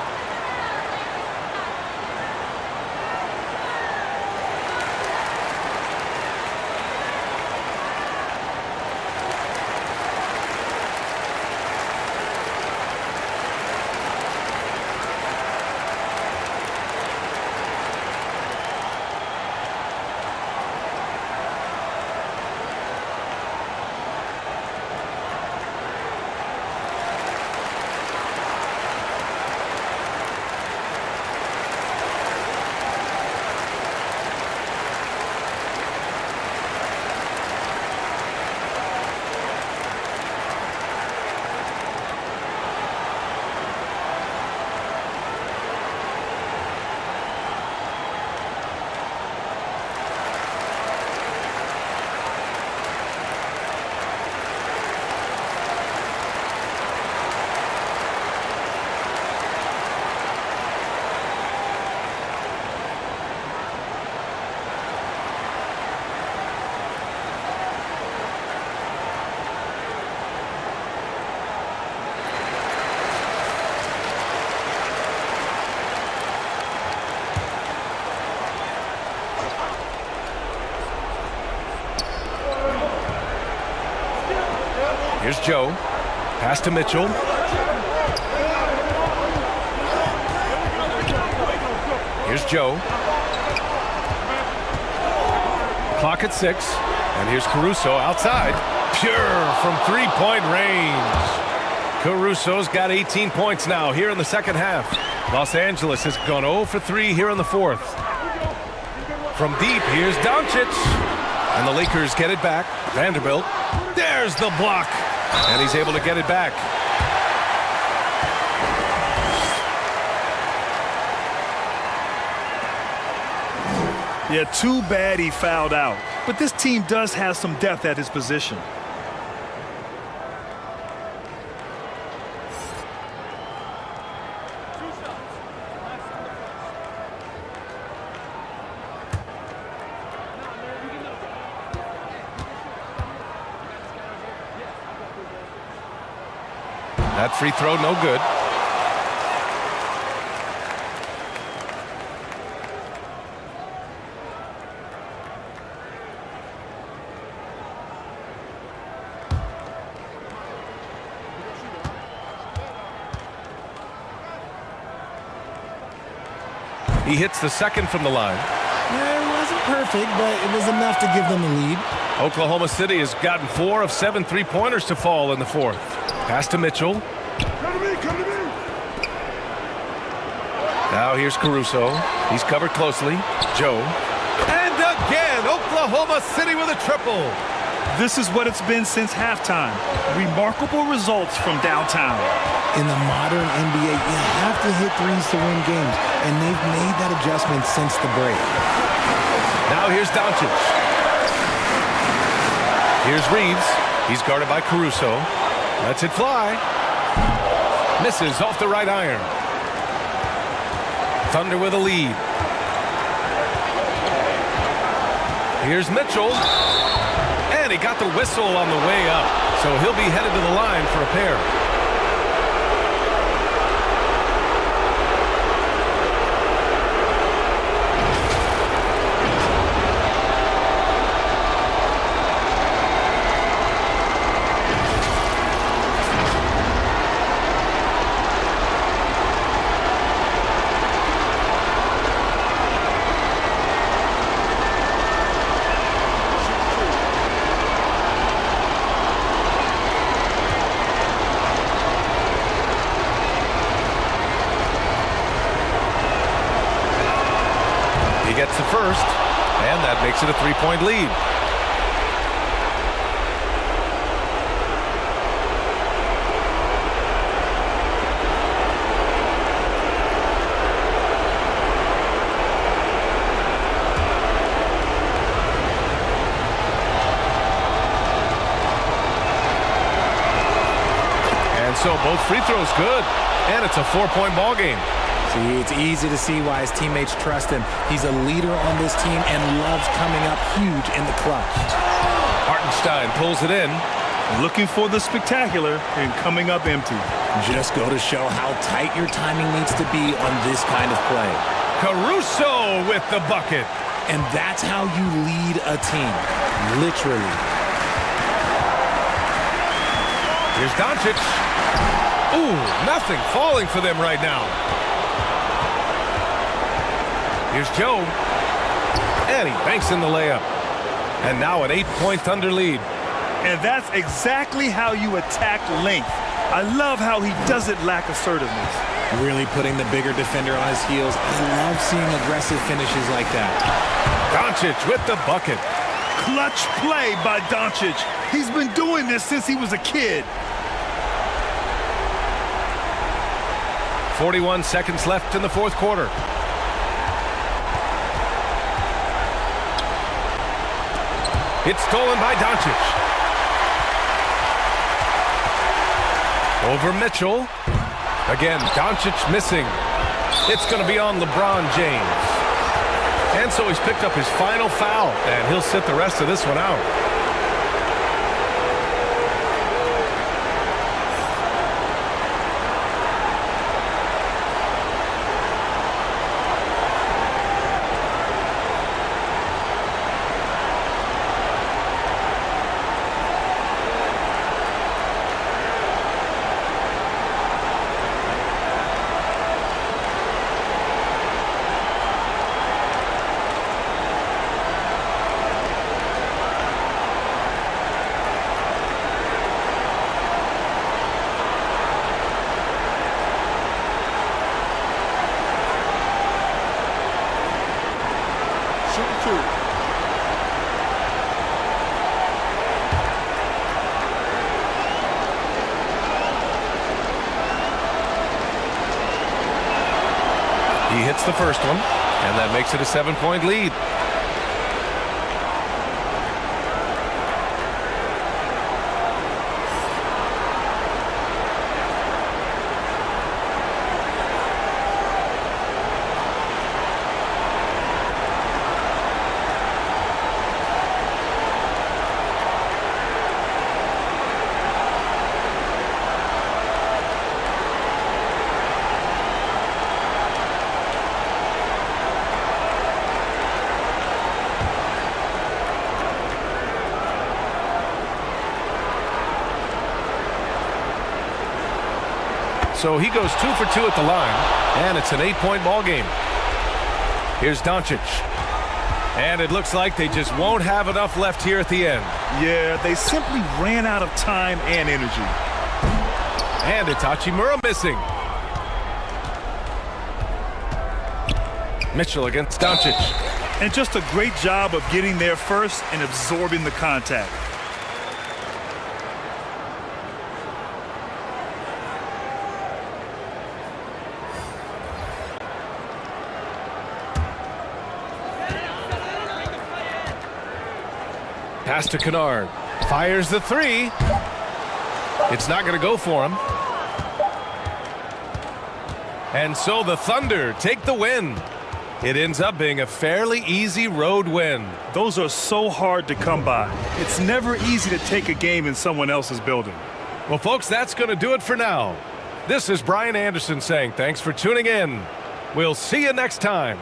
Here's Joe. Pass to Mitchell. Here's Joe. Clock at 6. And here's Caruso outside. Pure from three-point range. Caruso's got 18 points now here in the second half. Los Angeles has gone 0 for 3 here in the fourth. From deep, here's Doncic. And the Lakers get it back. Vanderbilt. There's the block. And he's able to get it back. Yeah, too bad he fouled out. But this team does have some depth at his position. That free throw, no good. He hits the second from the line. Yeah, it wasn't perfect, but it was enough to give them the lead. Oklahoma City has gotten 4 of 7 three-pointers to fall in the fourth. Pass to Mitchell. Come to me. Now here's Caruso. He's covered closely. Joe. And again, Oklahoma City with a triple. This is what it's been since halftime. Remarkable results from downtown. In the modern NBA, you have to hit threes to win games, and they've made that adjustment since the break. Now here's Doncic. Here's Reeves. He's guarded by Caruso. Lets it fly. Misses off the right iron. Thunder with a lead. Here's Mitchell. And he got the whistle on the way up. So he'll be headed to the line for a pair. Gets the first, and that makes it a three-point lead. And so both free throws good, and it's a 4-point ball game. See, it's easy to see why his teammates trust him. He's a leader on this team and loves coming up huge in the clutch. Hartenstein pulls it in. Looking for the spectacular and coming up empty. Just go to show how tight your timing needs to be on this kind of play. Caruso with the bucket. And that's how you lead a team. Literally. Here's Doncic. Ooh, nothing falling for them right now. Here's Joe. And he banks in the layup. And now an 8-point Thunder lead. And that's exactly how you attack length. I love how he doesn't lack assertiveness. Really putting the bigger defender on his heels. I love seeing aggressive finishes like that. Doncic with the bucket. Clutch play by Doncic. He's been doing this since he was a kid. 41 seconds left in the fourth quarter. It's stolen by Doncic. Over Mitchell. Again, Doncic missing. It's going to be on LeBron James. And so he's picked up his final foul, and he'll sit the rest of this one out. shooting 2. He hits the first one, and that makes it a 7-point lead. So he goes 2 for 2 at the line, and it's an 8-point ball game. Here's Doncic. And it looks like they just won't have enough left here at the end. Yeah, they simply ran out of time and energy. And Hachimura missing. Mitchell against Doncic. And just a great job of getting there first and absorbing the contact. Pass to Kennard. Fires the 3. It's not going to go for him. And so the Thunder take the win. It ends up being a fairly easy road win. Those are so hard to come by. It's never easy to take a game in someone else's building. Well, folks, that's going to do it for now. This is Brian Anderson saying thanks for tuning in. We'll see you next time.